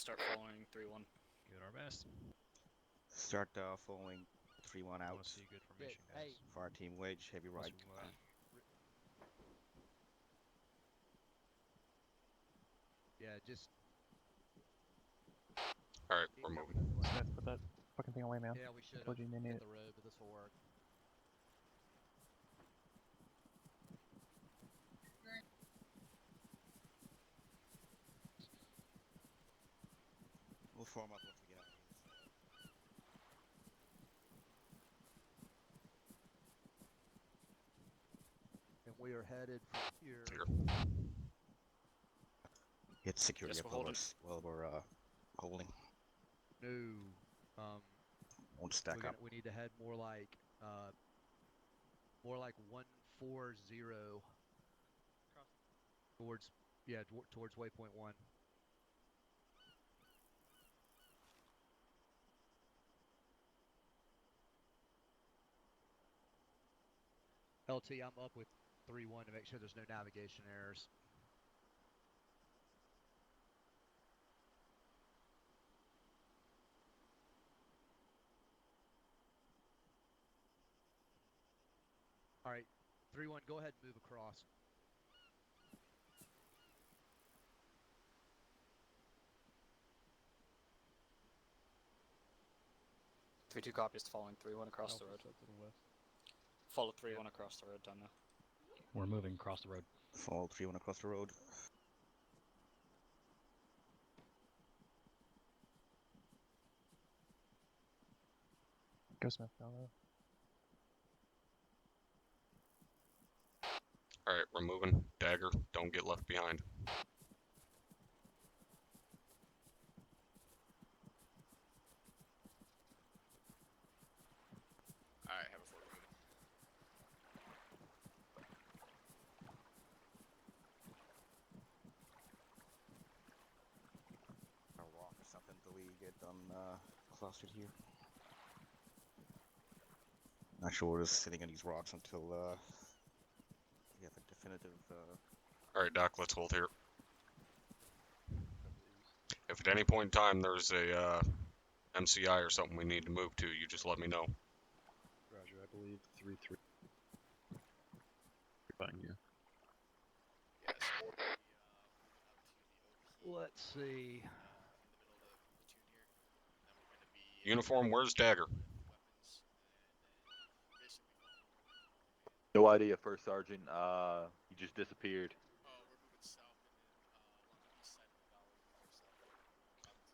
start following 3-1. Good, our best. Start following 3-1 I out. want to see good formation, guys. Fire team wedge, heavy right. Yeah, just. Alright, we're moving. Smith, put that fucking thing away, man. Yeah, we should have Told you you need hit it. the road, but this will work. We'll form up once we get out of here. And we are headed from here. Hit security Yes, up we're over us while we're holding. No. Won't stack up. We need to head more like 140 towards towards waypoint 1. LT, I'm up with 3-1 to make sure there's no navigation errors. All right, 3-1, go ahead and move across. Three 2 copies following 3-1 across the road. Follow 3-1 across the road down now. We're moving across the road. Follow 3-1 across the road. Go Smith, go there. Alright, we're moving. Dagger, don't get left behind. Alright, have a forward moving. A rock or something till we get done clustered here. Not sure we're just sitting on these rocks until we have a definitive. Alright, Doc, let's hold here. If at any point in time there's a MCI or something we need to move to, you just let me know. Roger, I believe 3-3. Fine, yeah. Yes. Let's see. Uniform, where's Dagger? No idea, First Sergeant. He just disappeared.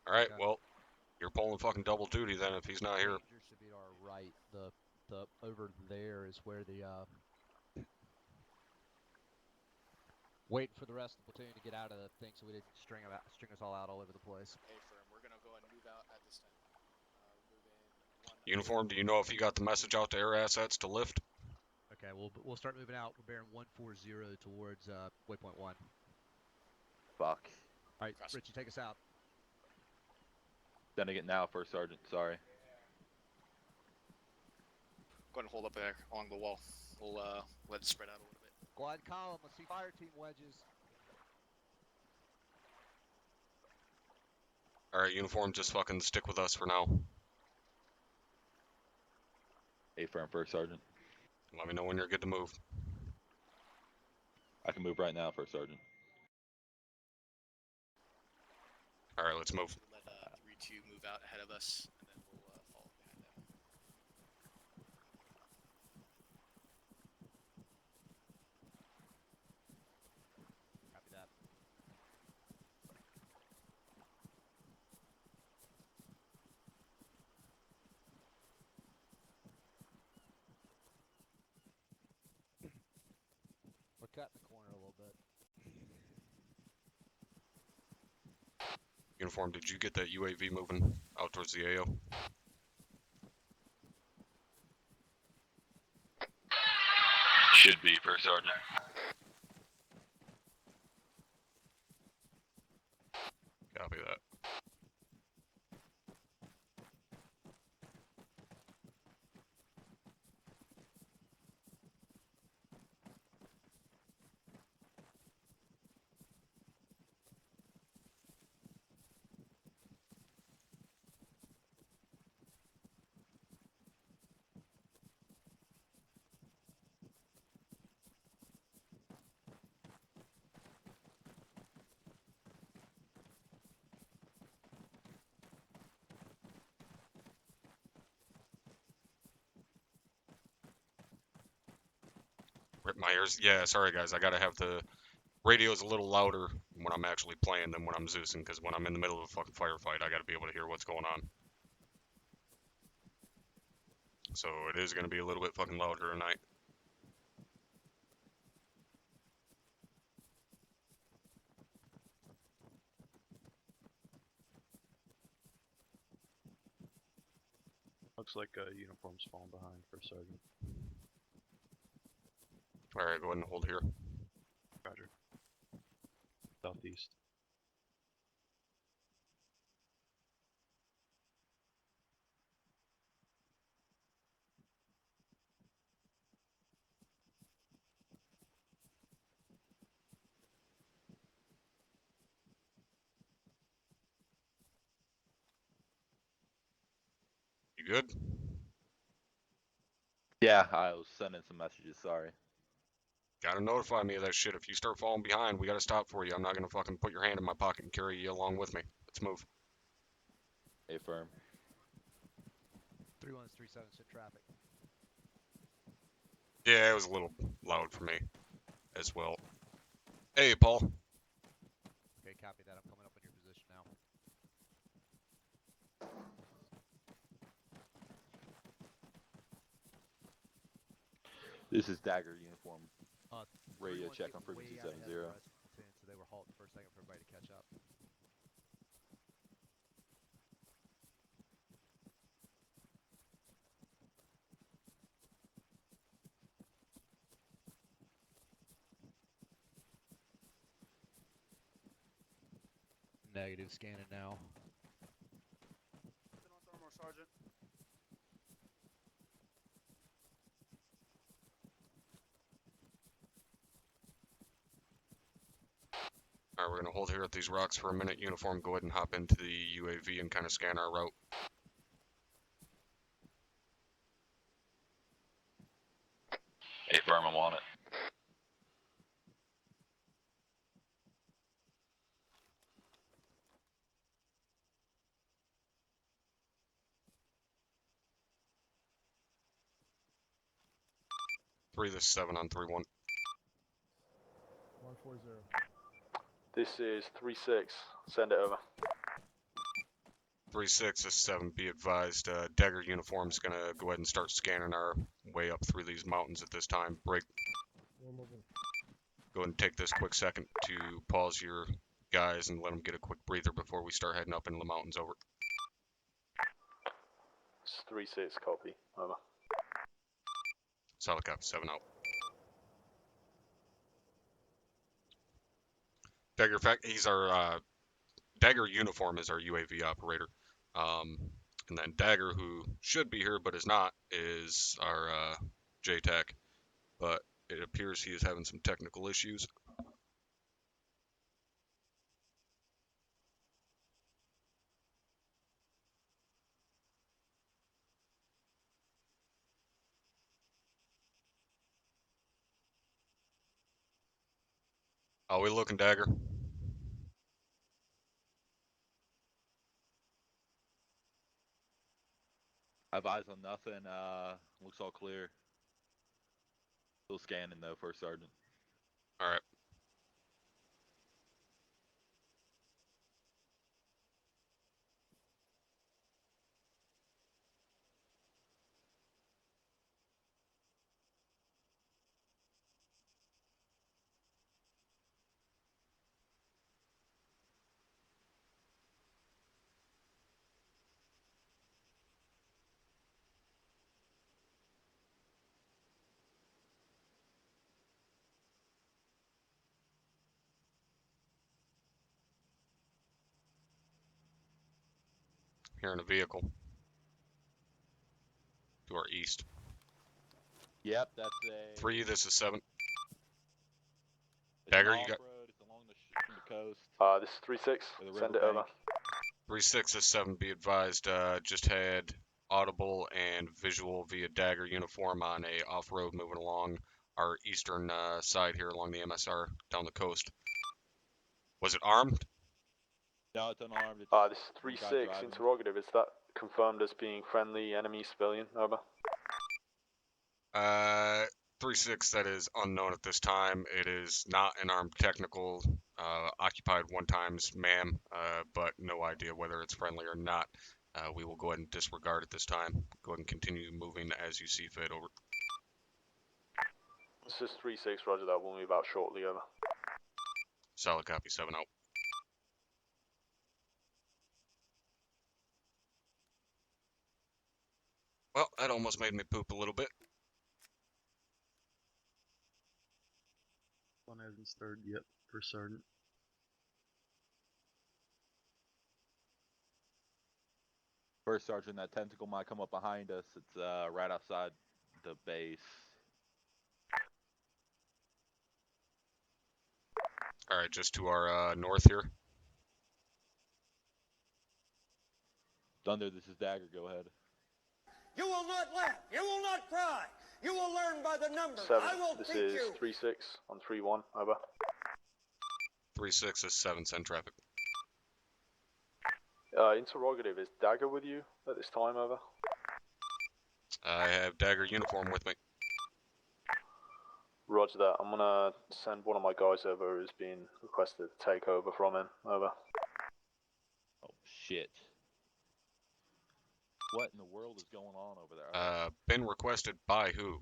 Alright, well, you're pulling fucking double duty then if he's not here. Danger should be to our right. The over there is where the waiting for the rest of the platoon to get out of the thing so we didn't string us all out all over the place. Hey, firm, we're gonna go and move out at this time. Move in 1. Uniform, do you know if he got the message out to air assets to lift? Okay, we'll start moving out. We're bearing 140 towards waypoint 1. Fuck. All right, Richie, take us out. Sending it now, First Sergeant. Sorry. Go ahead and hold up there along the wall. We'll let it spread out a little bit. Glide column. Let's see fire team wedges. Alright, Uniform, just fucking stick with us for now. A firm, First Sergeant. Let me know when you're good to move. I can move right now, First Sergeant. Alright, let's move. Let 3-2 move out ahead of us, and then we'll follow behind them. Copy that. We're cutting the corner a little bit. Uniform, did you get that UAV moving out towards the AO? Should be, First Sergeant. Copy that. Rip my ears. Yeah, sorry guys. I gotta have the radio's a little louder when I'm actually playing than when I'm Zeusing, because when I'm in the middle of a fucking firefight, I gotta be able to hear what's going on. So it is gonna be a little bit fucking louder tonight. Looks like uniform's falling behind for Sergeant. Alright, go ahead and hold here. Roger. Southeast. You good? Yeah, I was sending some messages, sorry. Gotta notify me of that shit. If you start falling behind, we gotta stop for you. I'm not gonna fucking put your hand in my pocket and carry you along with me. Let's move. A firm. 3137 sit traffic. Yeah, it was a little loud for me as well. Hey, Paul. Okay, copy that. I'm coming up on your position now. This is Dagger uniform. Uh, Radio 31's check getting on frequency way out ahead of 70. the rest of the platoon, so they were halting for a second for everybody to catch up. Negative, scanning now. Sergeant. Alright, we're gonna hold here at these rocks for a minute. Uniform, go ahead and hop into the UAV and kind of scan our route. A firm, I'm on it. This is 7 on 3-1. 140. This is 3-6. Send it over. 3-6 is 7. Be advised, Dagger uniform's gonna go ahead and start scanning our way up through these mountains at this time. Break. We're moving. Go ahead and take this quick second to pause your guys and let them get a quick breather before we start heading up into the mountains. Over. It's 3-6, copy. Over. Solid copy, 7 out. Dagger, he's our, Dagger uniform is our UAV operator. And then Dagger, who should be here but is not, is our JTAC. But it appears he is having some technical issues. Are we looking, Dagger? I have eyes on nothing, looks all clear. Still scanning though, First Sergeant. Alright. Here in a vehicle. To our east. Yep, that's a... 3, this is 7. It's Dagger, an you got... off-road, it's along the coast. This is 3-6. Or the Send it riverbank. over. 3-6 is 7. Be advised, just had audible and visual via Dagger uniform on a off-road moving along our eastern side here along the MSR down the coast. Was it armed? No, it's unarmed. It's This one is guy 3-6. driving. Interrogative. Is that confirmed as being friendly enemy civilian? Over. 3-6, that is unknown at this time. It is not an armed technical, occupied 1x ma'am, but no idea whether it's friendly or not. We will go ahead and disregard at this time. Go ahead and continue moving as you see fit. Over. This is 3-6, roger that. We'll move out shortly, over. Solid copy, 7 out. Well, that almost made me poop a little bit. One hasn't stirred yet, for certain. First Sergeant, that tentacle might come up behind us. It's right outside the base. Alright, just to our north here. Thunder, this is Dagger. Go ahead. You will not laugh. You will not cry. You will learn by the numbers. 7, I will this teach is you. 3-6 on 3-1, over. 3-6 is 7, send traffic. Interrogative, is Dagger with you at this time, over? I have Dagger uniform with me. Roger that. I'm gonna send one of my guys over who's been requested to take over from him, over. Oh, shit. What in the world is going on over there? Been requested by who?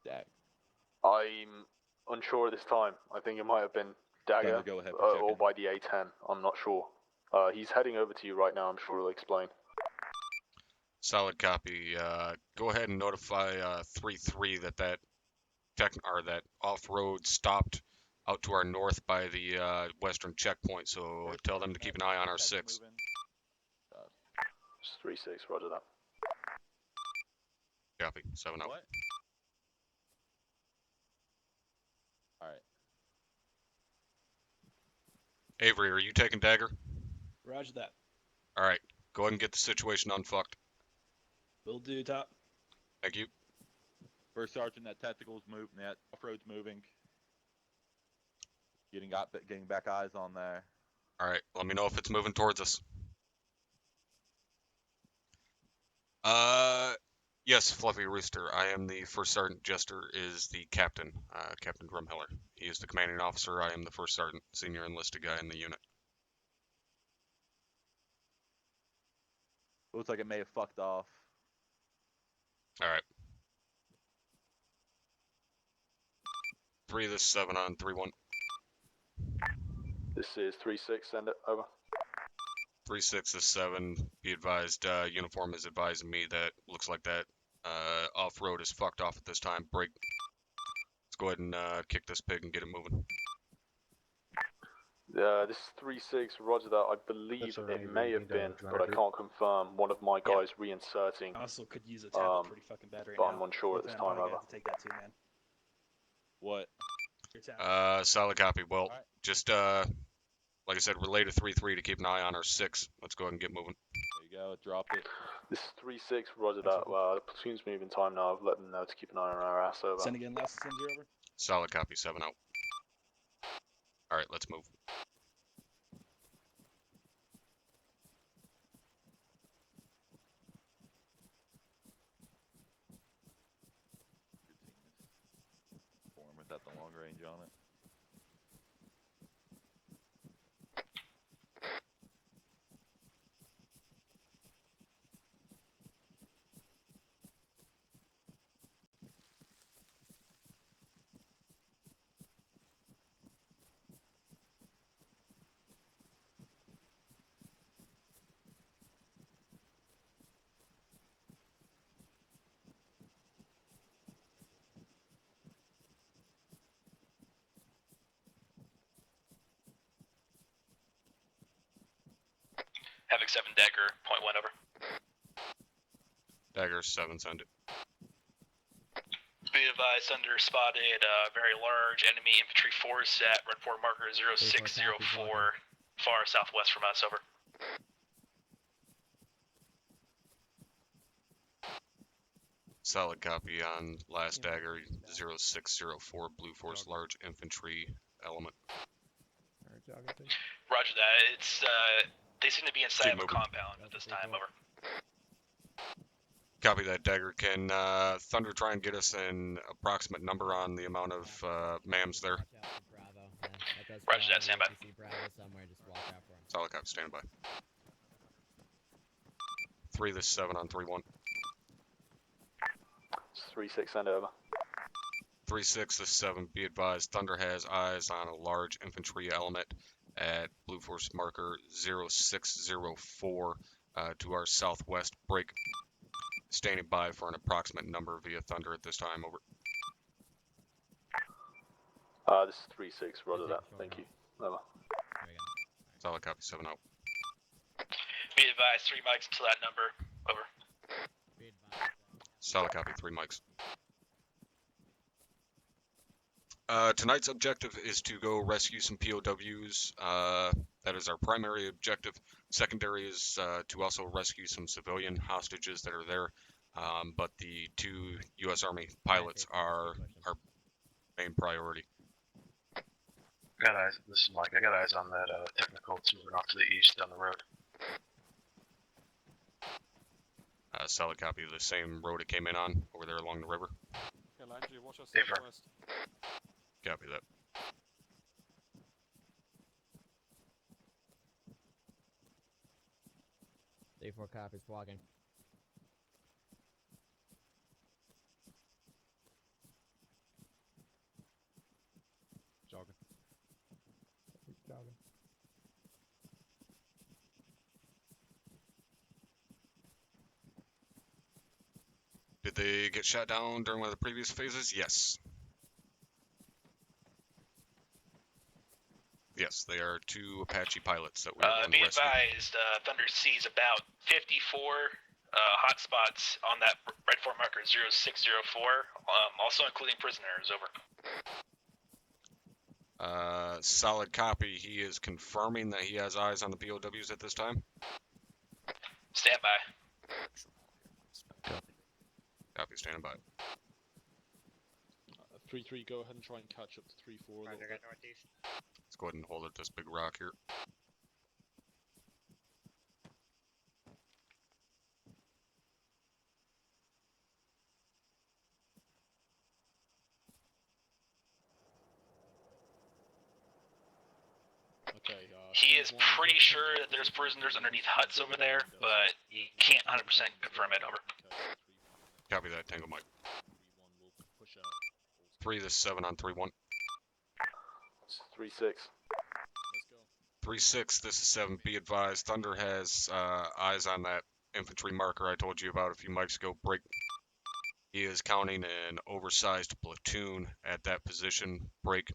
Dag. I'm unsure at this time. I think it might have been Dagger, Thunder, go ahead for or checking. by the A10. I'm not sure. He's heading over to you right now. I'm sure he'll explain. Solid copy. Go ahead and notify 3-3 that off-road stopped out to our north by the western checkpoint. So tell them to keep an eye on our 6. Just 3-6, roger that. Copy. 7 out. What? Alright. Avery, are you taking Dagger? Roger that. Alright. Go ahead and get the situation unfucked. Will do, Top. Thank you. First Sergeant, that tactical's moving. That off-road's moving. Getting back eyes on there. Alright. Let me know if it's moving towards us. Yes, Fluffy Rooster. I am the First Sergeant. Jester is the Captain, Captain Drumheller. He is the commanding officer. I am the First Sergeant, senior enlisted guy in the unit. Looks like it may have fucked off. Alright. 3, this is 7 on 3-1. This is 3-6, send it, over. 3-6 is 7. Be advised, uniform is advising me that looks like that off-road is fucked off at this time. Break. Let's go ahead and kick this pig and get it moving. This is 3-6, roger that. I believe it may have been, but I can't confirm, one of my guys reinserting. Also could use a tablet pretty fucking bad right but now. I'm unsure at this time, over. To take that too, man. What? Your tablet. Solid copy. Well, Alright. just like I said, relay to 3-3 to keep an eye on our 6. Let's go ahead and get moving. There you go. Dropped it. This is 3-6, roger that. The platoon's moving time now. I've let them know to keep an eye on our ass, over. Send again, last send you over. Solid copy. 7 out. Alright, let's move. Form without the long range on it. Having 7 Dagger, .1 over. Dagger 7, send it. Be advised, under spotted very large enemy infantry force at red forward marker 0604, far southwest from us, over. Solid copy on last Dagger 0604, Blue Force large infantry element. Roger that. It's they seem to be inside of a compound at this time, over. Copy that, Dagger. Can Thunder try and get us an approximate number on the amount of MAMs there? Roger that, stand by. Solid copy, stand by. 3, this is 7 on 3-1. 3-6, send over. 3-6, this is 7, be advised, Thunder has eyes on a large infantry element at Blue Force marker 0604 to our southwest. Break. Standing by for an approximate number via Thunder at this time, over. This is 3-6, roger that, thank you. Over. Solid copy, 7 out. Be advised, 3 mics until that number. Over. Solid copy, 3 mics. Tonight's objective is to go rescue some POWs. That is our primary objective. Secondary is to also rescue some civilian hostages that are there. But the 2 U.S. Army pilots are our main priority. Got eyes. This is Mike. I got eyes on that technical. It's moving off to the east down the road. Solid copy, the same road it came in on over there along the river. Okay, Landry, watch us Affirm. southwest. Copy that. D4 copies, walking. Jogging. Jogging. Did they get shot down during one of the previous phases? Yes. Yes, they are 2 Apache pilots that we are going Be to rescue. advised, Thunder sees about 54 hotspots on that red form marker 0604, also including prisoners, over. Solid copy. He is confirming that he has eyes on the POWs at this time. Stand by. Copy, standing by. 3-3, go ahead and try and catch up to 3-4 a little bit. Let's go ahead and hold at this big rock here. Okay, He is pretty sure that there's prisoners underneath huts over there, but he can't 100% confirm it, over. Copy that, Tango Mike. 3, this is 7 on 3-1. 3-6. 3-6, this is 7, be advised, Thunder has eyes on that infantry marker I told you about a few mics ago. Break. He is counting an oversized platoon at that position. Break.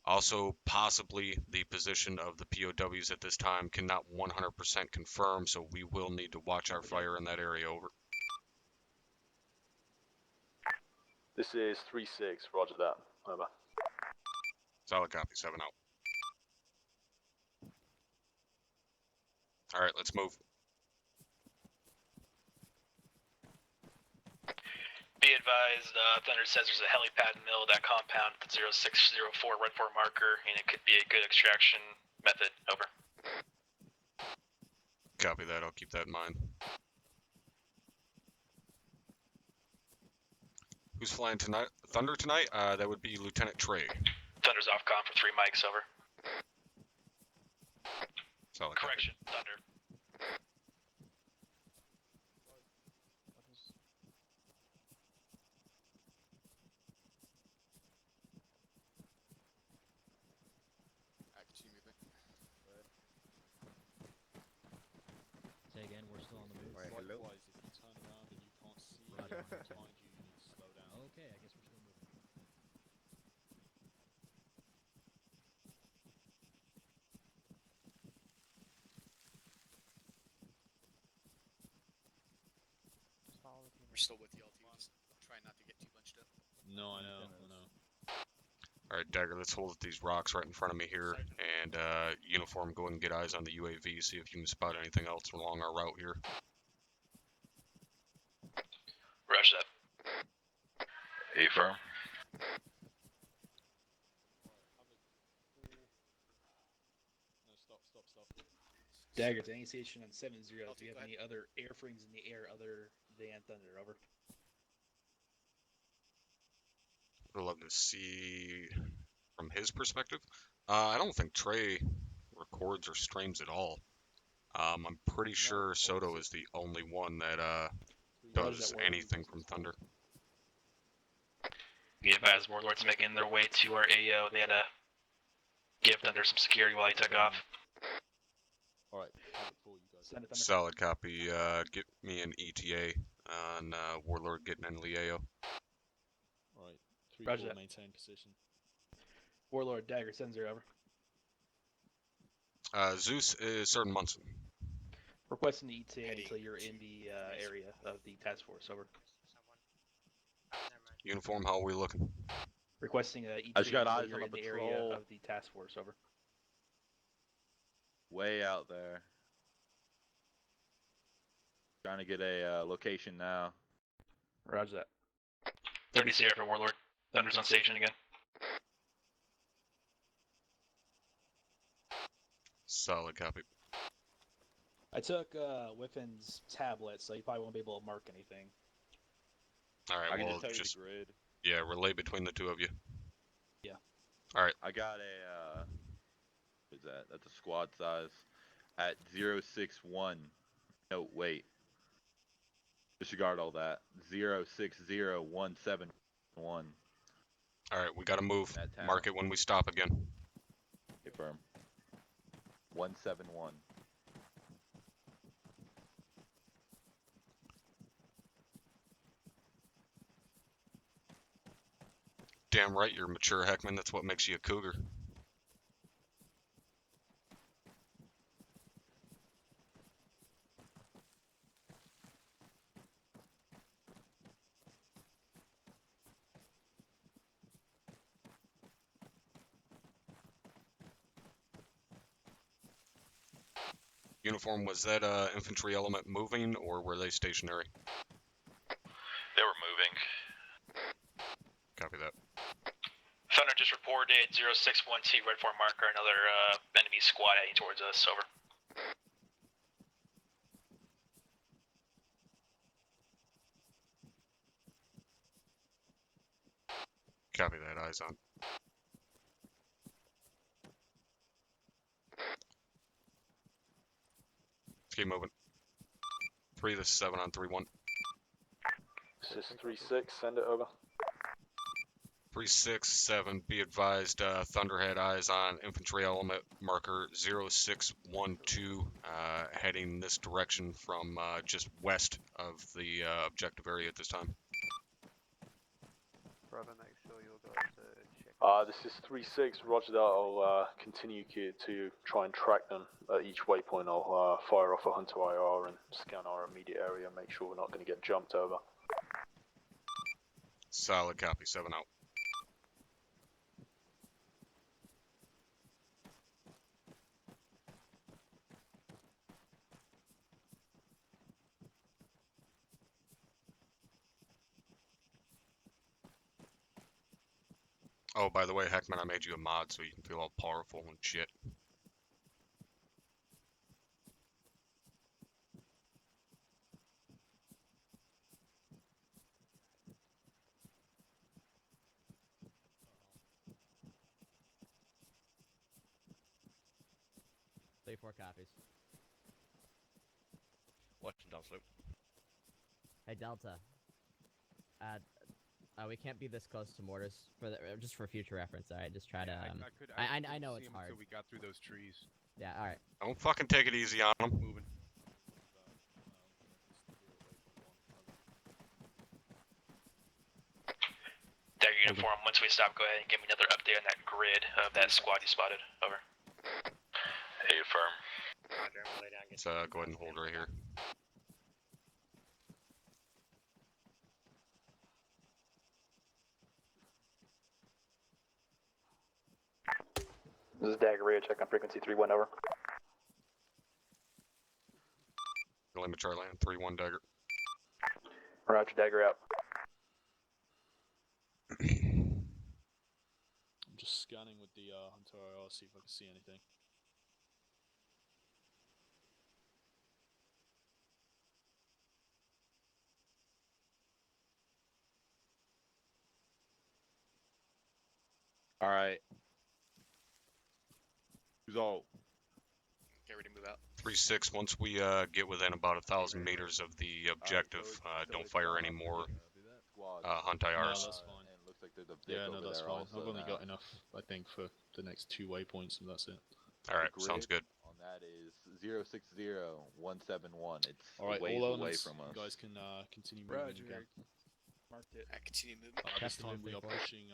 Also, possibly the position of the POWs at this time cannot 100% confirm, so we will need to watch our fire in that area, over. This is 3-6, roger that, over. Solid copy, 7 out. Alright, let's move. Be advised, Thunder says there's a helipad in the middle of that compound at the 0604 red form marker, and it could be a good extraction method, over. Copy that, I'll keep that in mind. Who's flying tonight? Thunder tonight? That would be Lieutenant Trey. Thunder's off comm for 3 mics, over. Solid Correction, Thunder. Say again, we're still on the move. Likewise, if you turn around and you can't see anyone behind you, you need to slow down. Okay, I guess we're still moving. We're still with y'all too. Just try not to get too bunched up. No, I know, I know. Alright, Dagger, let's hold at these rocks right in front of me here, and Uniform, go ahead and get eyes on the UAV, see if you can spot anything else along our route here. Roger that. Affirm. No, stop. Dagger to any station on 7-0. Do you have any other airframes in the air other than Thunder? Over. I'd love to see from his perspective. I don't think Trey records or streams at all. I'm pretty sure Soto is the only one that does anything from Thunder. Be advised, Warlord's making their way to our AO. They had to give Thunder some security while he took off. Alright, Solid copy. Get me an ETA on Warlord getting in Leo. Alright, Roger 3-4, that. maintain position. Warlord, Dagger, 7-0, over. Zeus is certain Munson. Requesting the ETA until you're in the area of the task force, over. Uniform, how are we looking? Requesting a ETA I just got until eyes you're on a in the area patrol. of the task force, over. Way out there. Trying to get a location now. Roger that. 30 for Warlord. Thunder's on station again. Solid copy. I took Whiffen's tablet, so you probably won't be able to mark anything. Alright, I can well, just tell you just the grid. yeah, relay between the two of you. Yeah. Alright. I got a what is that? That's a squad size at 061. No, wait. Disregard all that. 060171. Alright, we gotta move. That town. Mark it when we stop again. Confirm. 171. Damn right you're mature, Heckman. That's what makes you a cougar. Uniform, was that infantry element moving or were they stationary? They were moving. Copy that. Thunder just reported 061T red 4 marker, another enemy squad heading towards us, over. Copy that, eyes on. Let's keep moving. 3, this is 7 on 3-1. This is 3-6, send it over. 367, be advised, Thunderhead eyes on infantry element marker 0612, heading this direction from just west of the objective area at this time. Brother, make sure your guys check. This is 3-6, roger that. I'll continue to try and track them at each waypoint. I'll fire off a Hunter IR and scan our immediate area, make sure we're not going to get jumped over. Solid copy, 7 out. Oh, by the way, Heckman, I made you a mod so you can feel all powerful and shit. Play 4 copies. Watching down slope. Hey Delta. We can't be this close to mortars for just for future reference. All right, just try to. I know it's hard. Until we got through those trees. Yeah. All right. Don't fucking take it easy on them. Moving. Dagger uniform, once we stop, go ahead and give me another update on that grid of that squad you spotted, over. Hey, firm. Let's go ahead and hold right here. This is Dagger Radio, check on frequency 3-1, over. Lima Charlie on 3-1 Dagger. Roger, Dagger out. I'm just scanning with the Hunter IR, see if I can see anything. Alright. Who's all? Get ready to move out. 3-6. Once we get within about 1,000 meters of the objective, don't fire any more hunt No, IRs. that's fine. And it looks like there's a Yeah, Vic no, over that's there fine. also I've only now. got enough, I think, for the next 2 waypoints, and that's it. All right, The sounds grid good. On that is 060171. It's All right, a ways all away elements, from us. you guys can continue moving Roger. again. Marked it. Continue moving. This Captain time move we are 3-4. pushing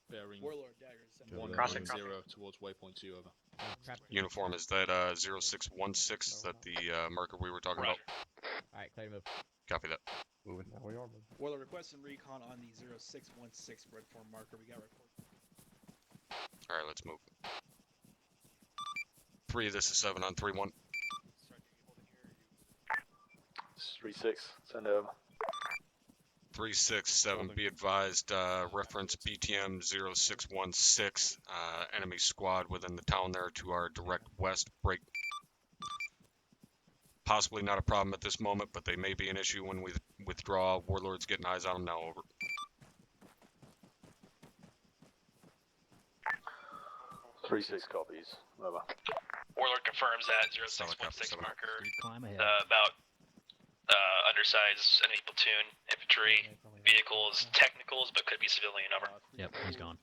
bearing Warlord daggers. 110 Crossing. towards waypoint 2 over. Uniform, is that 0616? Is that the marker we were talking about? Alright, clear to move. Copy that. Moving. Now we are moving. Warlord requesting recon on the 0616 red form marker. We got report. All right, let's move. 3, this is 7 on 3-1. 3-6. Send over. 367, be advised, reference BTM 0616, enemy squad within the town there to our direct west, break. Possibly not a problem at this moment, but they may be an issue when we withdraw. Warlord's getting eyes on them now, over. Three 6 copies. Over. Warlord confirms that Solid copy, 0616 7 out. marker. Climb ahead. About undersized enemy platoon, infantry, vehicles, technicals, but could be civilian, over. Yep, he's gone.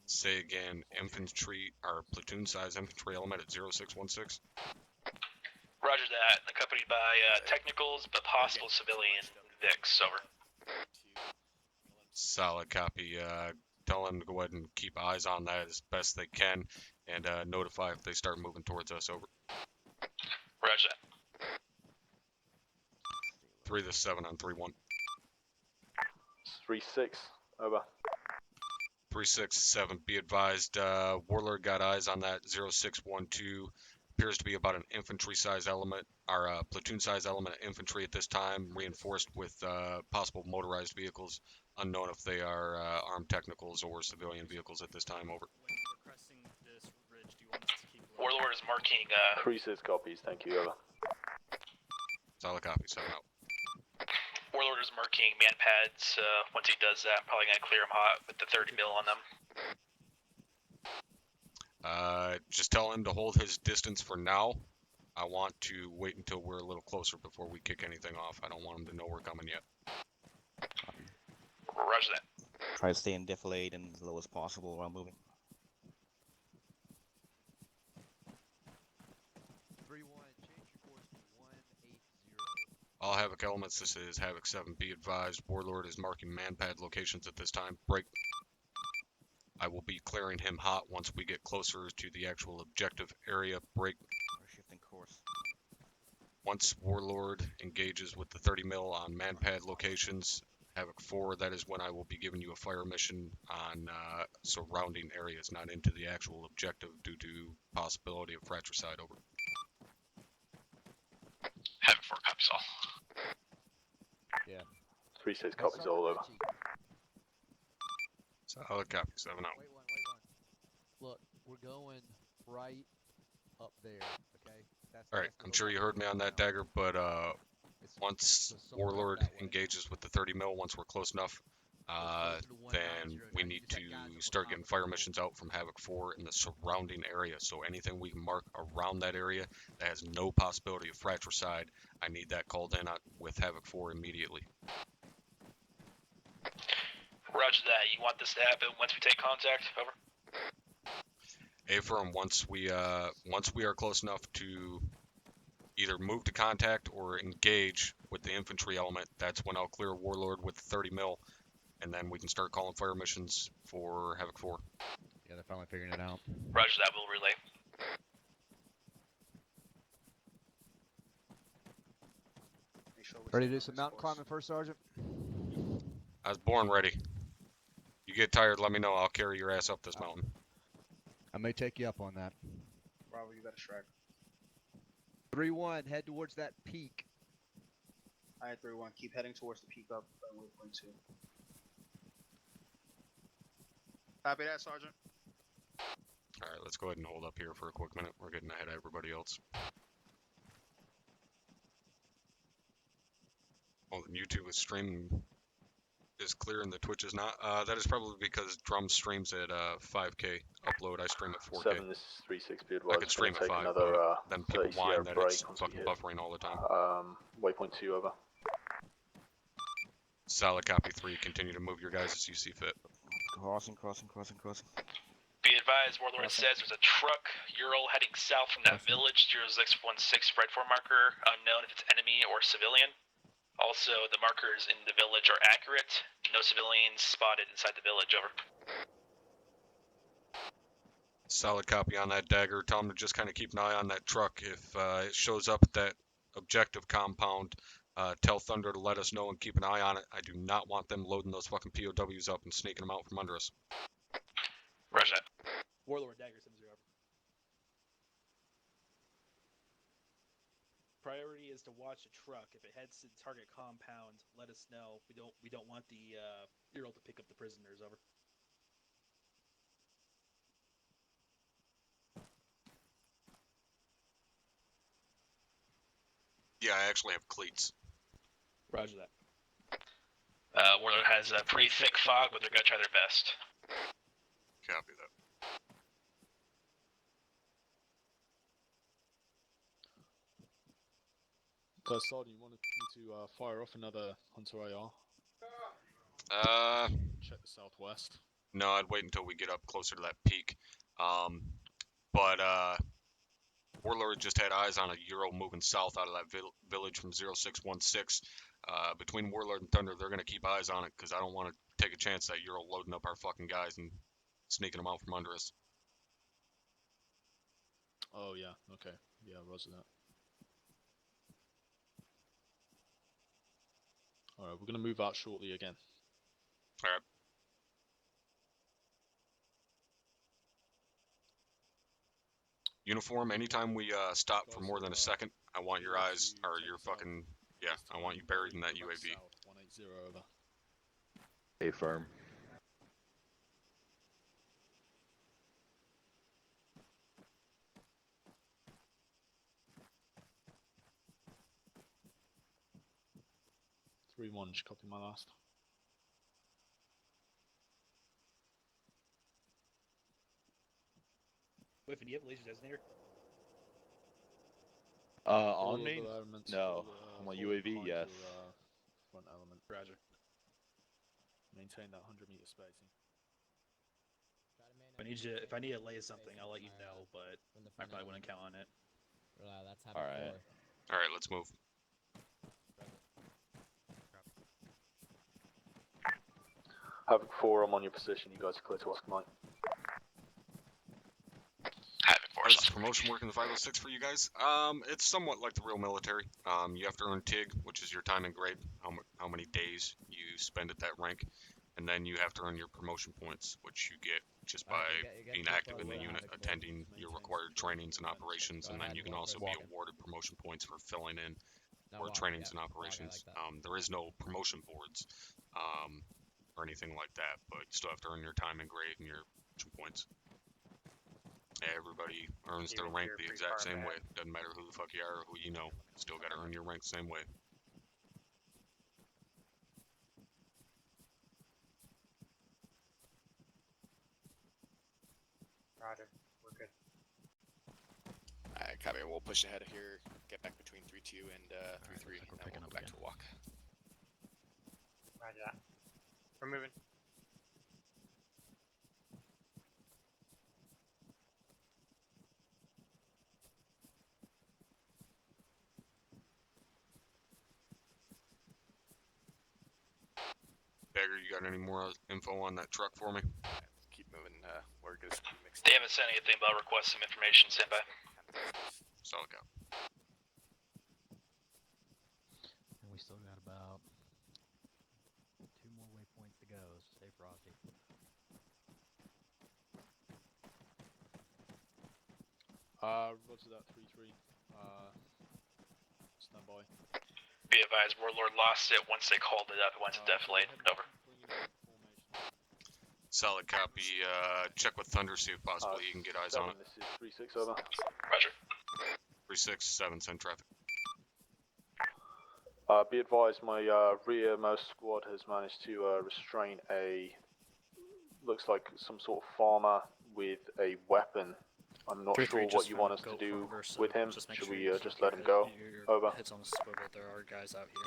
Say again, infantry, or platoon size infantry element at 0616. Roger that, accompanied by technicals, but possible civilian VIX, over. Solid copy. Tell them to go ahead and keep eyes on that as best they can, and notify if they start moving towards us, over. Roger that. 3, this is 7 on 3-1. 3-6. Over. 367, be advised, Warlord got eyes on that 0612. Appears to be about an infantry size element, or platoon size element of infantry at this time, reinforced with possible motorized vehicles, unknown if they are armed technicals or civilian vehicles at this time, over. Cressing this ridge, do you want us to keep low? Warlord is marking 3-6 copies. Thank you. Over. Solid copy, 7 out. Warlord is marking man pads. Once he does that, I'm probably gonna clear him hot with the 30 mil on them. Just tell him to hold his distance for now. I want to wait until we're a little closer before we kick anything off. I don't want him to know we're coming yet. Roger that. Try to stay in defilade and as low as possible while moving. 3-1, change your course to 180. All Havoc elements, this is Havoc 7, be advised, Warlord is marking manpad locations at this time, break. I will be clearing him hot once we get closer to the actual objective area, break. We're shifting course. Once Warlord engages with the 30 mil on manpad locations, Havoc 4, that is when I will be giving you a fire mission on surrounding areas, not into the actual objective due to possibility of fratricide, over. Having 4 copies all. Yeah. 3-6 copies all over. Solid copy, 7 out. Wait one. Look, we're going right up there, okay? Alright, I'm sure you heard me on that, Dagger, but once Warlord engages with the 30 mil, once we're close enough, then we need to start getting fire missions out from Havoc 4 in the surrounding area. So anything we can mark around that area that has no possibility of fratricide, I need that called in with Havoc 4 immediately. Roger that. You want this to happen once we take contact, over. Affirm, once we are close enough to either move to contact or engage with the infantry element, that's when I'll clear Warlord with the 30 mil, and then we can start calling fire missions for Havoc 4. Yeah, they're finally figuring it out. Roger that. We'll relay. Ready to do some mountain climbing first, Sergeant? I was born ready. You get tired, let me know. I'll carry your ass up this mountain. I may take you up on that. Bravo, you got a strike. 3-1, head towards that peak. Alright, 3-1. Keep heading towards the peak up by waypoint 2. Copy that, Sergeant. Alright, let's go ahead and hold up here for a quick minute. We're getting ahead of everybody else. Oh, YouTube is streaming. is clear and the Twitch is not. That is probably because Drum streams at 5K upload. I stream at 4K. 7, this is 3-6, be advised. I could stream at take 5, another, but then people 30 whine Sierra that break it's once we fucking hit, buffering all the time. Waypoint 2 over. Solid copy 3. Continue to move your guys as you see fit. Crossing. Be advised, Warlord says there's a truck Ural heading south from that village, 0616 red 4 marker, unknown if it's enemy or civilian. Also, the markers in the village are accurate. No civilians spotted inside the village, over. Solid copy on that Dagger. Tell them to just kind of keep an eye on that truck. If it shows up at that objective compound, tell Thunder to let us know and keep an eye on it. I do not want them loading those fucking POWs up and sneaking them out from under us. Roger that. Warlord Dagger 7-0. Priority is to watch a truck. If it heads to the target compound, let us know. We don't want the Ural to pick up the prisoners, over. Yeah, I actually have cleats. Roger that. Warlord has a pretty thick fog, but they're gonna try their best. Copy that. First side, you wanted me to fire off another Hunter AR? Check the southwest. No, I'd wait until we get up closer to that peak. But Warlord just had eyes on a Euro moving south out of that village from 0616. Between Warlord and Thunder, they're going to keep eyes on it because I don't want to take a chance that Euro loading up our fucking guys and sneaking them out from under us. Oh, yeah, okay. Yeah, roger that. Alright, we're going to move out shortly again. Alright. Uniform, anytime we stop for more than a second, I want your eyes, or your fucking, yeah, I want you buried in that UAV. 180 over. A firm. Three one, just copy my last. Wait, do you have a laser designator? On me? No. On my UAV, yes. Front element. Roger. Maintain that 100-meter spacing. If I need to lay something, I'll let you know, but I probably wouldn't count on it. Alright. Alright, let's move. Havoc 4, I'm on your position. You guys are clear to ask mine. How does promotion work in the 506 for you guys? It's somewhat like the real military. You have to earn TIG, which is your time and grade, how many days you spend at that rank, and then you have to earn your promotion points, which you get just by being active in the unit, attending your required trainings and operations, and then you can also be awarded promotion points for filling in for trainings and operations. There is no promotion boards or anything like that, but you still have to earn your time and grade and your promotion points. Everybody earns their rank the exact same way. Doesn't matter who the fuck you are or who you know. Still gotta earn your rank the same way. Roger, we're good. Alright, copy. We'll push ahead here, get back between 3-2 and 3-3, and then we'll go back to a walk. Roger that. We're moving. Bagger, you got any more info on that truck for me? Keep moving. We're good. They haven't sent anything, but I'll request some information sent by. Solid go. And we still got about 2 more waypoints to go. Stay frosty. Roger that 3-3. Stand by. Be advised, Warlord lost it once they called it up. It went to defilade. Over. Solid copy. Check with Thunder, see if possibly you can get eyes on it. This is 3-6 over. Roger. 3-6, 7, send traffic. Be advised, my rearmost squad has managed to restrain a, looks like some sort of farmer with a weapon. I'm not 3-3, sure just what you want find us to goat do farmer, so with him. just make Should sure we you keep just let him your go? your Over. heads on the swivel. There are guys out here.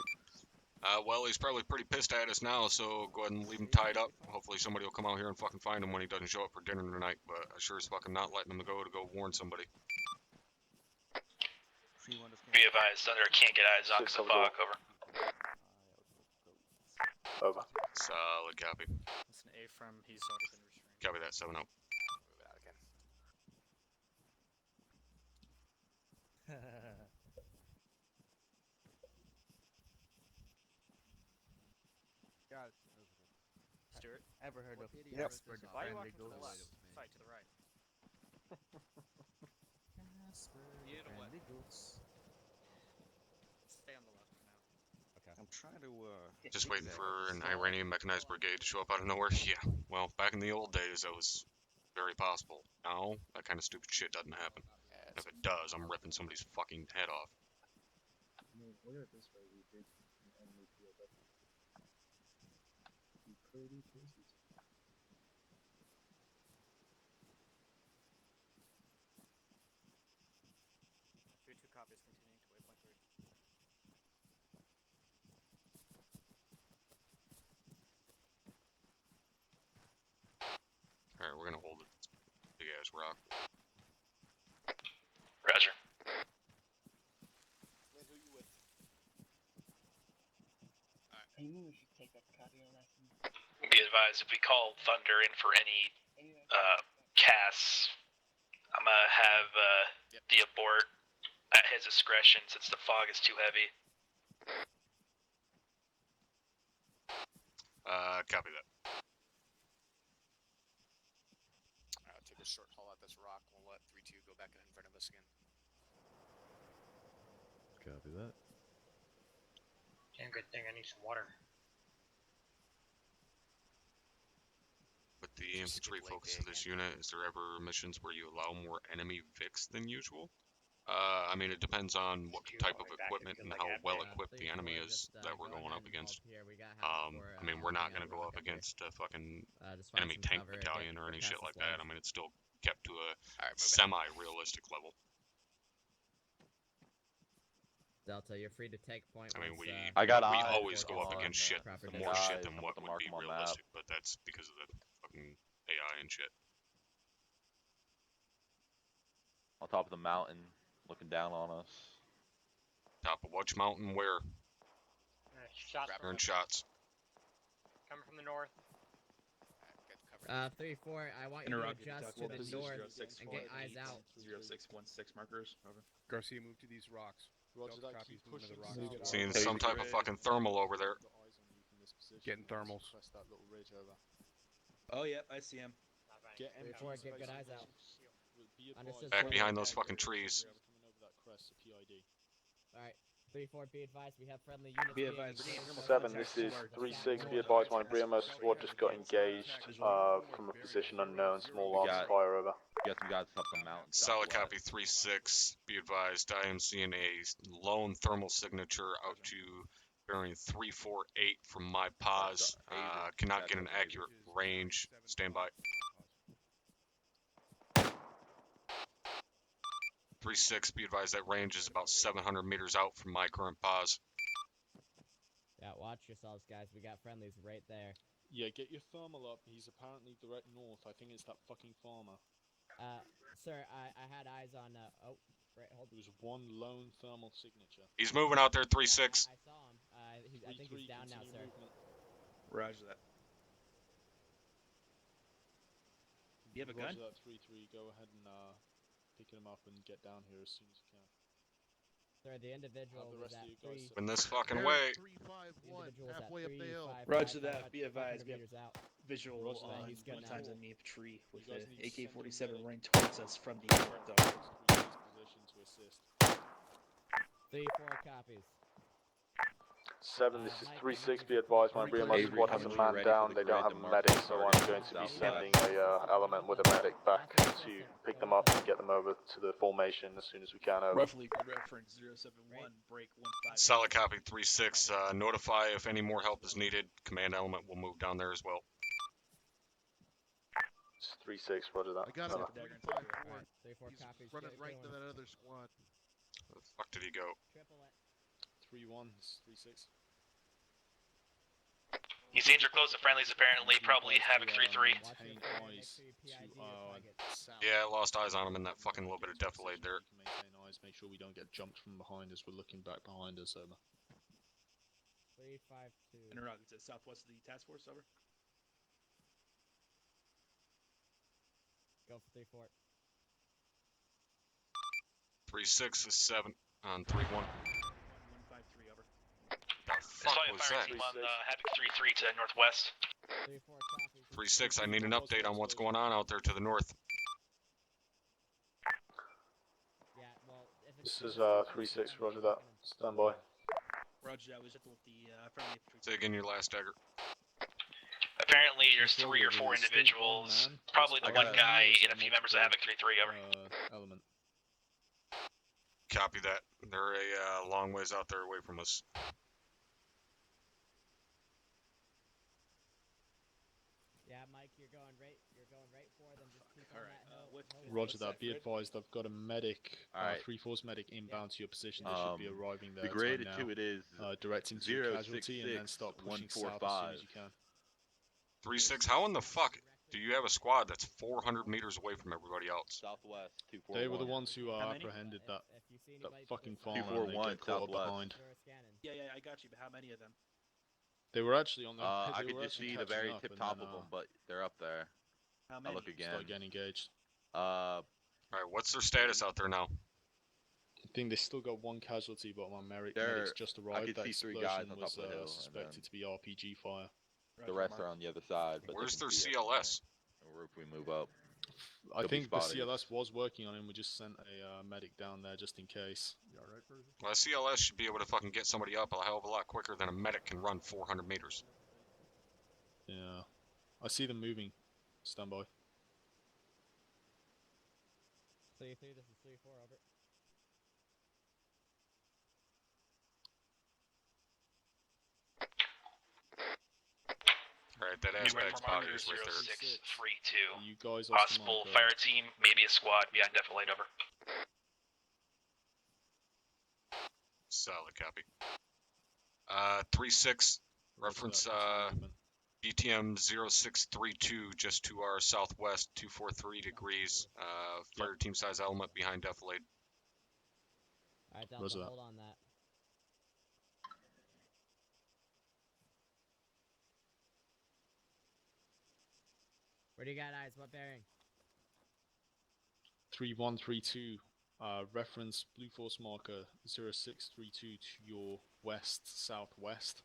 Well, he's probably pretty pissed at us now, so go ahead and leave him tied up. Hopefully somebody will come out here and fucking find him when he doesn't show up for dinner tonight, but I sure as fucking not letting him go to go warn somebody. Be advised, Thunder can't get eyes on because of fog. Over. Over. Solid copy. It's an A from. He's already been restrained. Copy that, 7-0. Move it out again. God, Stuart. Ever heard of Yep. Casper the Why are you Friendly walking to the Ghost? left? Sorry, to the right. Casper You know what? Friendly Ghost. Stay on the left for now. Okay. I'm trying to Just waiting for an Iranian mechanized brigade to show up out of nowhere. Yeah, well, back in the old days, that was very possible. Now, that kind of stupid shit doesn't happen. And if it does, I'm ripping somebody's fucking head off. I mean, look at it this way, we did an enemy POW. You pretty pissy. 3-2 copies, continuing to waypoint 3. Alright, we're gonna hold it. Big ass rock. Roger. Lynn, who you with? Maybe we should take up cardio lessons. Be advised, if we call Thunder in for any casts, I'm gonna have the abort at his discretion since the fog is too heavy. Copy that. Alright, take a short haul at this rock. We'll let 3-2 go back in front of us again. Copy that. Damn good thing I need some water. With the infantry focus of this unit, is there ever missions where you allow more enemy VIX than usual? I mean, it depends on what type of equipment and how well equipped the enemy is that we're going up against. I mean, we're not going to go up against a fucking enemy tank battalion or any shit like that. I mean, it's still kept to a semi-realistic level. Delta, you're free to take point. I mean, we eyes always go up against shit, more shit than what would be realistic, but that's because of the fucking AI and shit. On top of the mountain, looking down on us. Top of which mountain? Where? Shots. Hearing shots. Coming from the north. 3-4, I want you to adjust to the north and get eyes out. 0616 markers. Over. Garcia, move to these rocks. Roger that. Keep pushing the rocks. Seeing some type of fucking thermal over there. Getting thermals. Press that little ridge over. Oh, yep, I see him. Get good eyes out. Back behind those fucking trees. Alright, 3-4, be advised, we have friendly units. Be advised. 7, this is 3-6. Be advised, my rearmost squad just got engaged from a position unknown. Small arms fire over. You got some guys up the mountain. Solid copy 3-6. Be advised, I am seeing a lone thermal signature out to bearing 348 from my pause. Cannot get an accurate range. Stand by. 3-6, be advised that range is about 700 meters out from my current pause. Yeah, watch yourselves, guys. We got friendlies right there. Yeah, get your thermal up. He's apparently direct north. I think it's that fucking farmer. Sir, I had eyes on, oh, right, hold on. It was one lone thermal signature. He's moving out there, 3-6. I saw him. I think he's down now, sir. Roger that. Do you have a gun? Roger that, 3-3. Go ahead and pick him up and get down here as soon as you can. Sir, the individual was at 3. In this fucking way. 3-5-1, halfway up the hill. Roger that. Be advised. We have out. visual Roger that. on He's one getting times out. underneath a tree with You guys the need to send AK-47 him running towards us from the north. Position to assist. 3-4 copies. 7, this is 3-6, be advised, my rear my squad has a man down, they don't have a medic, so I'm going to be sending a element with a medic back to pick them up and get them over to the formation as soon as we can. Over. Roughly reference 071, break 15. Solid copy 3-6. Notify if any more help is needed. Command element will move down there as well. It's 3-6, roger that. I got Over. it. 3-5-4. He's running right into that other squad. Where the fuck did he go? 3-1, 3-6. He's danger close to friendlies apparently, probably Havoc 3-3. Yeah, lost eyes on him in that fucking little bit of defilade there. Maintain eyes, make sure we don't get jumped from behind as we're looking back behind us, over. 3-5-2. Interrupt, it's southwest of the task force, over. Go for 3-4. 3-6 is 7 on 3-1. 153, over. The fuck was that? Team on Havoc 3-3 to northwest. 3-6, I need an update on what's going on out there to the north. Yeah, well, if This is 3-6, roger that. Stand by. Roger that, was just with the friendly infantry. Say again your last dagger. Apparently there's 3 or 4 individuals, probably the one guy and a few members of Havoc 3-3, over. Element. Copy that. They're a long ways out there away from us. Yeah, Mike, you're going right for them. Just keep on that hill. Roger that. Be advised, I've got a medic, 3-4's medic inbound to your position. They should be arriving there. The grade to it is direct into a casualty and then start pushing south as soon as you can. 3-6, how in the fuck do you have a squad that's 400 meters away from everybody else? Southwest, 241. They were the ones who apprehended that fucking farmer and they get caught up behind. Yeah, I got you, but how many of them? They were actually on the. I could just see the very tip top of them, but they're up there. How many? I'll look again. Start getting engaged. Alright, what's their status out there now? I think they still got one casualty, but my medic's just arrived. I could see 3 guys on top of the hill. Suspected to be RPG fire. The rest are on the other side. But where's their CLS? Or if we move up. I think the CLS was working on him. We just sent a medic down there just in case. You alright, Persian? Well, a CLS should be able to fucking get somebody up a hell of a lot quicker than a medic can run 400 meters. Yeah. I see them moving. Stand by. 3-3, this is 3-4, over. Alright, that aspect's body is right there. 0632. You guys possible fire team, maybe a squad behind defilade, over. Solid copy. 3-6, reference BTM 0632 just to our southwest, 243 degrees. Fire team size element behind defilade. Alright, Delta, hold on that. Where do you got eyes? What bearing? 3132. Reference Blue Force marker 0632 to your west-southwest.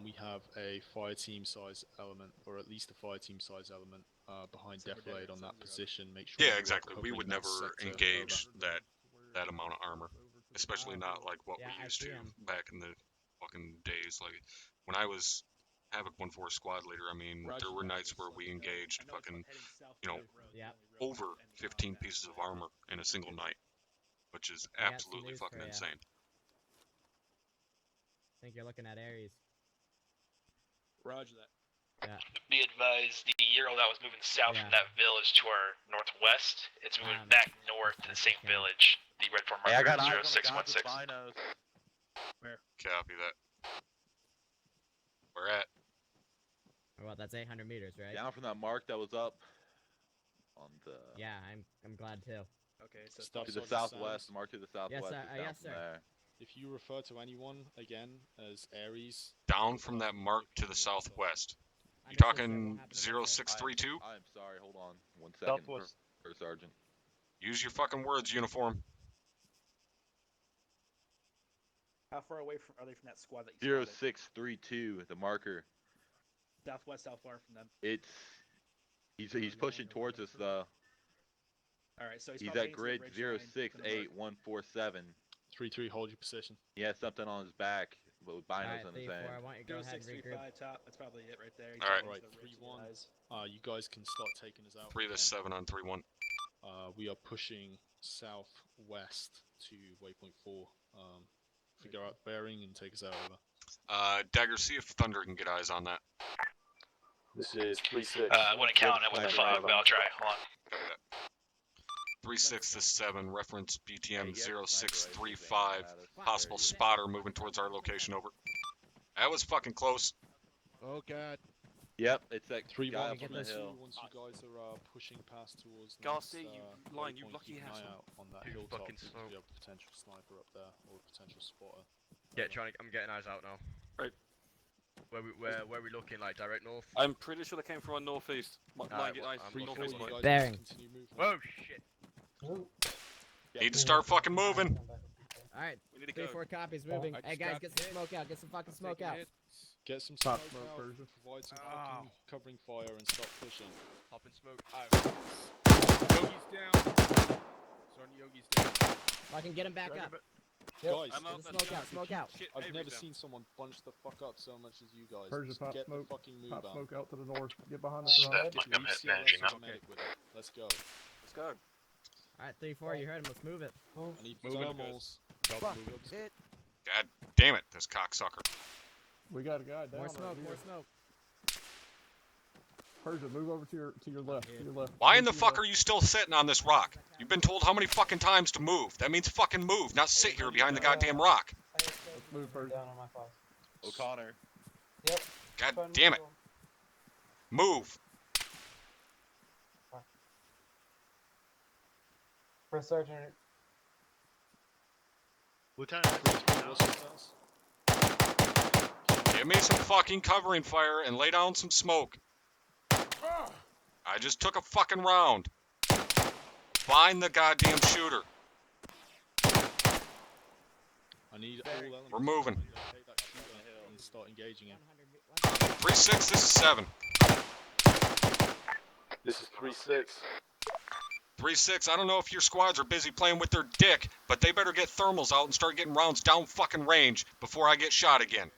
We have a fire team size element, or at least a fire team size element, behind defilade on that position. Make sure. Yeah, exactly. We would never engage that amount of armor, especially not like what we used to back in the fucking days. Like when I was Havoc 1-4 squad leader, I mean, there were nights where we engaged fucking, over 15 pieces of armor in a single night, which is absolutely fucking insane. I think you're looking at Aries. Roger that. Yeah. Be advised, the Euro that was moving south from that village to our northwest, it's moving back north to the same village. The red form marker I got eyes on the 0616. binos. Where? Copy that. We're at. Well, that's 800 meters, right? Down from that mark that was up on the. Yeah, I'm glad too. Okay, so to the southwest, mark to the southwest. Yes, sir. Is down Yes, from sir. there. If you refer to anyone again as Aries, Down from that mark to the southwest. You talking 0632? I'm sorry, hold on 1 second, First Sergeant. Use your fucking words, uniform. how far away are they from that squad that you spotted? 0632, the marker. Southwest, how far from them? He's pushing towards us though. Alright, so he's at grid 068147. 3-3, hold your position. He has something on his back. but with binos Alright, on his 3-4, end. I want you to go ahead and regroup. 0635 top. That's probably it right there. All right. Alright, 3-1. You guys can start taking us out. 3 this 7 on 3-1. We are pushing southwest to waypoint 4. Figure out bearing and take us out over. Dagger, see if Thunder can get eyes on that. This is 3-6. I wouldn't count it with the fog, but I'll try. Hold on. 3-6 this 7, reference BTM Hey, you got a sniper 0635. rifle, man. Possible spotter moving towards our location, over. That was fucking close. Oh god. Yep, it's that 3-1 guy up on the once hill. you guys are pushing past towards Garcia, next, you line, you waypoint, lucky keep an eye asshole. out on that You hilltop fucking because smoke. we have a potential sniper up there or a potential spotter. I'm getting eyes out now. Right. Where we looking, like direct north? I'm pretty sure they came from our northeast. Line, get eyes. I'm Northeast You line. guys Bearing. continue moving. Whoa, shit. Need to start fucking moving. Alright, We need to go. 3-4 copies moving. I Hey just guys, grabbed get some smoke out. Get some fucking smoke out. Get some Pop smoke smoke, out, Persia. provide some fucking covering fire and start pushing. Hop and smoke. Yogi's down. Son, Yogi's down. I can get him back up. Guys, I'm Get out, the smoke out, smoke out. Shit, I've Avery's never down. seen someone bunch the fuck up so much as you guys. Persia, Just pop get smoke. the fucking move Pop out. smoke out to the north. Get behind us. Step, Ryan. like I'm Leave managing CLS now. medic with it. Let's go. Let's go. Alright, 3-4, you heard him. Let's move it. I need Moving. thermals. Fuck. God damn it, this cocksucker. We got a guy down. More right smoke, here. more smoke. Persia, move over to your left. To your left. Why Move in the to your fuck are you still sitting on this rock? You've been told how many fucking times to move. That means fucking move, not sit here behind the goddamn rock. Let's move, Persia. O'Connor. God damn it. Move. First Sergeant. Lieutenant. Give me some fucking covering fire and lay down some smoke. I just took a fucking round. Find the goddamn shooter. I need all elements. We're moving. to locate that shooter and start engaging him. 3-6, this is 7. This is 3-6. 3-6, I don't know if your squads are busy playing with their dick, but they better get thermals out and start getting rounds down fucking range before I get shot again.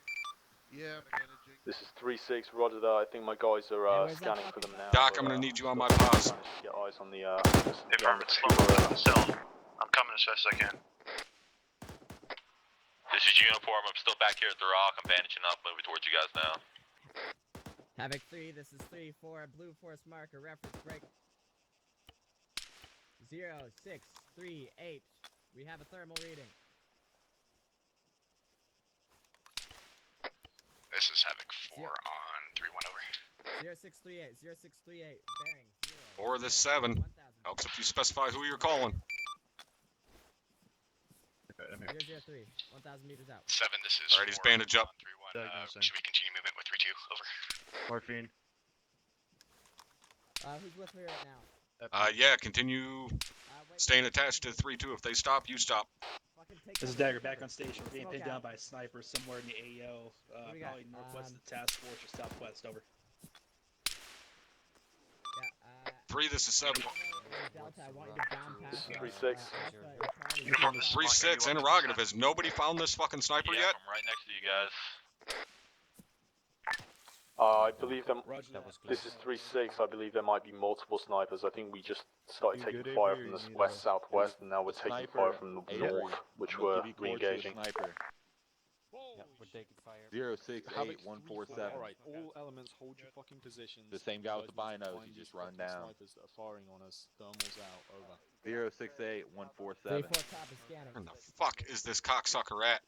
Yeah, managing. This is 3-6. Roger that. I think my guys are where's that scanning fucking for them now. Doc, but, I'm gonna need you on my still pause. managed to get eyes on the. Affirmative. Slow moving zone. I'm coming as fast as I can. This is uniform. I'm still back here at the rock. I'm bandaging up, moving towards you guys now. Havoc 3, this is 3-4, blue force marker, reference break. 0638. We have a thermal reading. This is Havoc 4 on 3-1 over. 0638, 0638, bearing. 4 this 7. 1000. Helps if you specify who you're calling. 003, 1000 meters out. 7, this is Alright, he's 4 bandaged up. on 3-1. Should we continue movement with 3-2? Over. Morphine. Who's with me right now? Yeah, continue staying attached to 3-2. If they stop, you stop. Fucking take This is cover. Dagger back on station. We're being Smoke pinned out. down by a sniper somewhere in the AO, we got? probably northwest of the task force or southwest. Over. Yeah, 3, this is 7. Delta, I want you to down pass. 3-6. Alpha, 3-6, interrogative. Has nobody found this fucking sniper yet? I'm right next to you guys. I believe them. Roger that. This is 3-6. I believe there might be multiple snipers. I think we just started taking fire from the west southwest, and now we're taking fire from the north, which we're re-engaging. Sniper. Yep, we're taking fire. 068147. Alright, all elements hold your fucking positions. The same guy with the Guys, we need to binos, find he these just run fucking down. Snipers that are firing on us. Thermals out. Over. 068147. 3-4 top is scanning. Where the fuck is this cocksucker at?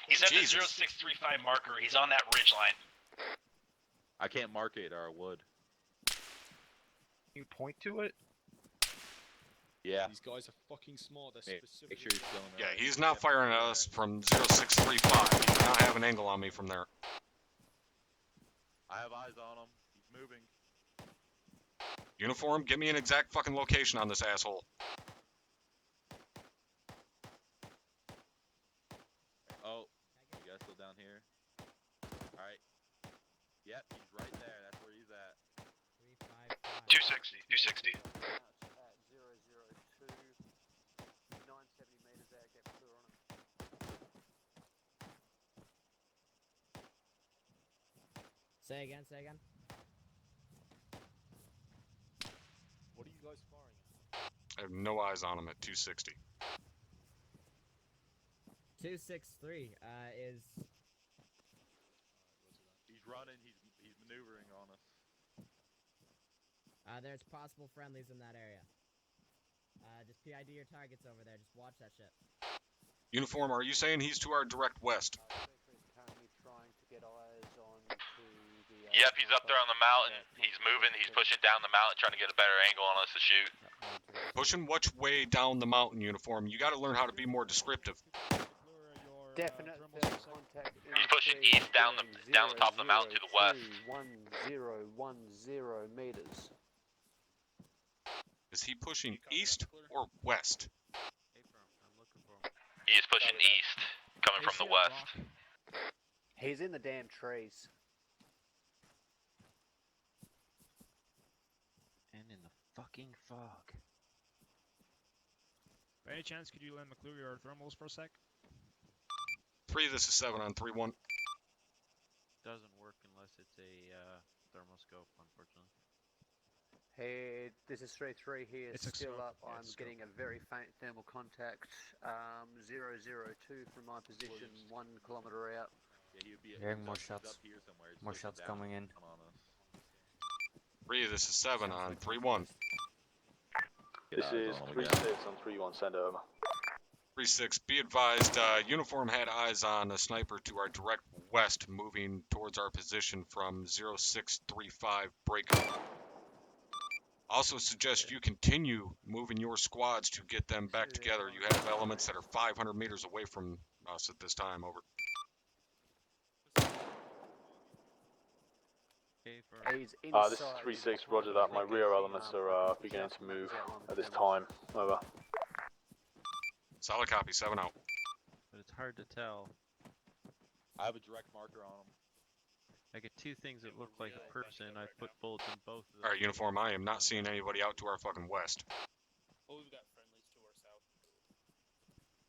He's at the Jesus. 0635 marker. He's on that ridge line. I can't mark it, or I would. You point to it? Yeah. These guys are fucking smart. They're Make specific. sure you're still in Yeah, there. he's not firing at us from 0635. He does not have an angle on me from there. I have eyes on him. He's moving. Uniform, give me an exact fucking location on this asshole. Oh, you guys still down here? Alright. Yep, he's right there. That's where he's at. 355. 260. 260. At 002, 970 meters out, get clear on him. Say again, say again. What are you guys firing I have no eyes on him at 260. 263 is. He's running. He's maneuvering on us. There's possible friendlies in that area. Just PID your targets over there. Just watch that shit. Uniform, are you saying he's to our direct west? Yep, he's up there on the mountain. He's moving. He's pushing down the mountain, trying to get a better angle on us to shoot. Pushing which way down the mountain, Uniform? You got to learn how to be more descriptive. Definite contact. He's pushing east down the top of the mountain to the west. 1010 meters. Is he pushing east or west? He is pushing east, coming from the west. He's in the damn trees. And in the fucking fog. By any chance, could you lend McClure your thermals for a sec? 3, this is 7 on 3-1. Doesn't work unless it's a thermoscope, unfortunately. Hey, this is 3-3 here, It's a still scope. up. Yeah, I'm it's a getting a very faint thermal contact. 002 from my position, 1 kilometer out. Yeah, he would be Hearing more he's shots. up here somewhere. He's More pushing shots down coming in. on us. 3, this is 7 on 3-1. This is 3-6 on 3-1, send over. 3-6, be advised, Uniform had eyes on a sniper to our direct west, moving towards our position from 0635 breakout. Also suggest you continue moving your squads to get them back together. You have elements that are 500 meters away from us at this time, over. He's This is 3-6, roger that. My rear elements are beginning to move at this time, over. Solid copy, 7 out. But it's hard to tell. I have a direct marker on him. I get two things that look like a person. I put bullets in both of them. Alright, Uniform, I am not seeing anybody out to our fucking west. Oh, we've got friendlies to our south.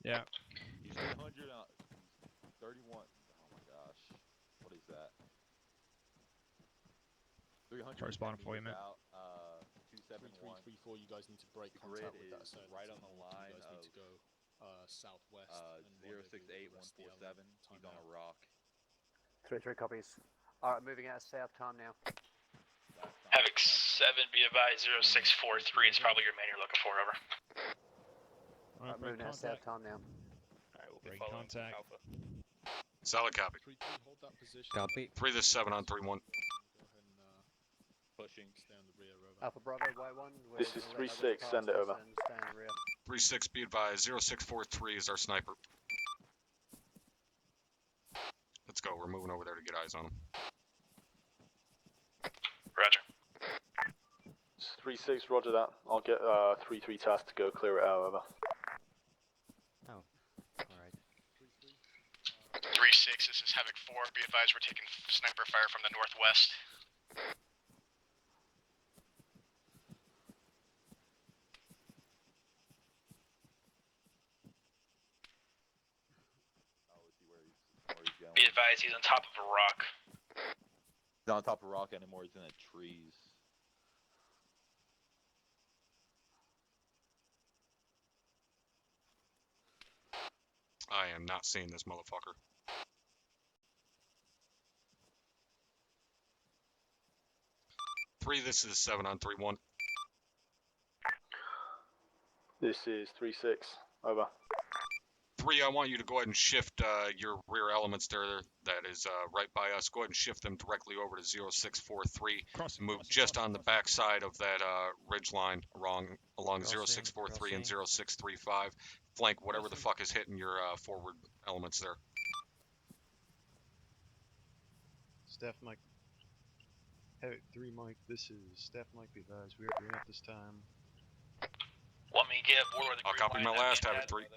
Yeah. He's 300 on 31. Oh my gosh. What is that? 300 Correspondent for you, man. out, 271. 3-3-3-4, you guys need to break The contact grid with that is assailant. right on the line You guys need of, to go southwest. and 068147. He's on a rock. 3-3 copies. Alright, moving out of south time now. Havoc 7, be advised, 0643 is probably your man you're looking for, over. Alright, moving out of south time now. Alright, we'll be Break following contact. Alpha. Solid copy. 3-3, hold that position. Copy. 3, this is 7 on 3-1. Go ahead and Pushing. stay on the rear, over. Alpha Bravo, Y1. This is 3-6, send it over. Stay in the rear. 3-6, be advised, 0643 is our sniper. Let's go, we're moving over there to get eyes on him. Roger. It's 3-6, roger that. I'll get 3-3 task to go clear it out, over. Oh. Alright. 3-6, this is Havoc 4. Be advised, we're taking sniper fire from the northwest. Be advised, he's on top of a rock. He's not on top of a rock anymore. He's in the trees. I am not seeing this motherfucker. Three, this is 7 on 3-1. This is 3-6, over. 3, I want you to go ahead and shift your rear elements there. That is right by us. Go ahead and shift them directly over to 0643. Move just on the back side of that ridge line along 0643 and 0635. Flank whatever the fuck is hitting your forward elements there. Staff Mike. Havoc 3 Mike, this is Staff Mike, be advised, we are green at this time. Want me to get Warlord the I'll green copy line, my that last man Havoc 3.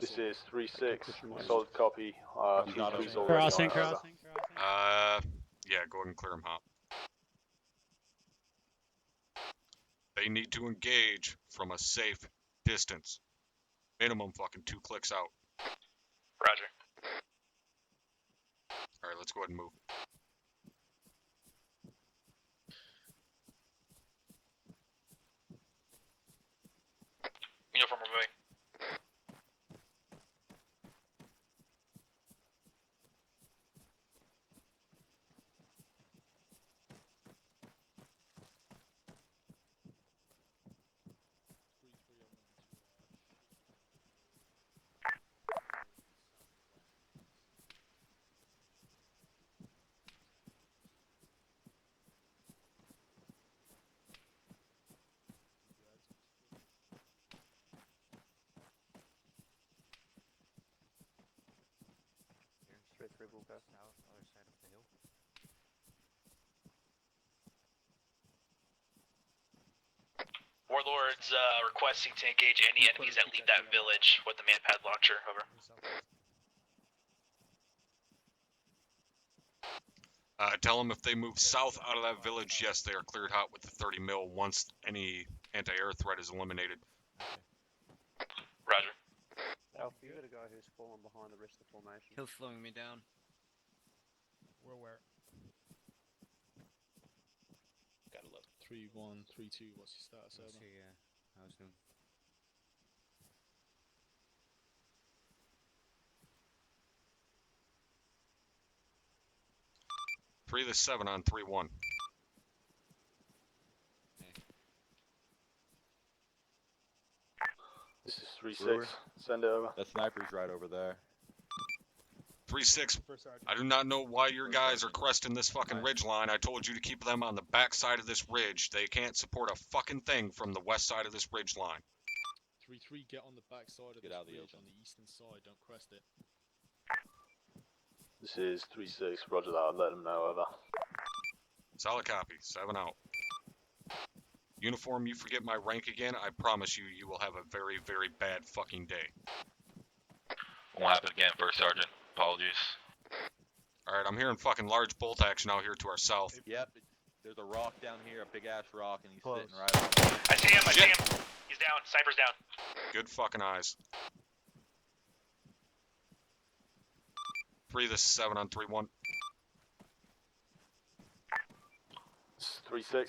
This is 3-6, solid copy. 3-3's already Crossing, on, over. crossing. Yeah, go ahead and clear them, Hop. They need to engage from a safe distance. Minimum fucking 2 clicks out. Roger. All right, let's go ahead and move. Uniform removing. Straight through, we'll go. South, other side of the hill. Warlords requesting to engage any enemies that leave that village with the manpad launcher. Over. Tell them if they move south out of that village, yes, they are cleared hot with the 30 mil once any anti-air threat is eliminated. Roger. Alpha, you got a guy who's fallen behind the rest of the formation. He'll slowing me down. We're aware. Gotta look. 3-1, 3-2, what's your status over? How's doing? Three to 7 on 3-1. This is 3-6. Send it over. That sniper's right over there. 3-6. I do not know why your guys are cresting this fucking ridge line. I told you to keep them on the back side of this ridge. They can't support a fucking thing from the west side of this ridge line. 3-3, get on the back side of this ridge on the eastern side, don't crest it. This is 3-6. Roger that. I'll let them know. Over. Solid copy. 7 out. Uniform, you forget my rank again, I promise you, you will have a very, very bad fucking day. Won't happen again, First Sergeant. Apologies. Alright, I'm hearing fucking large bolt action out here to our south. Yep, there's a rock down here, a big ass rock, and he's sitting right on it. I see him, I see him. He's down, Cypress down. Good fucking eyes. 3 this is 7 on 3-1. This is 3-6.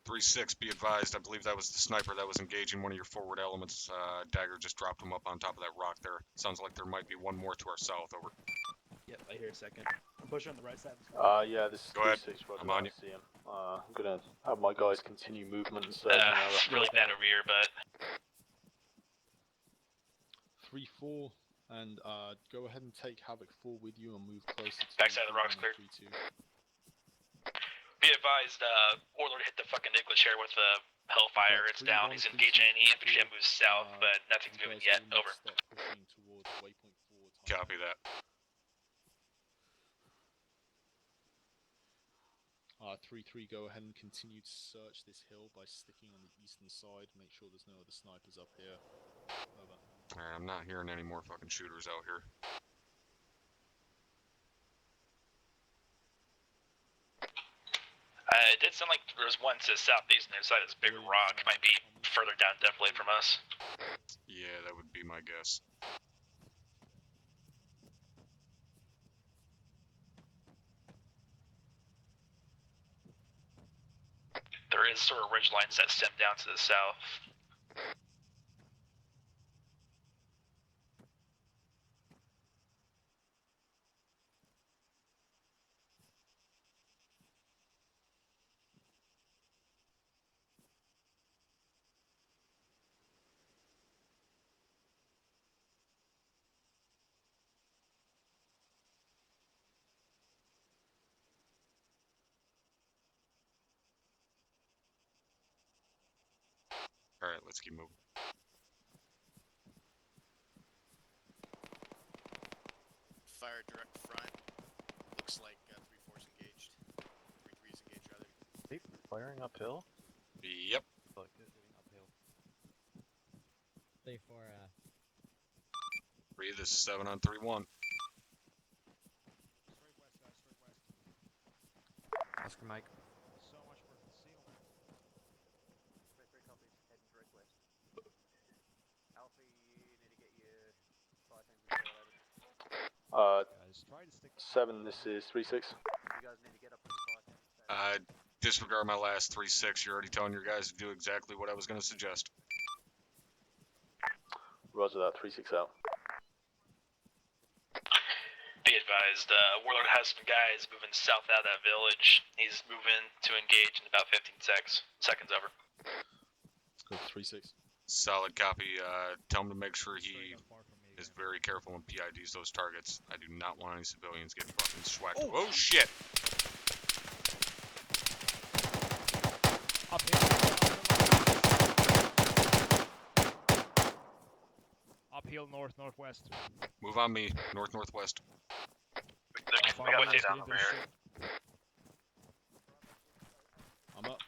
3-6, be advised, I believe that was the sniper that was engaging one of your forward elements. Dagger just dropped him up on top of that rock there. Sounds like there might be one more to our south, over. Yep, I hear a second. I'm pushing on the right side. Yeah, this is Go ahead. 3-6. Roger I'm on that. you. I see him. I'm gonna have my guys continue movement and search. Really bad over here, but... 3-4, and go ahead and take Havoc 4 with you and move closer to backside of the rocks cleared. 3-2. Be advised, Warlord hit the fucking English here with the Hellfire. It's down. He's engaging any infantry that moves south, but nothing's moving yet. Over. Copy that. 3-3, go ahead and continue to search this hill by sticking on the eastern side. Make sure there's no other snipers up here. Over. Alright, I'm not hearing any more fucking shooters out here. It did sound like there was one to the southeast on the other side of this big rock. Might be further down, definitely from us. Yeah, that would be my guess. There is sort of ridge lines that stem down to the south. Alright, let's keep moving. Fire direct front. Looks like 3-4's engaged. 3-3's engaged, rather. They firing uphill? Yep. Uphill. 3-4, 3 this is 7 on 3-1. Oscar Mike. So much for concealment. 3-3 copies. Heading direct west. Alpha, you need to get your fire teams. Uh, Guys, try 7, this is 3-6. You guys need to get up on the Disregard my last 3-6. You're already telling your guys to do exactly what I was going to suggest. Roger that, 3-6 out. Be advised, Warlord has some guys moving south out of that village. He's moving to engage in about 15 seconds over. Let's go 3-6. Solid copy. Tell him to make sure he is very careful when PIDs those targets. I do not want any civilians getting fucking swacked. Oh shit! Up here. Uphill, north-northwest. Move on me, north-northwest. We got you down over here. I'm up.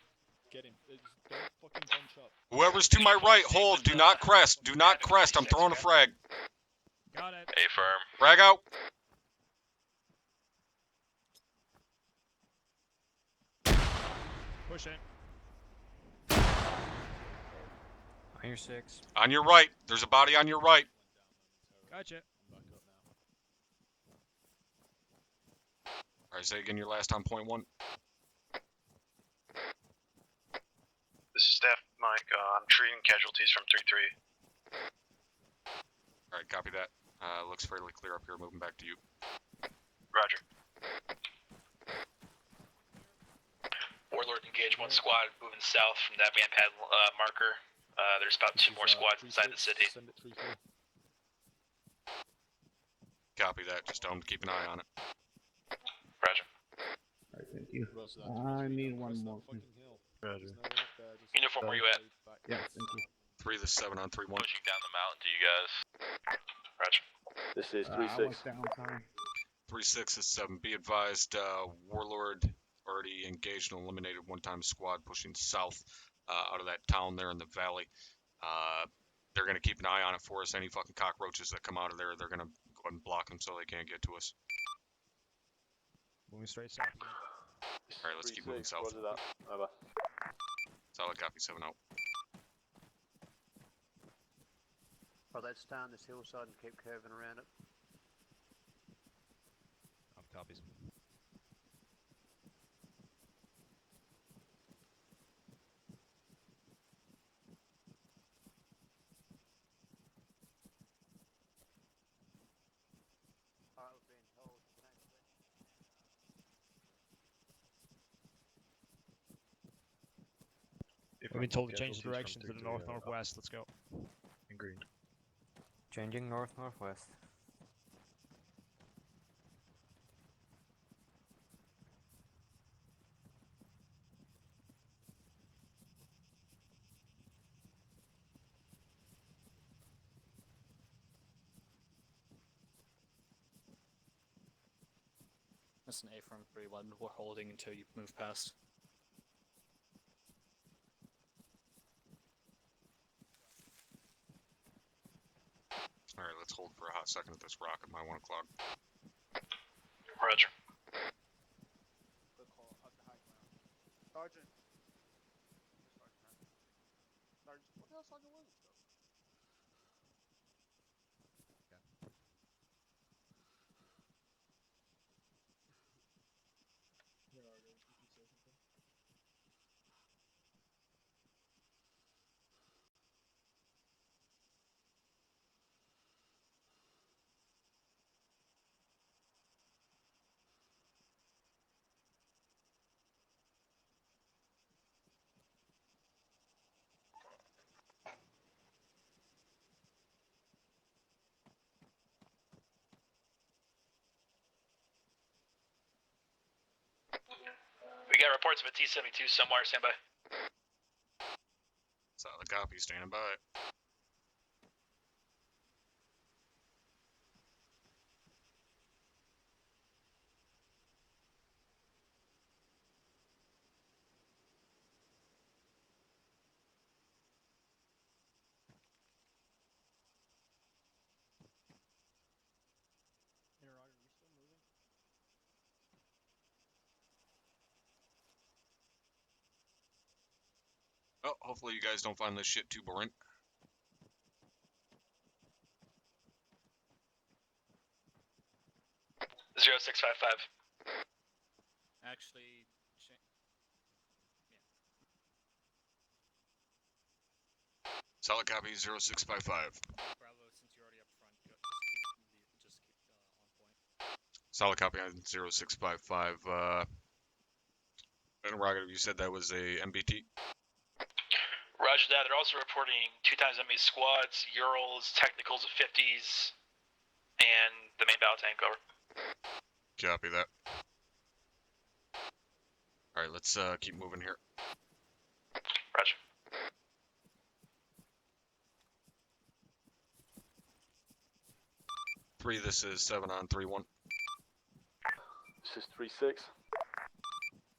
Get him. Don't fucking bunch up. Whoever's to my right, hold. Do not crest. Do not crest. I'm throwing a frag. Got it. A firm. Frag out. Push it. On your 6. On your right. There's a body on your right. Gotcha. Alright, say again your last on point 1. This is Staff Mike. I'm treating casualties from 3-3. Alright, copy that. Looks fairly clear up here. Moving back to you. Roger. Warlord engage one squad moving south from that van pad marker. There's about 2 more squads inside the city. Send it 3-4. Copy that. Just tell them to keep an eye on it. Roger. Alright, thank you. I need one more. Roger. Uniform, where you at? Yeah, thank you. 3 this 7 on 3-1. Pushing down the mountain to you guys. Roger. This is I 3-6. was downtime. 3-6 is 7. Be advised, Warlord already engaged and eliminated one-time squad pushing south out of that town there in the valley. They're going to keep an eye on it for us. Any fucking cockroaches that come out of there, they're going to go ahead and block them so they can't get to us. Moving straight south. Alright, let's keep moving south. Roger that. Over. Solid copy, 7 out. Well, let's stay on this hillside and keep curving around it. Copies. Alright, we've been told to change direction. We've been told to change the direction to the north-northwest. Let's go. In green. Changing north-northwest. That's an A from 3-1. We're holding until you move past. Alright, let's hold for a hot second at this rock at my 1 o'clock. Roger. Sergeant. Sergeant, what the hell Sergeant Williams stuff? We got reports of a T-72 somewhere. Stand by. Solid copy, standing by. Oh, hopefully you guys don't find this shit too boring. 0655. Actually, Solid copy 0655. Bravo, since you're already up front, just keep on point. Solid copy on 0655. Interrogative, you said that was a MBT? Roger that. They're also reporting 2x enemy squads, Urals, technicals of 50s, and the main battle tank, over. Copy that. Alright, let's keep moving here. Roger. Three, this is 7 on 3-1. This is 3-6.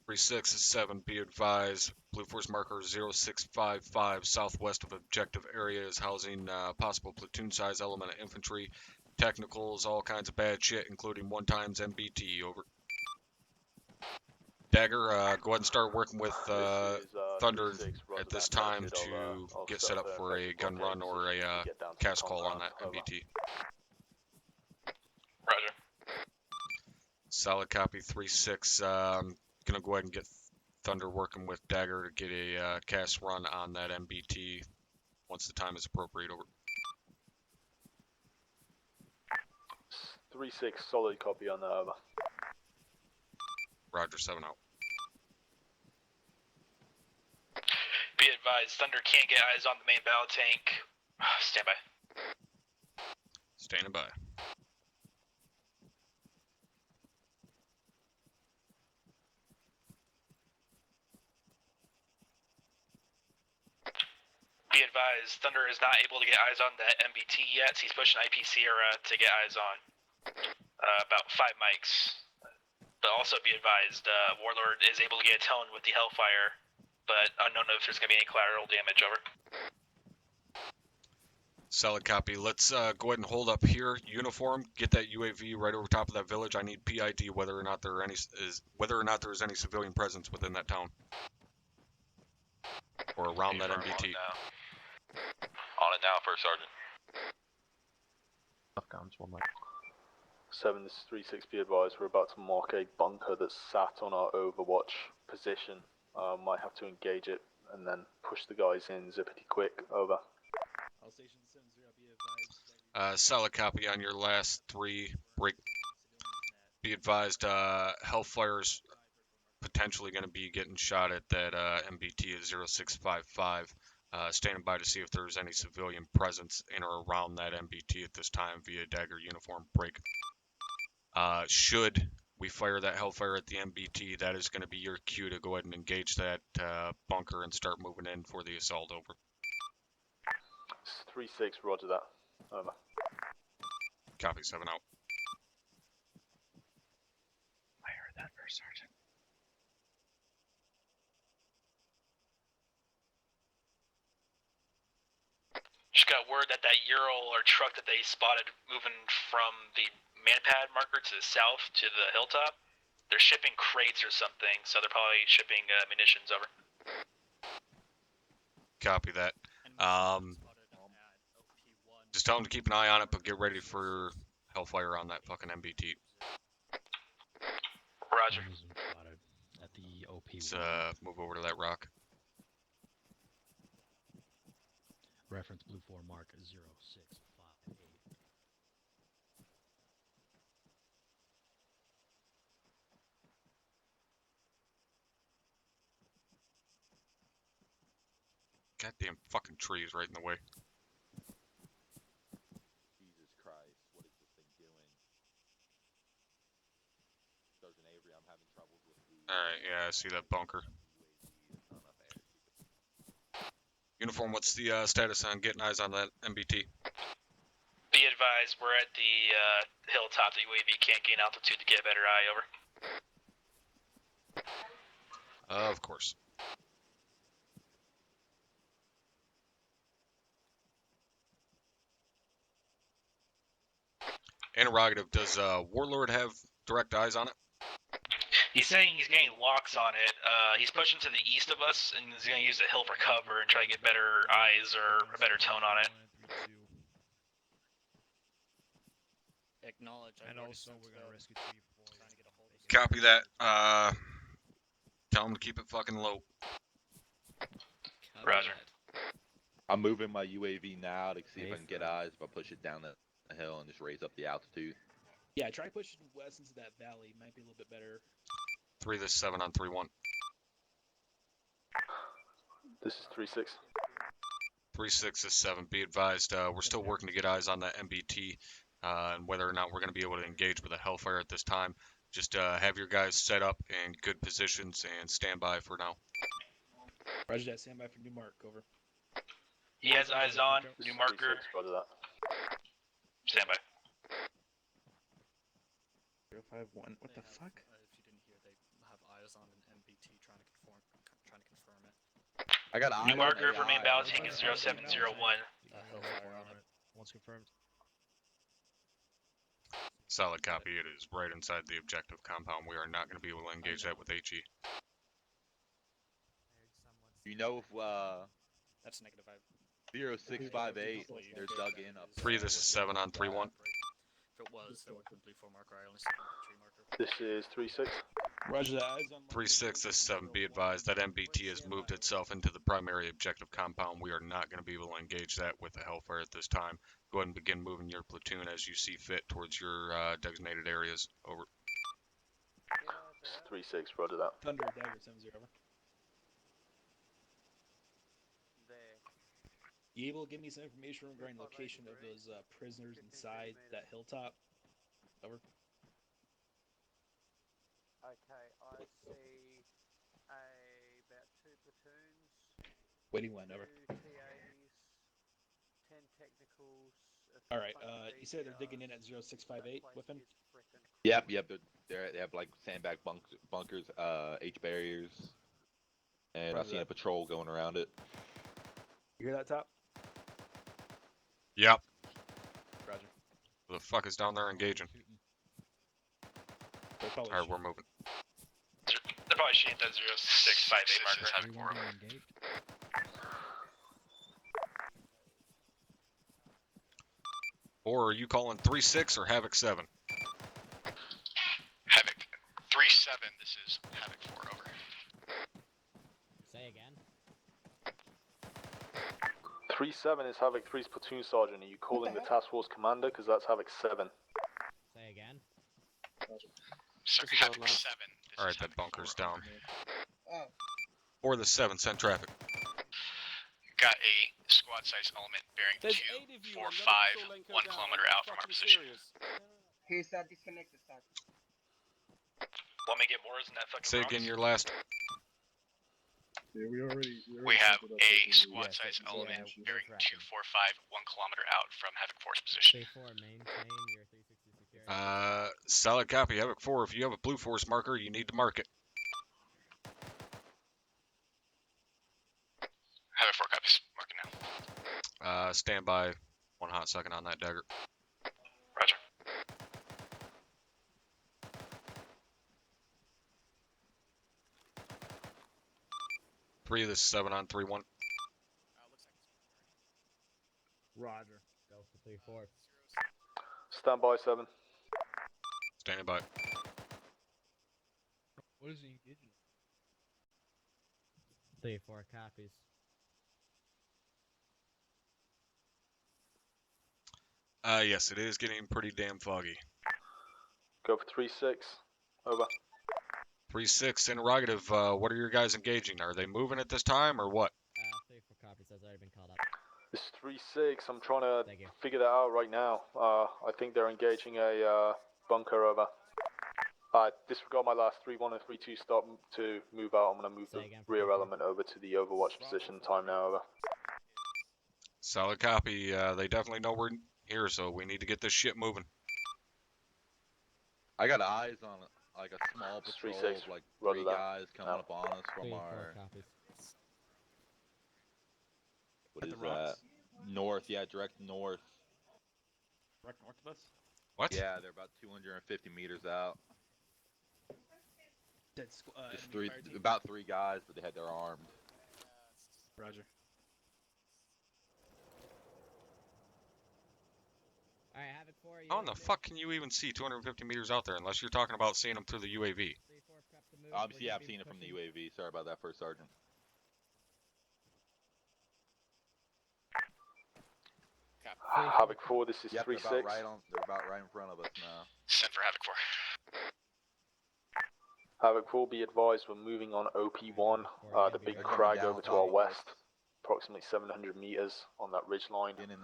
3-6 is 7, be advised. Blue Force marker 0655 southwest of objective area is housing possible platoon size element of infantry, technicals, all kinds of bad shit, including 1x MBT, over. Dagger, go ahead and start working with Thunder at this time to get set up for a gun run or a cast call on that MBT. Roger. Solid copy 3-6. Gonna go ahead and get Thunder working with Dagger to get a cast run on that MBT once the time is appropriate, over. 3-6, solid copy on that, over. Roger, 7 out. Be advised, Thunder can't get eyes on the main battle tank. Stand by. Standing by. Be advised, Thunder is not able to get eyes on that MBT yet, so he's pushing IPC to get eyes on. About 5 mics. But also be advised, Warlord is able to get a tone with the Hellfire, but unknown if there's going to be any collateral damage, over. Solid copy. Let's go ahead and hold up here. Uniform, get that UAV right over top of that village. I need PID whether or not there are there's any civilian presence within that town. Or around that MBT. On it now, First Sergeant. Comms, 1 mic. 7, this is 3-6, be advised, we're about to mark a bunker that's sat on our overwatch position. Might have to engage it and then push the guys in zippity quick, over. All stations 7-0, be advised. Solid copy on your last 3 break. Be advised, Hellfire's potentially going to be getting shot at that MBT at 0655. Standing by to see if there's any civilian presence in or around that MBT at this time via Dagger uniform break. Should we fire that Hellfire at the MBT, that is going to be your cue to go ahead and engage that bunker and start moving in for the assault, over. 3-6, roger that, over. Copy, 7 out. I heard that, First Sergeant. Just got word that Ural or truck that they spotted moving from the manpad marker to the south to the hilltop, they're shipping crates or something, so they're probably shipping munitions, over. Copy that. Just tell them to keep an eye on it, but get ready for Hellfire on that fucking MBT. Roger. At the OP. Let's move over to that rock. Reference Blue 4 mark 0658. Goddamn fucking trees right in the way. Jesus Christ, what is this thing doing? Sergeant Avery, I'm having troubles with the... Alright, yeah, I see that bunker. Uniform, what's the status on getting eyes on that MBT? Be advised, we're at the hilltop. The UAV can't gain altitude to get a better eye, over. Of course. Interrogative, does Warlord have direct eyes on it? He's saying he's getting locks on it. He's pushing to the east of us, and he's going to use the hill for cover and try to get better eyes or a better tone on it. Acknowledge. And also, we're going to rescue 3 Copy that. Tell them to keep it fucking low. Roger. I'm moving my UAV now to see if I can get eyes. If I push it down the hill and just raise up the altitude. Yeah, try pushing west into that valley. Might be a little bit better. 3 this 7 on 3-1. This is 3-6. 3-6 this 7. Be advised, we're still working to get eyes on that MBT and whether or not we're going to be able to engage with a Hellfire at this time. Just have your guys set up in good positions and stand by for now. Roger that. Stand by for new mark. Over. He has eyes on. New marker. Roger that. Stand by. 051. What the fuck? If you didn't hear, they have eyes on an MBT trying to confirm it. I got eyes New on marker for main AI. balancing is 0701. Once confirmed. Solid copy. It is right inside the objective compound. We are not going to be able to engage that with HE. You know if That's negative 5. 0658, they're dug in up. 3 this is 7 on 3-1. If it was, there would have been blue 4 marker. I only see the 3 marker. This is 3-6. Roger that. Eyes on. 3-6 this 7. Be advised that MBT has moved itself into the primary objective compound. We are not going to be able to engage that with a Hellfire at this time. Go ahead and begin moving your platoon as you see fit towards your designated areas. Over. This is 3-6. Roger that. Thunder dagger 70. Over. You able to give me some information regarding location of those prisoners inside that hilltop? Over. Okay, I see about 2 platoons. Waiting one. Over. 2 T80s, 10 technicals. All right. You said they're digging in at 0658. Whiffin. Yep. They have like sandbag bunkers, H barriers, and I've seen a patrol going around it. You hear that, Top? Yep. Roger. Who the fuck is down there engaging? Alright, we're moving. They're probably shooting that 0658 marker. Or are you calling 3-6 or Havoc 7? Havoc 3-7. This is Havoc 4. Over. Say again. 3-7 is Havoc 3's platoon sergeant. Are you calling the task force commander? Because that's Havoc 7. Say again. So Havoc 7. Alright, that bunker's down. Oh. Or the 7 sent traffic. Got a squad size element bearing 245, 1 kilometer out from our position. He's disconnected, sir. Want me to get more in that fucking Say box? again your last. Yeah, We have a squad size element bearing 245, 1 kilometer out from Havoc 4's position. K4, maintain your 360 security. Solid copy, Havoc 4. If you have a blue force marker, you need to mark it. Havoc 4 copies. Marking now. Stand by 1 hot second on that dagger. Roger. Three, this is 7 on 3-1. Roger. Go for 3-4. Stand by 7. Standing by. What is he engaging? 3-4 copies. Yes, it is getting pretty damn foggy. Go for 3-6. Over. 3-6, interrogative. What are your guys engaging? Are they moving at this time or what? 3-4 copies. That's already been called up. This is 3-6. I'm trying to figure that out right now. I think they're engaging a bunker. Over. Disregard my last 3-1 and 3-2 stop to move out. I'm going to move the rear element over to the overwatch position. Time now. Over. Solid copy. They definitely know we're here, so we need to get this shit moving. I got eyes on like a small patrol of like 3 guys coming up on us from our. What is that? North, yeah, direct north. Direct north of us? What? Yeah, they're about 250 meters out. Just about 3 guys, but they had their armed. Roger. Alright, How in the fuck can you even see 250 meters out there unless you're talking about seeing them through the UAV? Yeah, I've seen it from the UAV. Sorry about that, First Sergeant. Havoc 4, this is Yep, 3-6. they're about right in front of us now. Send for Havoc 4. Havoc 4, be advised we're moving on OP1, the big crag over to our west, approximately 700 meters on that ridge line. I'm going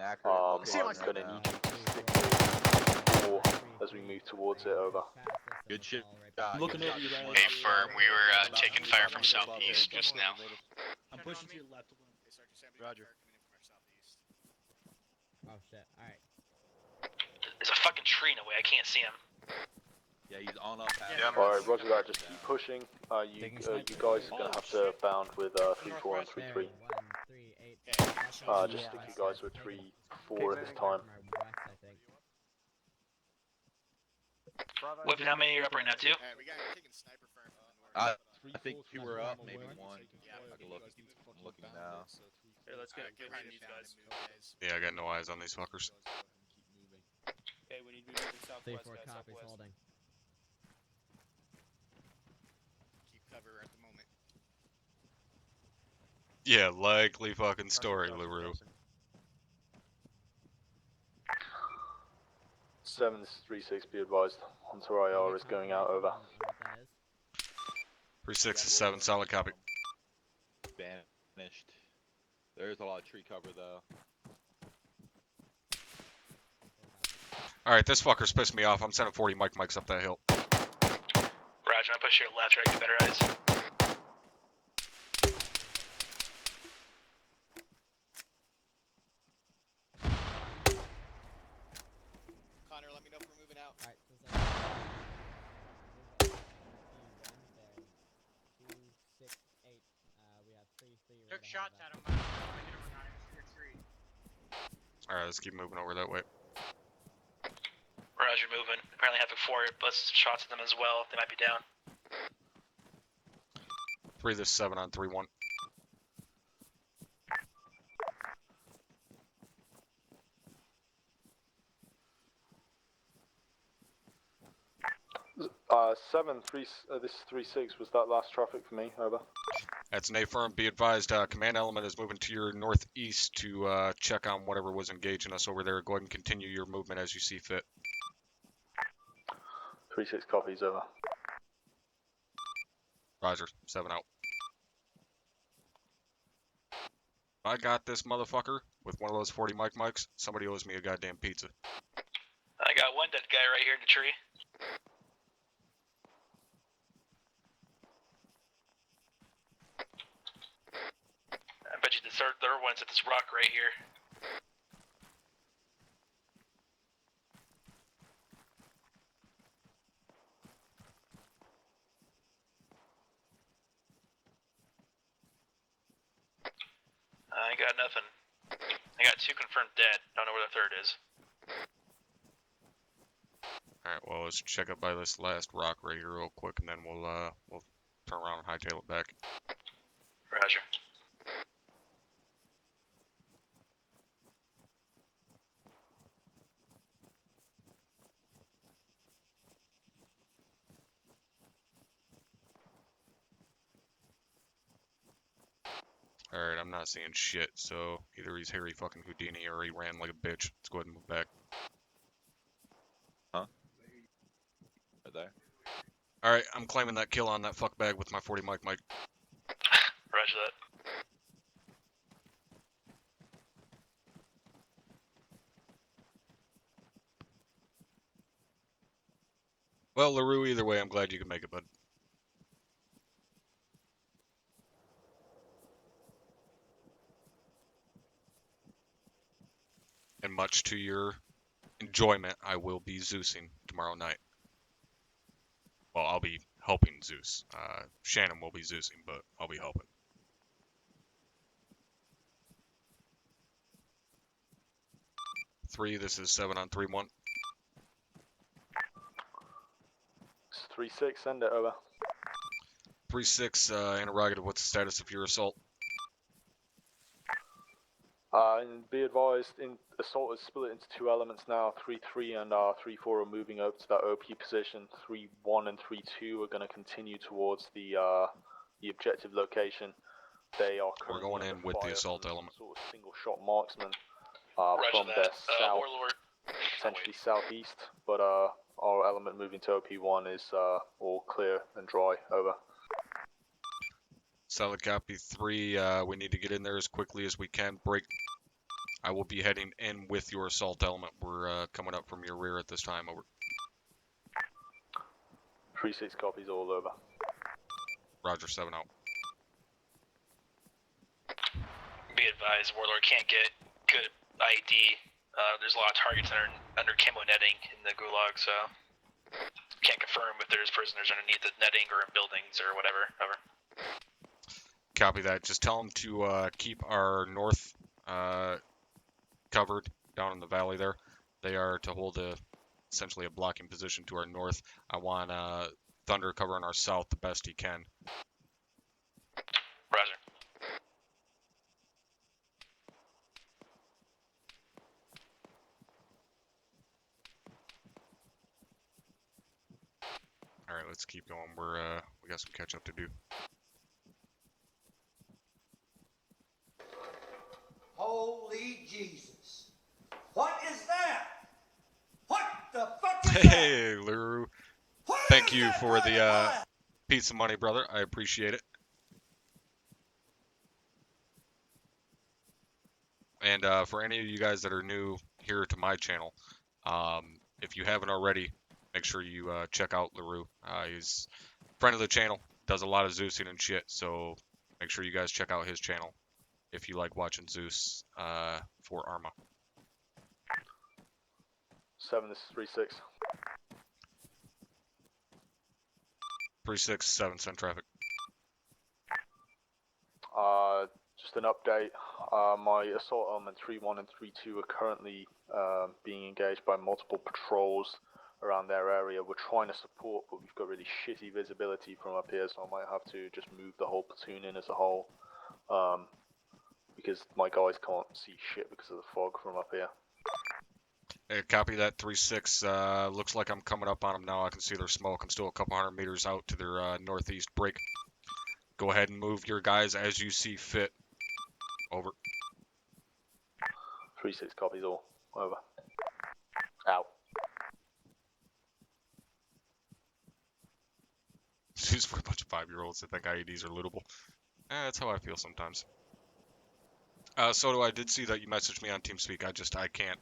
to need you to stick with 4 as we move towards it, over. Good shit. Looking over you, Riley. Hey, firm, we were taking fire from southeast just now. I'm pushing to your left. Roger. Oh shit, alright. There's a fucking tree in the way, I can't see him. Yeah, he's on up past. Yeah. Alright, roger that, just keep pushing. You guys are going to have to bound with 3-4 and 3-3. Just stick you guys with 3-4 at this time. Weapon, how many are up right now, 2? we got a kicking sniper firm. I think 2 were up, maybe 1. I'm looking now. Here, let's get behind these guys. Yeah, I got no eyes on these fuckers. Okay, we need to be moving southwest, 3-4 guys, copies southwest. holding. Keep cover at the moment. Yeah, likely fucking story, LaRue. 7, this is 3-6, be advised. Hunter IR is going out, over. 3-6 is 7, solid copy. Vanished. There's a lot of tree cover though. Alright, this fucker's pissed me off. I'm sending 40 mics up that hill. Roger, I'm pushing your left, try to get better eyes. Connor, let me know if we're moving out. Took shots at him. Alright, let's keep moving over that way. Roger, moving. Apparently Havoc 4, let's shots at them as well. They might be down. 3, this is 7 on 3-1. This is 3-6, was that last traffic for me, over? That's an A firm. Be advised, command element is moving to your northeast to check on whatever was engaging us over there. Go ahead and continue your movement as you see fit. 3-6 copies, over. Roger, 7 out. I got this motherfucker with one of those 40 mics. Somebody owes me a goddamn pizza. I got one dead guy right here in the tree. I bet you the third one's at this rock right here. I got nothing. I got 2 confirmed dead. Don't know where the third is. Alright, well, let's check up by this last rock right here real quick, and then we'll turn around and hightail it back. Roger. Alright, I'm not seeing shit, so either he's Harry fucking Houdini or he ran like a bitch. Let's go ahead and move back. Huh? Right there. Alright, I'm claiming that kill on that fuck bag with my 40 mic. Roger that. Well, LaRue, either way, I'm glad you could make it, bud. And much to your enjoyment, I will be Zeusing tomorrow night. Well, I'll be helping Zeus. Shannon will be Zeusing, but I'll be helping. Three, this is 7 on 3-1. It's 3-6, send it, over. 3-6, interrogative, what's the status of your assault? And be advised, assault is split into two elements now. 3-3 and 3-4 are moving over to that OP position. 3-1 and 3-2 are going to continue towards the objective location. They are We're currently going under in with the fire assault from element. Sort of single shot marksman Roger from their that. south, Warlord. potentially southeast. But our element moving to OP1 is all clear and dry. Over. Solid copy 3. We need to get in there as quickly as we can. Break. I will be heading in with your assault element. We're coming up from your rear at this time. Over. 3-6 copies all over. Roger, 7 out. Be advised, Warlord can't get good ID. There's a lot of targets that are under camo netting in the gulag, so can't confirm if there's prisoners underneath the netting or in buildings or whatever. Over. Copy that. Just tell them to keep our north covered down in the valley there. They are to hold essentially a blocking position to our north. I want Thunder covering our south the best he can. Roger. All right, let's keep going. We got some catch up to do. Holy Jesus. What is that? What the fuck is that? Hey, Luru. Thank you for the pizza money, brother. I appreciate it. And for any of you guys that are new here to my channel, if you haven't already, make sure you check out Luru. He's a friend of the channel, does a lot of Zeusing and shit, so make sure you guys check out his channel if you like watching Zeus for ArmA. 7, this is 3-6. 3-6, 7, send traffic. Just an update. My assault element 3-1 and 3-2 are currently being engaged by multiple patrols around their area. We're trying to support, but we've got really shitty visibility from up here, so I might have to just move the whole platoon in as a whole. Because my guys can't see shit because of the fog from up here. Hey, copy that, 3-6. Looks like I'm coming up on them now. I can see their smoke. I'm still a couple hundred meters out to their northeast break. Go ahead and move your guys as you see fit. Over. 3-6 copies all. Over. Out. Just for a bunch of 5-year-olds that think IEDs are lootable. That's how I feel sometimes. Soto, I did see that you messaged me on TeamSpeak. I can't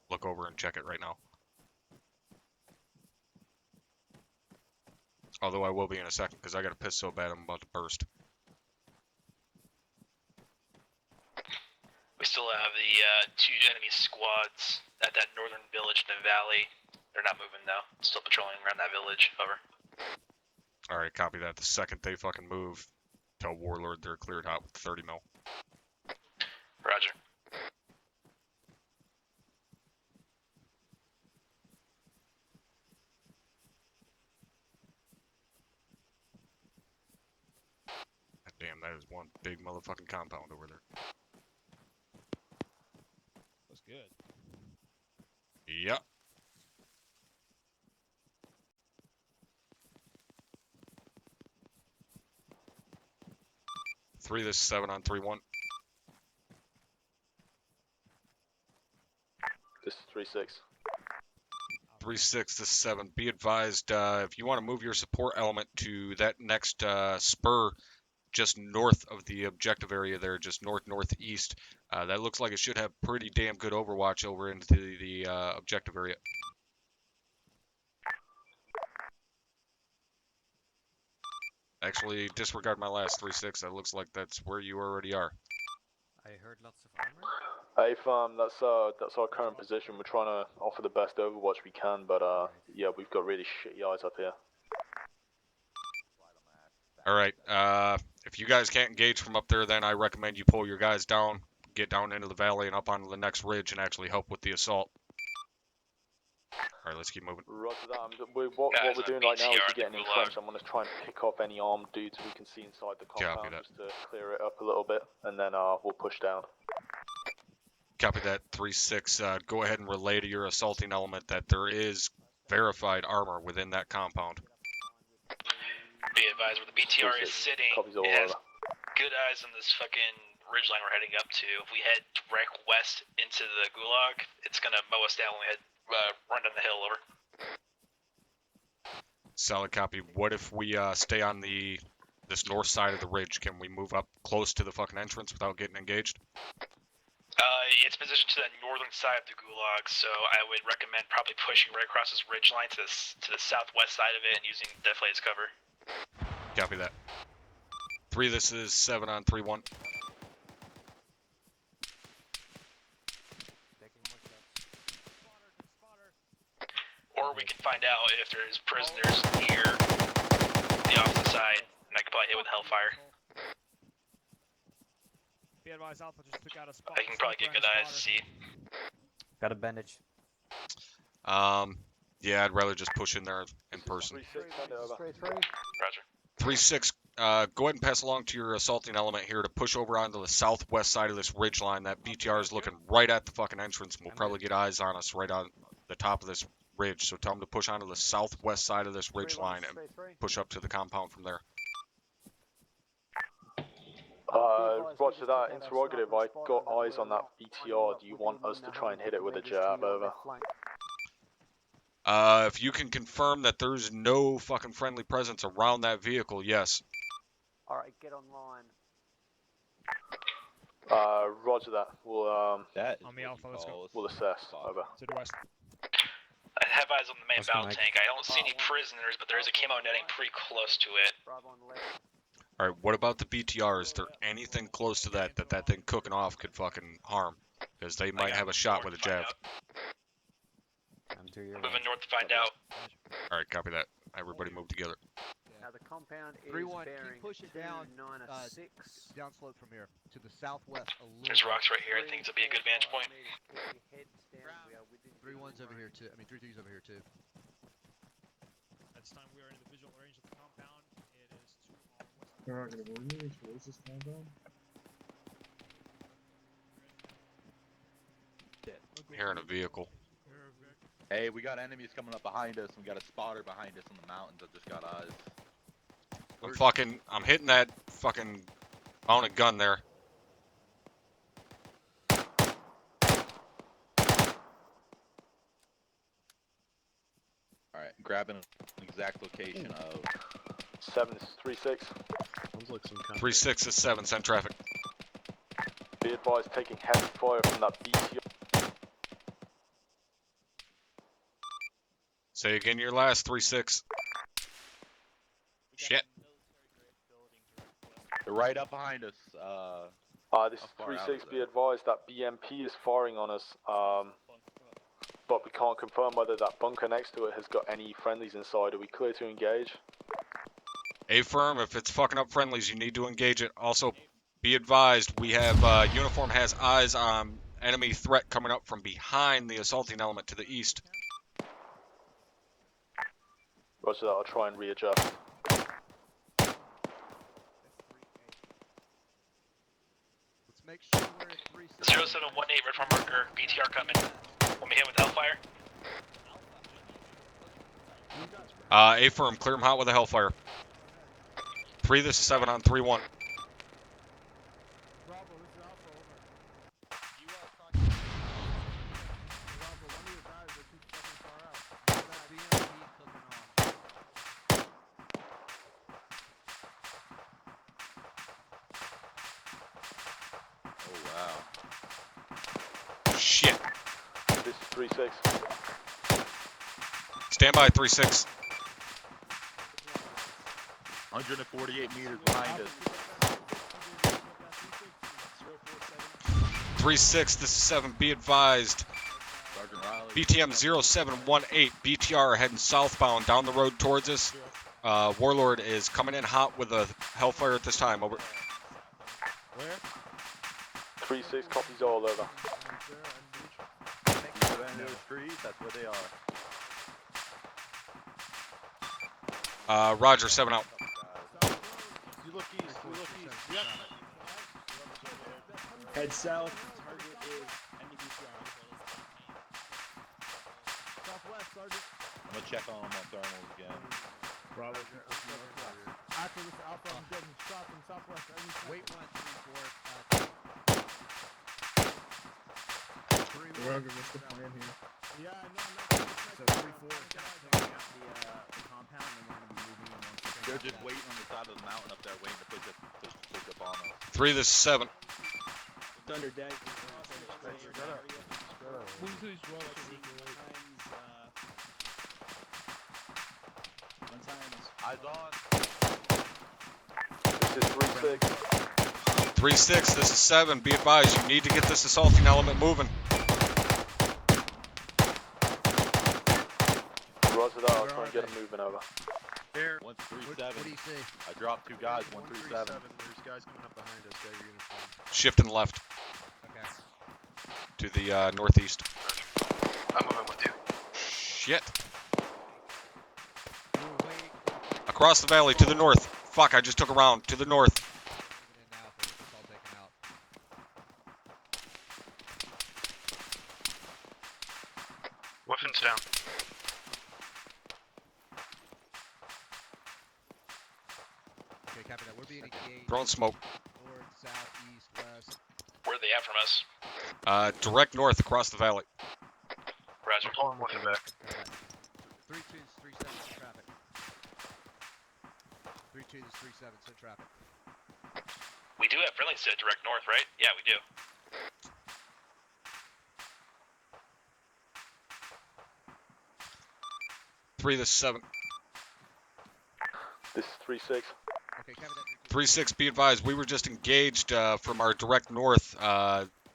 look over and check it right now. Although I will be in a second, because I got a piss so bad I'm about to burst. We still have the 2 enemy squads at that northern village in the valley. They're not moving now. Still patrolling around that village. Over. Alright, copy that. The second they fucking move, tell Warlord they're cleared hot with 30 mil. Roger. God damn, that is one big motherfucking compound over there. That's good. Yep. Three, this is 7 on 3-1. This is 3-6. 3-6, this is 7. Be advised, if you want to move your support element to that next spur just north of the objective area there, just northeast, that looks like it should have pretty damn good overwatch over into the objective area. Actually, disregard my last 3-6. That looks like that's where you already are. I heard lots of armor. Hey, that's our current position. We're trying to offer the best overwatch we can, but yeah, we've got really shitty eyes up here. Alright, if you guys can't engage from up there, then I recommend you pull your guys down, get down into the valley and up onto the next ridge and actually help with the assault. Alright, let's keep moving. Roger that. What we're doing right now is we're getting entrenched. I'm going to try and pick off any armed dudes we can see inside the compound just to clear it up a little bit, and then we'll push down. Copy that. 3-6. Go ahead and relay to your assaulting element that there is verified armor within that compound. Be advised where the BTR is sitting. It has good eyes on this fucking ridgeline we're heading up to. If we head direct west into the gulag, it's gonna mow us down when we head run down the hill. Over. Solid copy. What if we stay on this north side of the ridge? Can we move up close to the fucking entrance without getting engaged? It's positioned to the northern side of the gulag, so I would recommend probably pushing right across this ridgeline to the southwest side of it and using deflate as cover. Copy that. 3, this is 7 on 3-1. Or we can find out if there's prisoners near the opposite side, and I can probably hit with Hellfire. Be advised, Alpha just took out a spot. I can probably get good eyes to see. Got a bandage. Yeah, I'd rather just push in there in person. 3-6, go ahead and pass along to your assaulting element here to push over onto the southwest side of this ridge line. That BTR is looking right at the fucking entrance, and we'll probably get eyes on us right on the top of this ridge. So tell them to push onto the southwest side of this ridge line and push up to the compound from there. Roger that. Interrogative, I got eyes on that BTR. Do you want us to try and hit it with a jab? Over. If you can confirm that there's no fucking friendly presence around that vehicle, yes. Alright, get online. Roger that. We'll On the Alpha, let's go. We'll assess. Over. To the west. I have eyes on the main battle tank. I don't see any prisoners, but there is a camo netting pretty close to it. Alright, what about the BTR? Is there anything close to that thing cooking off could fucking harm? Because they might have a shot with a jab. Moving north to find out. Alright, copy that. Everybody move together. Now the compound is 3-1, bearing keep pushing down, 296. downslope from here to the southwest a little. There's rocks right here. I think it'll be a good vantage point. 3-1's over here too. I mean 3-3's over here too. At this time, we are in the visual range of the compound. It is to our west. Prerogative, are we moving towards this compound? Here in a vehicle. Hey, we got enemies coming up behind us. We got a spotter behind us in the mountains that just got eyes. I'm hitting that fucking mounted gun there. Alright, grabbing an exact location of 736. Sounds like some kind 3-6 is 7, send traffic. Be advised, taking heavy fire from that BTR. Say again your last, 3-6. Shit. They're right up behind us. This is 3-6. Be advised that BMP is firing on us. But we can't confirm whether that bunker next to it has got any friendlies inside. Are we clear to engage? A-firm, if it's fucking up friendlies, you need to engage it. Also, be advised, we have, uniform has eyes on enemy threat coming up from behind the assaulting element to the east. Roger that, I'll try and readjust. Let's make sure we're at 3-6. 0718, red farm marker, BTR coming. Want me hit with Hellfire? A-firm, clear him hot with a Hellfire. 3, this is 7 on 3-1. Shit. This is 3-6. Stand by, 3-6. 148 meters behind us. 3-6, this is 7, be advised. BTM 0718, BTR heading southbound down the road towards us. Warlord is coming in hot with a Hellfire at this time, over. Where? 3-6, copies all over. That's where they are. Roger, 7 out. You look east, Yep. Head south. Target is southwest, Sergeant. I'm gonna check on them on thermals again. Bravo. After this Alpha, I'm getting shot from southwest. Wait 1, 3, 4. 3, We're under Mr. Plan here. Yeah, no. So 3, 4 is kind of clearing up the compound, and we're going to be moving in once we They're figure just out waiting on the side of the mountain up there, waiting to push up on us. 3, this is 7. Thunder Dag. Move to these rocks. Eyes on. This is 3-6. 3-6, this is 7. Be advised, you need to get this assaulting element moving. Roger that, I'll try and get them moving over. There. 137. What do you see? I dropped 2 guys. 137. There's guys coming up behind us. Dagger uniform. Shifting left. Okay. To the northeast. I'm moving with you. Shit. Across the valley to the north. Fuck, I just took a round. To the north. Weapons down. Okay, copy that. We're being engaged. Throwing smoke. North, south, east, west. Where are they at from us? Direct north across the valley. Roger. Pulling one back. 3-2 is 3-7, send traffic. 3-2 is 3-7, send traffic. We do have friendlies to direct north, right? Yeah, we do. Three, this is 7. This is 3-6. Okay, copy that. 3-6, be advised, we were just engaged from our direct north.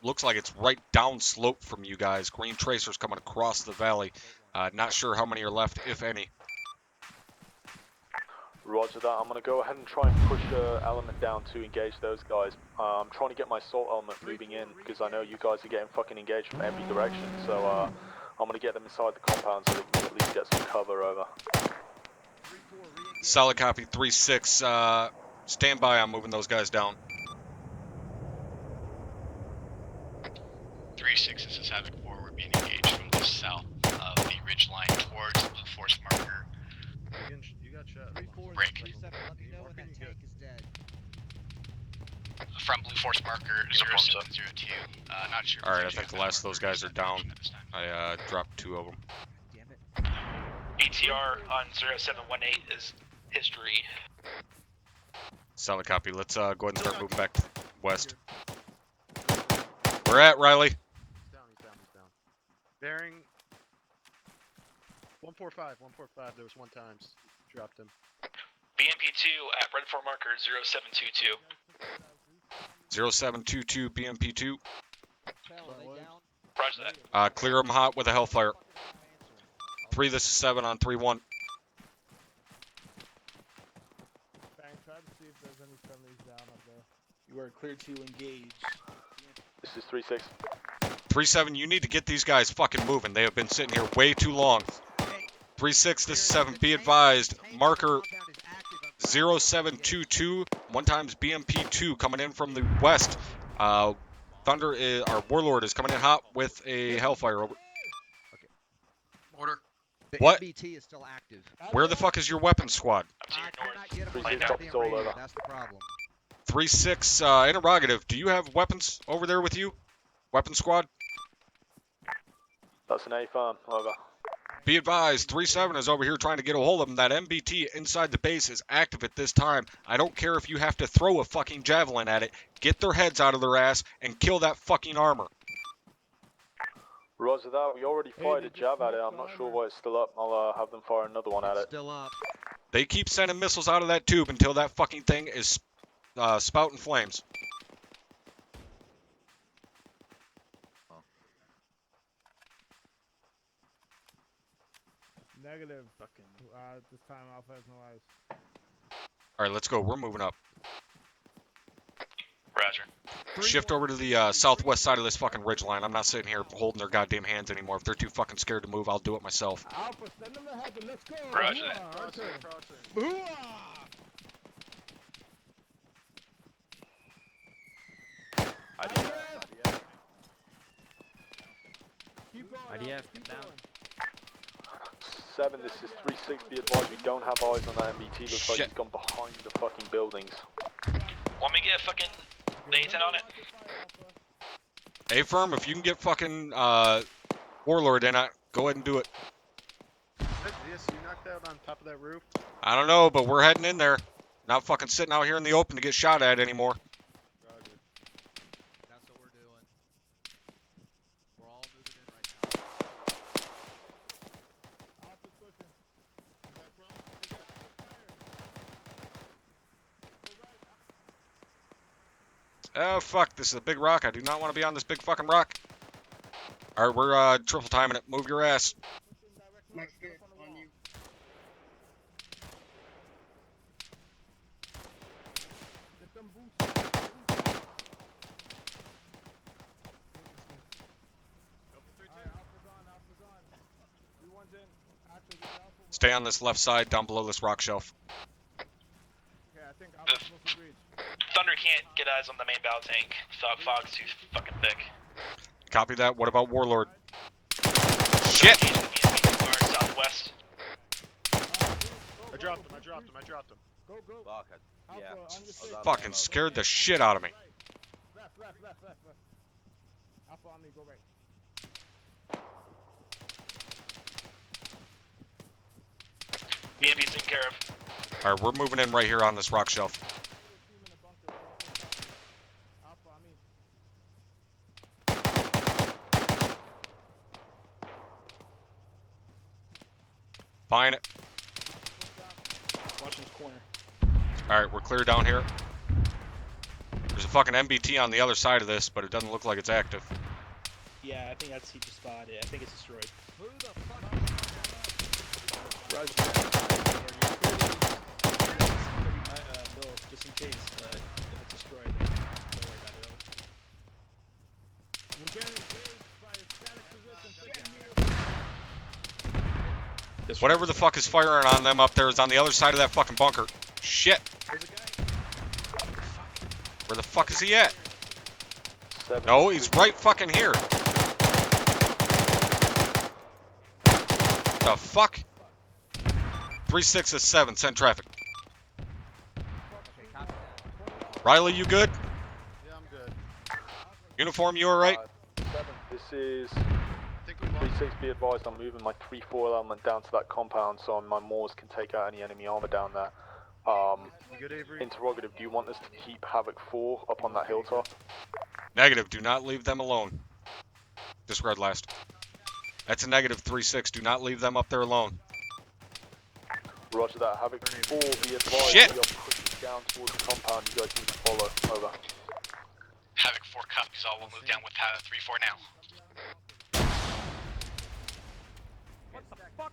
Looks like it's right down slope from you guys. Green tracers coming across the valley. Not sure how many are left, if any. Roger that, I'm going to go ahead and try and push element down to engage those guys. I'm trying to get my assault element moving in because I know you guys are getting fucking engaged from every direction. So I'm going to get them inside the compound so they can at least get some cover over. Solid copy, 3-6. Stand by, I'm moving those guys down. 3-6, this is Havoc 4. We're being engaged from the south of the ridge line towards the Blue Force marker. You got shot. 3-4 Break. 3-7, let me know when that tank is dead. From Blue Force marker 0702. Not sure. Alright, I think the last of those guys are down. I dropped 2 of them. Damn it. ATR on 0718 is history. Solid copy, let's go ahead and start moving back west. Where at, Riley? He's down. Bearing 145, there was 1 times. Dropped him. BMP2 at Red 4 marker 0722. 0722 BMP2. Roger that. Clear them hot with a Hellfire. 3, this is 7 on 3-1. Bang, try to see if there's any friendlies down up there. You are clear to engage. This is 3-6. 3-7, you need to get these guys fucking moving. They have been sitting here way too long. 3-6, this is 7. Be advised, marker 0722, 1 times BMP2 coming in from the west. Thunder is, our Warlord is coming in hot with a Hellfire. Order. The What? MBT is still active. Where the fuck is your weapons squad? I cannot get them 3-6, on copy, goddamn soul radio, over. that's the problem. 3-6, interrogative. Do you have weapons over there with you? Weapons squad? That's an A-farm, over. Be advised, 3-7 is over here trying to get a hold of them. That MBT inside the base is active at this time. I don't care if you have to throw a fucking javelin at it. Get their heads out of their ass and kill that fucking armor. Roger that, we already fired a jab at it. I'm not sure why it's still up. I'll have them fire another one at it. Still up. They keep sending missiles out of that tube until that fucking thing is spouting flames. Negative. This time Alpha has no eyes. Alright, let's go. We're moving up. Roger. Shift over to the southwest side of this fucking ridgeline. I'm not sitting here holding their goddamn hands anymore. If they're too fucking scared to move, I'll do it myself. Alpha, send them ahead and let's go. Roger that. Keep going. IDF, Keep down. going. 7, this is 3-6, be advised we don't have eyes on that MBT, looks like Shit. he's gone behind the fucking buildings. Want me to get a fucking A10 on it? A-Firm, if you can get fucking Warlord in it, go ahead and do it. Yes, you knocked out on top of that roof. I don't know, but we're heading in there. Not fucking sitting out here in the open to get shot at anymore. Roger. That's what we're doing. We're all moving in right now. Oh, fuck, this is a big rock. I do not want to be on this big fucking rock. Alright, we're triple timing it. Move your ass. Max good on you. Stay on this left side, down below this rock shelf. Thunder can't get eyes on the main battle tank. Fog's too fucking thick. Copy that. What about Warlord? Shit! Southwest. I dropped him. Go. Fuck, yeah. Fucking scared the shit out of me. Left. Alpha on me, go right. BMP's taken care of. Alright, we're moving in right here on this rock shelf. Buying it. Watching his corner. Alright, we're clear down here. There's a fucking MBT on the other side of this, but it doesn't look like it's active. Yeah, I think that's he just spotted. I think it's destroyed. Who the fuck? Roger. Bill, just in case, if it's destroyed, don't worry about it. We're getting engaged by a static position. Whatever the fuck is firing on them up there is on the other side of that fucking bunker. Shit. Where the fuck is he at? No, he's right fucking here. The fuck? 3-6 is 7, send traffic. Riley, you good? Yeah, I'm good. Uniform, you alright? 7, this is 3-6, be advised I'm moving my 3-4 element down to that compound so my Moors can take out any enemy armor down there. Good, Avery? Interrogative, do you want us to keep Havoc 4 up on that hilltop? Negative, do not leave them alone. Disregard last. That's a negative 3-6, do not leave them up there alone. Roger that, Havoc 4, be advised Shit. we are pushing down towards the compound, you guys need to follow, over. Havoc 4 copies all, we'll move down with 3-4 now. What the fuck?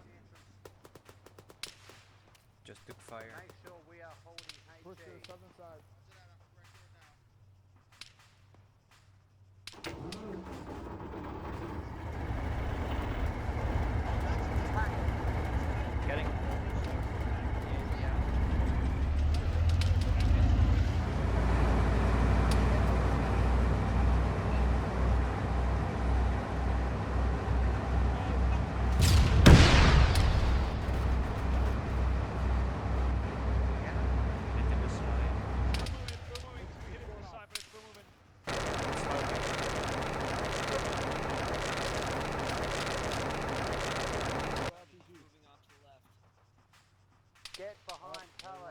Just took fire. Make sure we are holding HG. Push to the southern side. Getting. Get behind cover.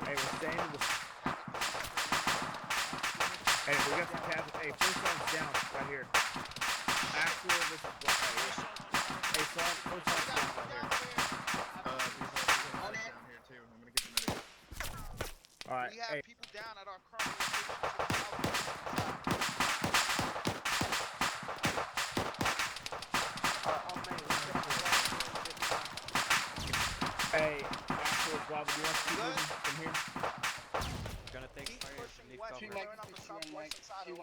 Hey, we're staying in the... Hey, we got some tabs. Hey, first one's down, right here. Actual, this is right here. Hey, son, first one's down right here. Down here too. I'm gonna get the medic. Alright, We have hey. people down at our current Hey, actual, Bravo, do you want to keep moving from here? Gonna take fire underneath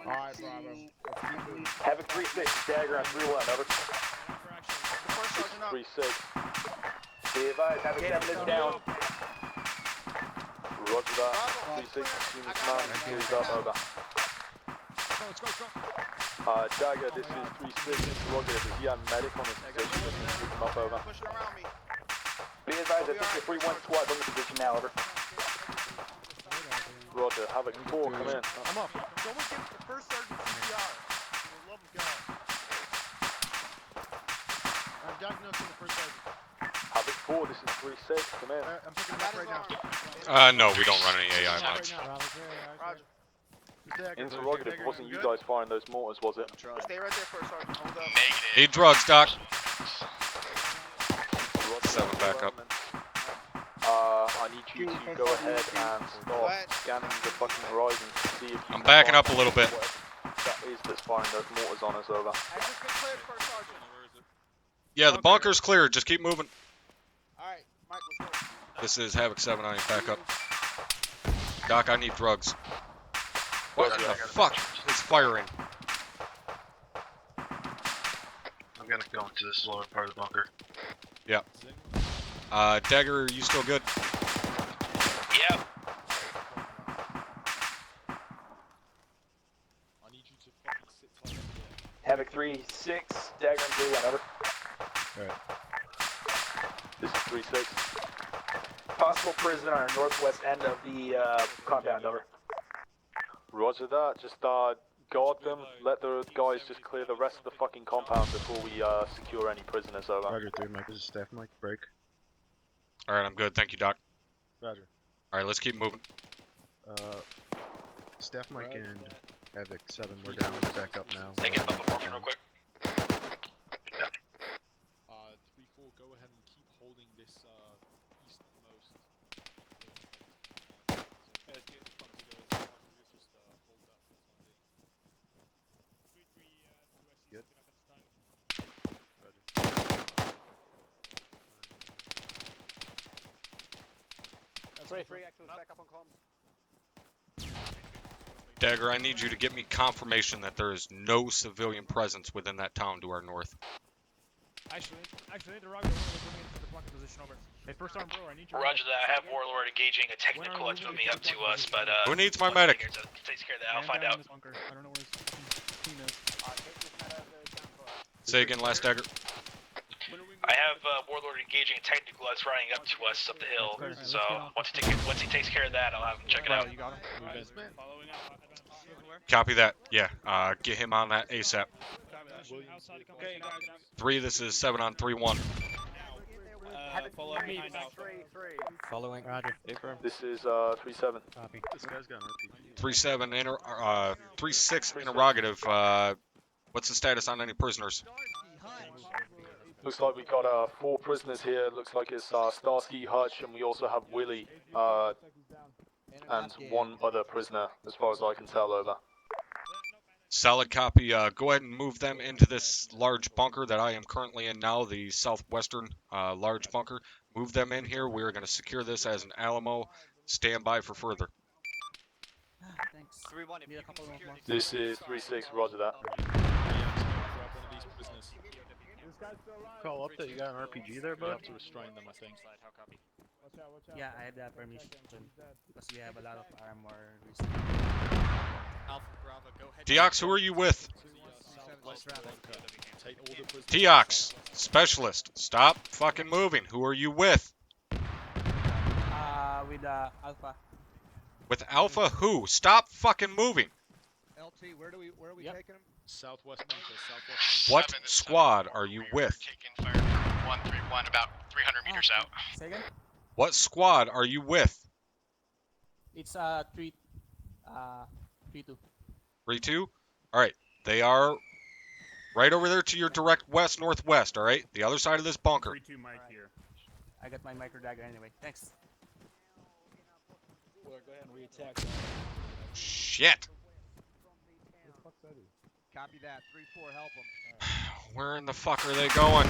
Alright, Bravo. Let's keep moving. Havoc 3-6, Dagger on 3-1, over. 3-6. Be advised, Havoc 7 is down. Roger that. 3-6, unit command, series up, over. Dagger, this is 3-6, interrogative. Is he a medic on his position? Let's keep him up, over. Be advised, I think the 3-1 squad on the position now, over. Roger, Havoc 4, come in. I'm up. Someone get the first sergeant CPR. For the love of God. I'm diagnosing the first sergeant. Havoc 4, this is 3-6, come in. I'm picking him up right now. No, we don't run any AI mods. Roger. Interrogative, it wasn't you guys firing those mortars, was it? Stay right there, first sergeant. Hold up. Need drugs, Doc. 7 back up. I need you to go ahead and start scanning the fucking horizon to see if you I'm can backing find up a little bit. what that is that's firing those mortars on us, over. I just been cleared, first sergeant. Yeah, the bunker's clear. Just keep moving. Alright, Mike, let's go. This is Havoc 7. I need backup. Doc, I need drugs. What the fuck is firing? I'm gonna go into this lower part of the bunker. Yeah. Dagger, are you still good? Yep. Havoc 3-6, Dagger and 3-1, over. Alright. This is 3-6. Possible prisoner on the northwest end of the compound, over. Roger that, just guard them, let the guys just clear the rest of the fucking compound before we secure any prisoners, over. Roger 3, Mike. This is Staff Mike. Break. Alright, I'm good. Thank you, Doc. Roger. Alright, let's keep moving. Staff Mike and Havoc 7, we're down. We're back up now. Take it up performing real quick. 3-4, go ahead and keep holding this easternmost. Good. Roger. 3-3, actually back up on comms. Dagger, I need you to get me confirmation that there is no civilian presence within that town to our north. Actually, the Roger is moving into the bunker position, over. Hey, first arm bro, I need you. Roger that. I have Warlord engaging a technical that's moving up to us, but Who needs my medic? Takes care of that. I'll find out. I don't know where his team is. Say again, last Dagger. I have Warlord engaging a technical that's running up to us up the hill. So once he takes care of that, I'll have him check it out. You got him. Copy that. Yeah, get him on that ASAP. 3, this is 7 on 3-1. Following. Roger. This is 3-7. Copy. This guy's got an RPG. 3-7, 3-6 interrogative. What's the status on any prisoners? Looks like we got 4 prisoners here. Looks like it's Starsky, Hutch, and we also have Willie, and 1 other prisoner, as far as I can tell, over. Solid copy. Go ahead and move them into this large bunker that I am currently in now, the southwestern large bunker. Move them in here. We're going to secure this as an Alamo. Stand by for further. Thanks. 3-1, if you can secure these. This is 3-6, roger that. Call up that you got an RPG there, You bud? have to restrain them, I think. Yeah, I have that permission. Because we have a lot of armor recently. Alpha Bravo, go ahead. Deox, who are you with? Take all the prisoners. Deox, specialist. Stop fucking moving. Who are you with? With Alpha. With Alpha who? Stop fucking moving. LT, where are we taking him? Southwest bunker, southwest bunker. What squad are you with? Taking fire from 131 about 300 meters out. Say again? What squad are you with? It's 3-2. 3-2? Alright, they are right over there to your direct west-northwest, alright? The other side of this bunker. 3-2 Mike here. I got my micro dagger anyway. Thanks. Go ahead and re-attack. Shit! Copy that. 3-4, help him. Where in the fuck are they going?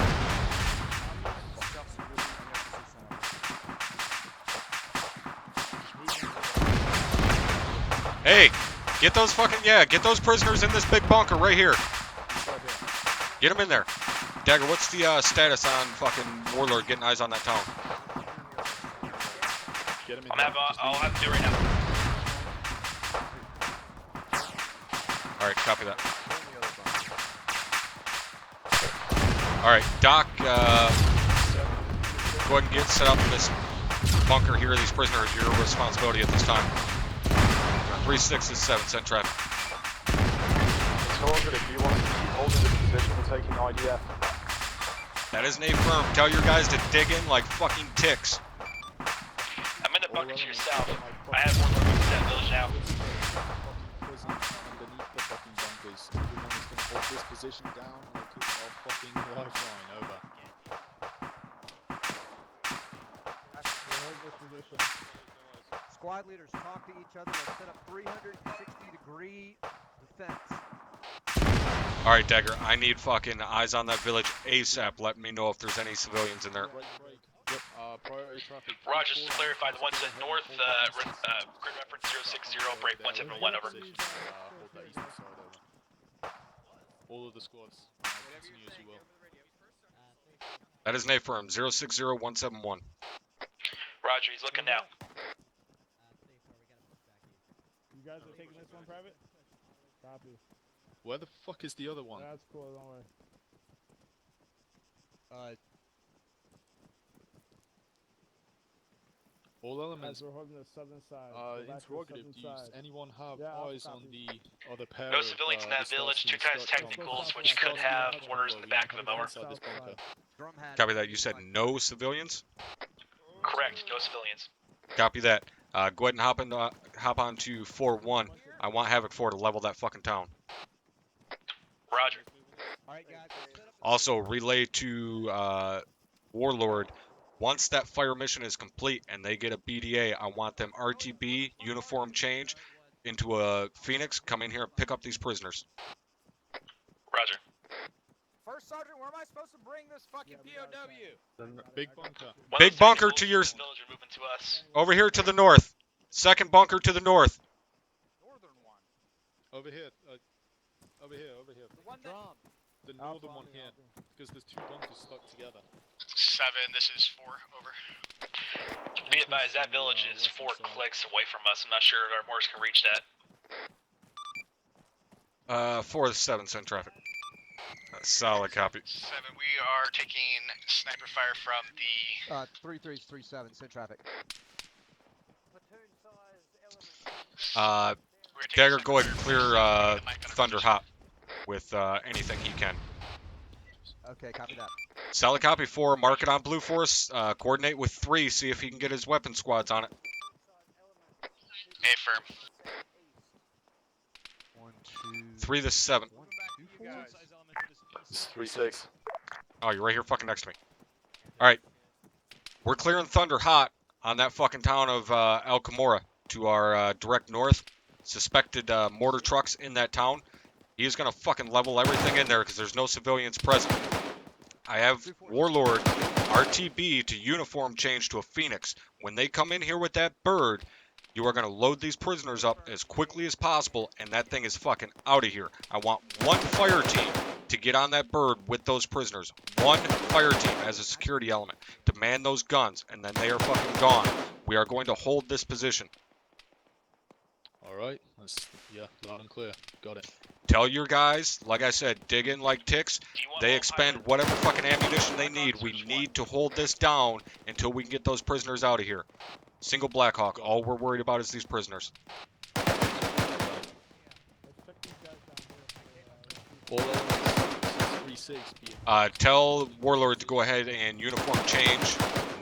Hey, get those get those prisoners in this big bunker right here. Get them in there. Dagger, what's the status on fucking Warlord getting eyes on that town? Get him in I'll have to do it right now. Alright, copy that. Alright, Doc, go ahead and get set up in this bunker here. These prisoners, your responsibility at this time. 3-6 is 7, send traffic. Target, if you want to keep holding this position, we're taking IDF. That is an A-firm. Tell your guys to dig in like fucking ticks. I'm in the bunker to your south. I have one more in that village now. Underneath the fucking bunkers. Everyone is going to hold this position down and keep our fucking lifeline. Over. Squad leaders talk to each other. Let's set up 360-degree defense. Alright, Dagger, I need fucking eyes on that village ASAP. Let me know if there's any civilians in there. Roger, just to clarify, the ones at north, grid reference 060, break 171, over. All of the squads, continue as you will. That is an A-firm, 060-171. Roger, he's looking now. You guys are taking this one private? Copy. Where the fuck is the other one? That's cool, don't worry. All elements. We're holding the southern side. Interrogative, do anyone have eyes on the other pair? No civilians in that village, 2 times technicals, which could have orders in the back of the mower. Copy that. You said no civilians? Correct, no civilians. Copy that. Go ahead and hop on to 4-1. I want Havoc 4 to level that fucking town. Roger. Also, relay to Warlord. Once that fire mission is complete and they get a BDA, I want them RTB, uniform change, into a Phoenix, come in here and pick up these prisoners. Roger. First Sergeant, where am I supposed to bring this fucking POW? Big bunker. Big bunker to your... Over here to the north. Second bunker to the north. Over here. Over here. The one that... The northern one here. Because there's 2 bunkers stuck together. 7, this is 4, over. Be advised, that village is 4 clicks away from us. I'm not sure if our mortars can reach that. 4-7, send traffic. Solid copy. 7, we are taking sniper fire from the... 3337, send traffic. Dagger, go ahead and clear Thunder hot with anything he can. Okay, copy that. Solid copy 4, mark it on Blue Force, coordinate with 3, see if he can get his weapon squads on it. A-firm. 3-7. 3-6. Oh, you're right here fucking next to me. Alright. We're clearing Thunder hot on that fucking town of El Camorra to our direct north. Suspected mortar trucks in that town. He is going to fucking level everything in there because there's no civilians present. I have Warlord RTB to uniform change to a Phoenix. When they come in here with that bird, you are going to load these prisoners up as quickly as possible, and that thing is fucking out of here. I want one fire team to get on that bird with those prisoners. One fire team as a security element to man those guns, and then they are fucking gone. We are going to hold this position. Alright, loud and clear. Got it. Tell your guys, like I said, dig in like ticks. They expend whatever fucking ammunition they need. We need to hold this down until we can get those prisoners out of here. Single Blackhawk. All we're worried about is these prisoners. Tell Warlord to go ahead and uniform change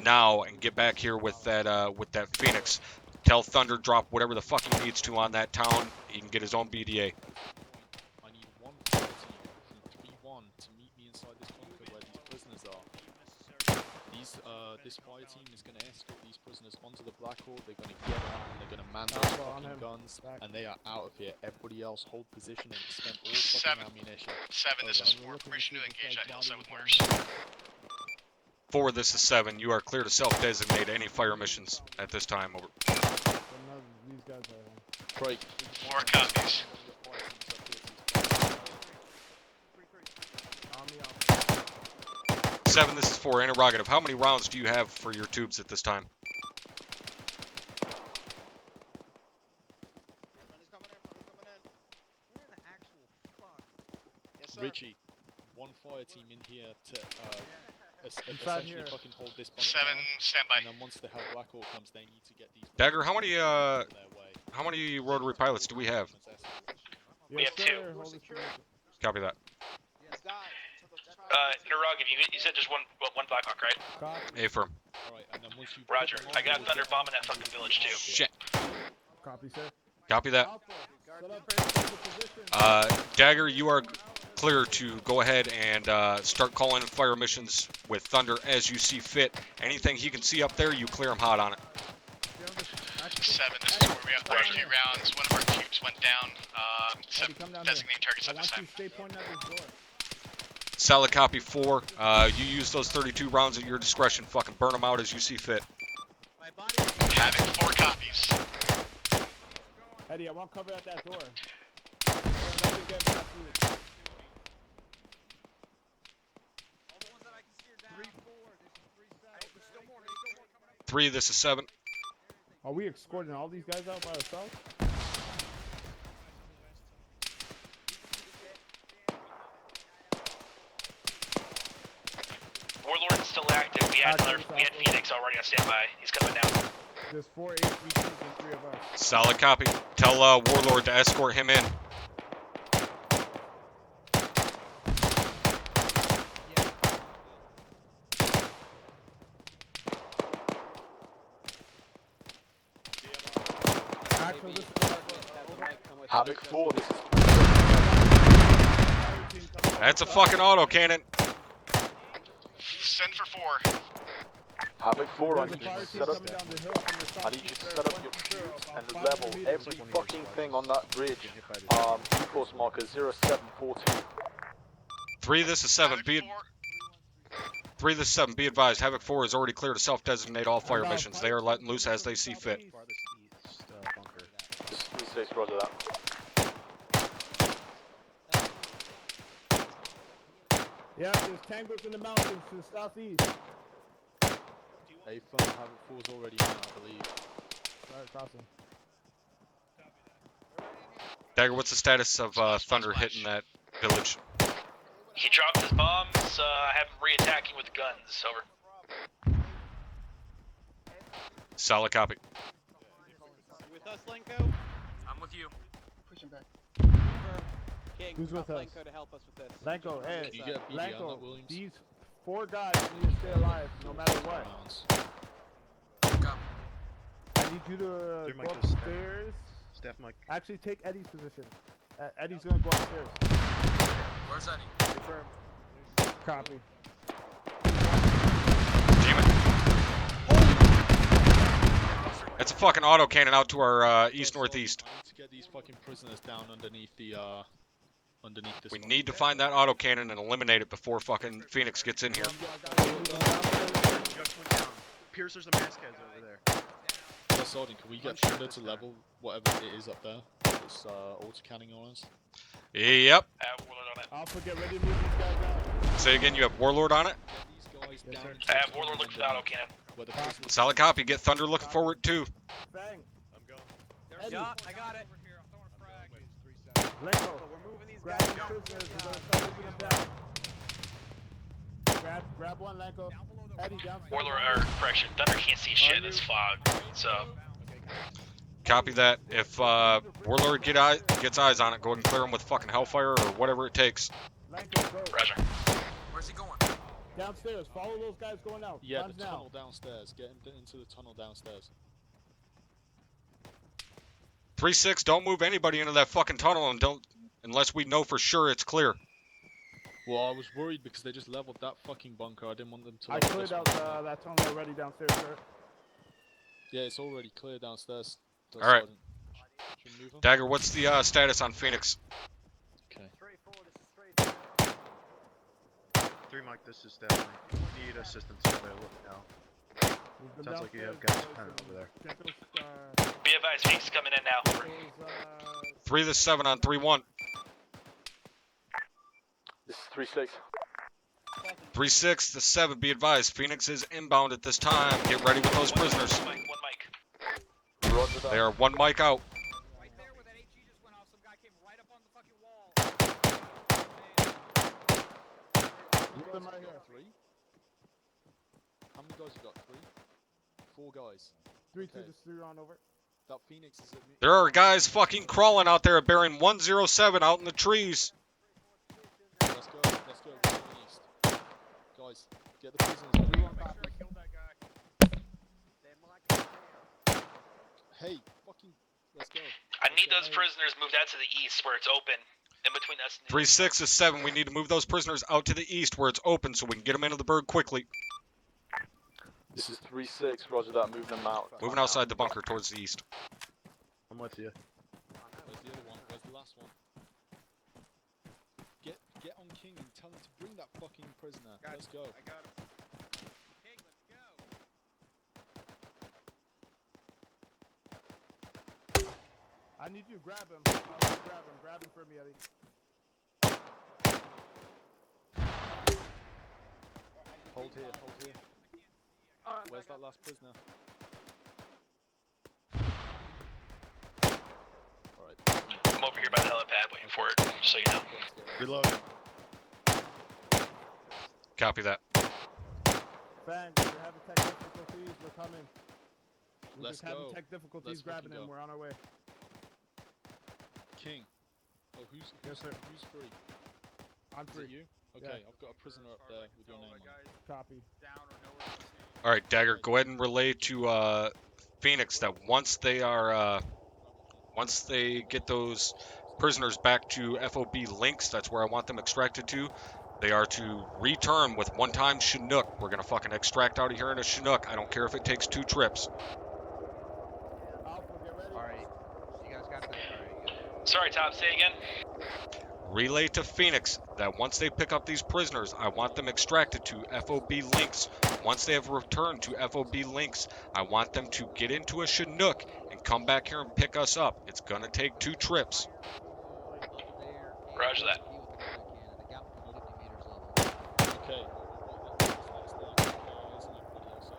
now and get back here with that Phoenix. Tell Thunder drop whatever the fuck he needs to on that town. He can get his own BDA. I need one fire team from 3-1 to meet me inside this bunker where these prisoners are. This fire team is going to escort these prisoners onto the Black Hole. They're going to get on and they're going to man those fucking guns, and they are out of here. Everybody else hold position and expend all fucking ammunition. 7, this is 4. Permission to engage that hillside with mortars. 4, this is 7. You are clear to self-designate any fire missions at this time. Over. These guys are Craig. 4 copies. 7, this is 4. Interrogative. How many rounds do you have for your tubes at this time? Richie, one fire team in here to Inside essentially here. fucking hold this bunker 7, down, stand by. and then once the Hell Black Hole comes, they need to get these. Dagger, how many rotary pilots do we have? We have 2. Copy that. Interrogative, you said just one Blackhawk, right? Affirm. Roger. I got Thunder bombing that fucking village too. Shit. Copy, sir. Copy that. Dagger, you are clear to go ahead and start calling in fire missions with Thunder as you see fit. Anything he can see up there, you clear him hot on it. 7, this is where we have 32 rounds. One of our tubes went down. 7 designating targets at this time. Solid copy 4. You use those 32 rounds at your discretion. Fucking burn them out as you see fit. Having 4 copies. Eddie, I want cover at that door. 3, this is 7. Are we escorting all these guys out by ourselves? Warlord's still active. We had Phoenix already on standby. He's coming down. There's 4 HVTs and 3 of us. Solid copy. Tell Warlord to escort him in. Havoc 4, this is... That's a fucking autocannon. Send for 4. Havoc 4, I need you to set up your tubes and level every fucking thing on that bridge. Course marker 0742. 3, this is 7. 3, this is 7. Be advised, Havoc 4 is already clear to self-designate all fire missions. They are letting loose as they see fit. 36, roger that. Yeah, there's tangos in the mountains to the southeast. A fun Havoc 4's already in, I believe. Alright, crossing. Dagger, what's the status of Thunder hitting that village? He dropped his bombs. I have him re-attacking with guns. Over. Solid copy. With us, Lenko? I'm with you. Push him back. King, Who's with us? Lenko to help us with this. Lenko, hey, You get a BD on Lenko, that, Williams? these 4 guys need to stay alive no matter what. I need you to go upstairs. Staff Mike. Actually, take Eddie's position. Eddie's gonna go upstairs. Where's Eddie? Confirm. Copy. That's a fucking autocannon out to our east-northeast. I need to get these fucking prisoners down underneath the, underneath this. We need to find that autocannon and eliminate it before fucking Phoenix gets in here. Pierce, there's a masthead over there. Sergeant, can we get Thunder to level whatever it is up there? It's auto-canning on us. Yep. Alpha, get ready to move these guys out. Say again, you have Warlord on it? I have Warlord looking for the autocannon. Solid copy. Get Thunder looking forward too. Bang. I'm going. Yeah, I got it. Lenko, grab these prisoners. We're gonna start moving them down. Grab one, Lenko. Eddie, down. Warlord, or correction, Thunder can't see shit in this fog, so. Copy that. If Warlord gets eyes on it, go ahead and clear him with fucking Hellfire or whatever it takes. Lenko, go. Roger. Where's he going? Downstairs. Follow those guys going out. Yeah, Guns the now. tunnel downstairs. Get into the tunnel downstairs. 3-6, don't move anybody into that fucking tunnel unless we know for sure it's clear. Well, I was worried because they just leveled that fucking bunker. I didn't want them to. I level cleared this out one. that tunnel already downstairs, sir. Yeah, it's already clear downstairs. All right. Should we move on? Dagger, what's the status on Phoenix? Okay. 3 Mike, this is Staff Mike. Need assistance over there now. Sounds like you have guys over there. Be advised, Phoenix coming in now. Over. 3 to 7 on 3-1. This is 3-6. 3-6 to 7. Be advised, Phoenix is inbound at this time. Get ready with those prisoners. One mic. Roger that. They are 1 mic out. Right there where that HE just went off, some guy came right up on the fucking wall. You got them right here. 3. How many guys you got? 3? 4 guys. 3-2, just 3 on over. That Phoenix is at me. There are guys fucking crawling out there at bearing 107 out in the trees. Let's go. Go to the east. Guys, get the prisoners. Make sure I killed that guy. Hey, fucking, let's go. I need those prisoners moved out to the east where it's open. In between us and 3-6 to 7. We need to move those prisoners out to the east where it's open so we can get them into the berg quickly. This is 3-6. Roger that. Moving them out. Moving outside the bunker towards the east. I'm with you. Where's the other one? Where's the last one? Get on King and tell him to bring that fucking prisoner. Let's go. I got him. King, let's go. I need you to grab him. Grab him for me, Eddie. Hold here. Where's that last prisoner? Alright. I'm over here by the helipad waiting for it, just so you know. Reload. Copy that. Fang, we're having tech difficulties. We're coming. We're Let's just having go. tech difficulties Let's grabbing fucking him. go. We're on our way. King. Oh, who's Yes, sir. Who's free? I'm Is free. it you? Okay, I've got a prisoner up there with your name on. Copy. Down or nowhere to see. Alright, Dagger, go ahead and relay to Phoenix that once they get those prisoners back to FOB links, that's where I want them extracted to. They are to return with one-time Chinook. We're gonna fucking extract out of here in a Chinook. I don't care if it takes 2 trips. Alright. You guys got that? Alright. Sorry, Top, say again. Relay to Phoenix that once they pick up these prisoners, I want them extracted to FOB links. Once they have returned to FOB links, I want them to get into a Chinook and come back here and pick us up. It's gonna take 2 trips. Roger that. Okay.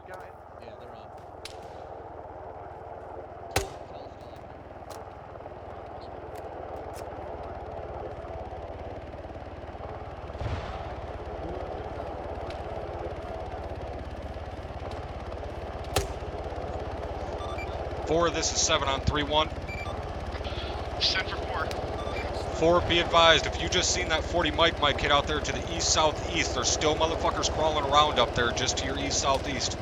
Yeah, they're up. This is 7 on 3-1. 7 for 4. 4, be advised, if you just seen that 40 Mike hit out there to the east-southeast, there's still motherfuckers crawling around up there just to your east-southeast.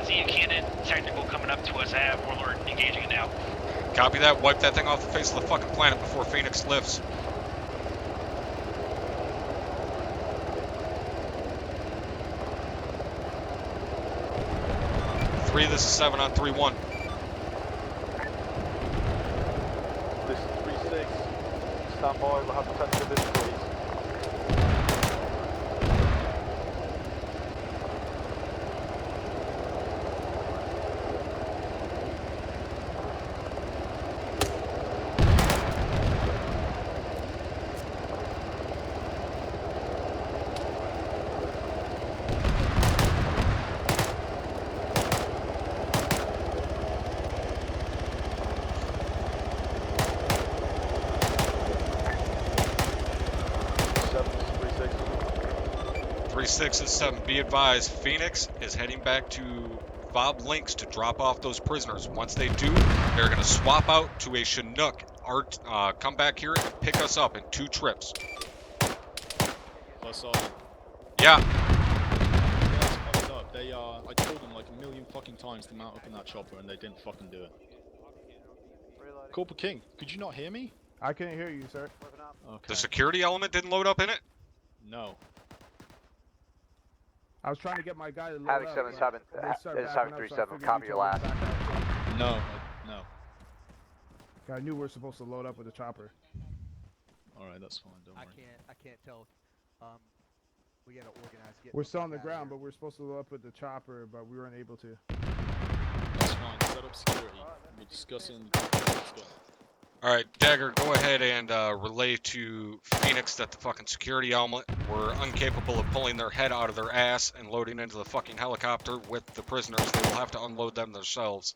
Zia Cannon, technical coming up to us. I have Warlord engaging it now. Copy that. Wipe that thing off the face of the fucking planet before Phoenix lifts. This is 7 on 3-1. This is 3-6. Stand by. We'll have technical difficulties. Six and 7. Be advised, Phoenix is heading back to Fob Links to drop off those prisoners. Once they do, they're going to swap out to a Chinook. Come back here and pick us up in 2 trips. Plus all. Yeah. That's fucked up. They I told them like a million fucking times to mount up in that chopper, and they didn't fucking do it. Corporal King, could you not hear me? I couldn't hear you, sir. Okay. The security element didn't load up in it? No. I was trying to get my guy to load Havoc up. 77, but they started is backing up, so I 737, figured copy you your told me last. to back up. No. No. I knew we were supposed to load up with the chopper. Alright, that's fine, don't worry. I can't tell. We gotta organize. We're still on the ground, but we're supposed to load up with the chopper, but we weren't able to. That's fine, set up security. We'll discuss it in the let's go. Alright, Dagger, go ahead and relay to Phoenix that the fucking security element were incapable of pulling their head out of their ass and loading into the fucking helicopter with the prisoners. They will have to unload them themselves.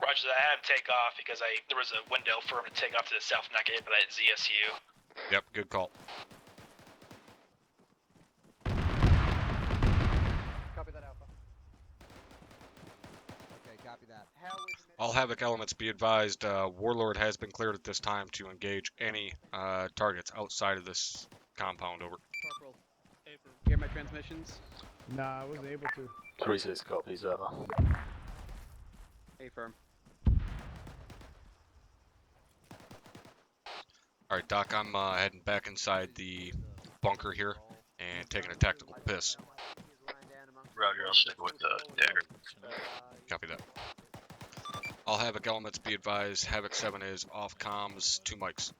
Roger that. I had him take off because there was a window for him to take off to the south and not get hit by that ZSU. Yep, good call. Copy that, Alpha. Okay, copy that. All Havoc elements be advised, Warlord has been cleared at this time to engage any targets outside of this compound. Over. Corporal, hear my transmissions? Nah, I wasn't able to. 3-6 copies, over. Affirm. Alright, Doc, I'm heading back inside the bunker here and taking a tactical piss. Roger, I'll stick with the Dagger. Copy that. All Havoc elements be advised, Havoc 7 is off comms, 2 mics.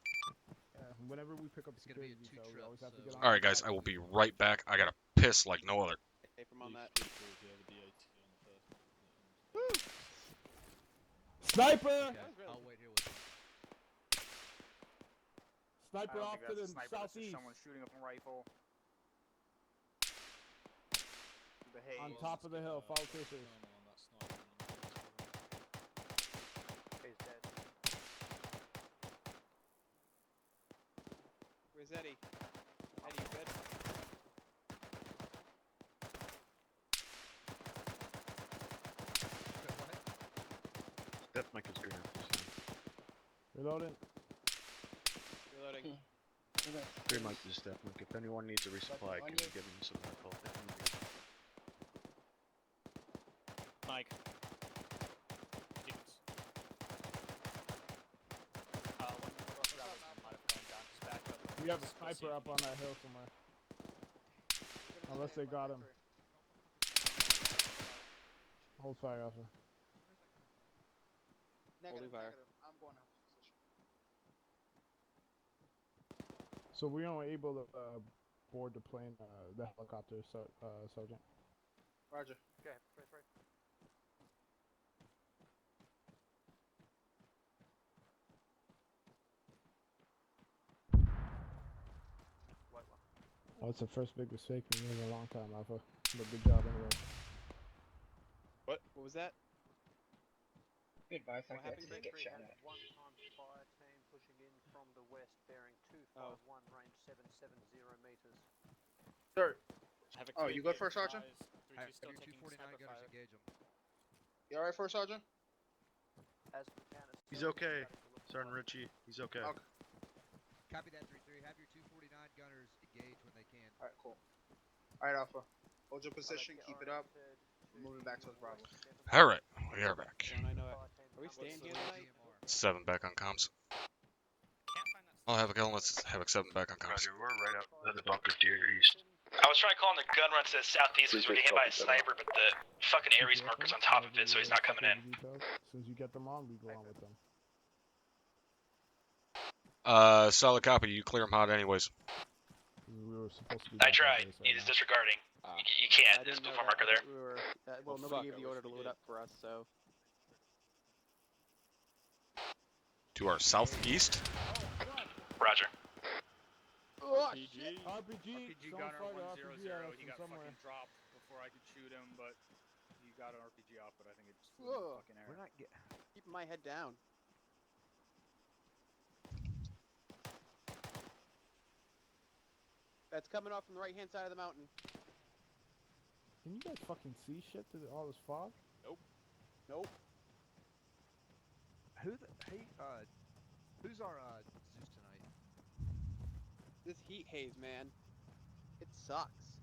Whenever we pick up security detail, we always have to get on. Alright guys, I will be right back. I gotta piss like no other. Affirm on that. Sniper! I'll wait here with you. Sniper off to the That's southeast. someone shooting up a rifle. On top of the hill, follow Chasers. He's dead. Where's Eddie? Eddie, you good? Steph Mike is greener. Reloading. Reloading. 3 Mike is Steph Mike. If anyone needs a resupply, can you give them some recall? Mike. We have a sniper up on that hill somewhere. Unless they got him. Hold fire, Alpha. Holding fire. So we weren't able to board the plane, the helicopter, Sergeant. Roger. Okay, right. Oh, it's the first big mistake we made in a long time, Alpha. But good job anyway. What? What was that? Good, but I think What happened? get shot at. One times fire team pushing in from the west, bearing 251, range 770 meters. Sir. Oh, you good first, Sergeant? Have your 249 gunners engage them. You alright first, Sergeant? As per count, He's okay. Sergeant Richie, he's okay. Copy that, 3-3. Have your 249 gunners engage when they can. Alright, cool. Alright, Alpha. Hold your position, keep it up. We're moving back towards Bravo. Alright, we are back. Are we staying here tonight? 7 back on comms. All Havoc elements, Havoc 7 back on comms. Roger, we're right up at the bunker to your east. I was trying to call him the gun run to the southeast because we were getting hit by a sniper, but the fucking Ares marker's on top of it, so he's not coming in. As soon as you get them on, we go on with them. Solid copy, you clear them hot anyways. We were supposed to be I tried. He's disregarding. You can't. There's a blue marker there. We were, well, nobody gave the order to load up for us, so. To our southeast. Roger. RPG. RPG Gunner fighter, 100. He got fucking dropped before I could shoot him, but he got an RPG off, but I think it just flew in the fucking air. We're not keeping my head down. That's coming off from the right-hand side of the mountain. Can you guys fucking see shit through all this fog? Nope. Who's our Zeus tonight? This heat haze, man. It sucks.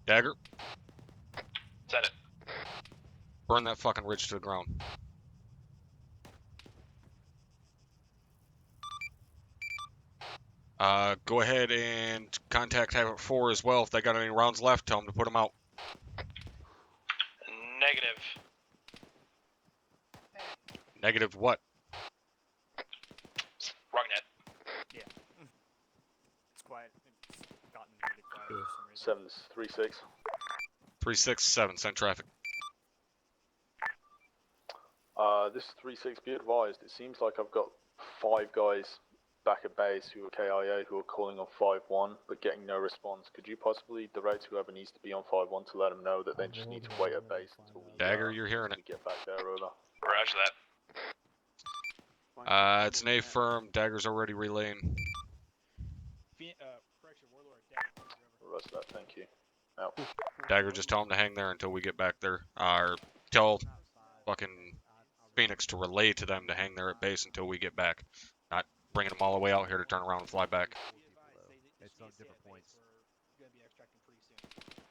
Dagger, Set it. burn that fucking ridge to the ground. Go ahead and contact Havoc 4 as well. If they got any rounds left, tell them to put them out. Negative. Negative what? Wrong net. Yeah. It's quiet. It's gotten really quiet for some reason. 736. 367, send traffic. This is 36, be advised, it seems like I've got 5 guys back at base who are KIA who are calling on 5-1 but getting no response. Could you possibly direct whoever needs to be on 5-1 to let them know that they just need to wait at base until we, Dagger, you're hearing it. we get back there, over. Roger that. It's an A firm. Dagger's already relaying. Correction, Warlord, Dagger. Roger that, thank you. Out. Dagger, just tell them to hang there until we get back there. Or tell fucking Phoenix to relay to them to hang there at base until we get back. Not bringing them all the way out here to turn around and fly back. It's on different points.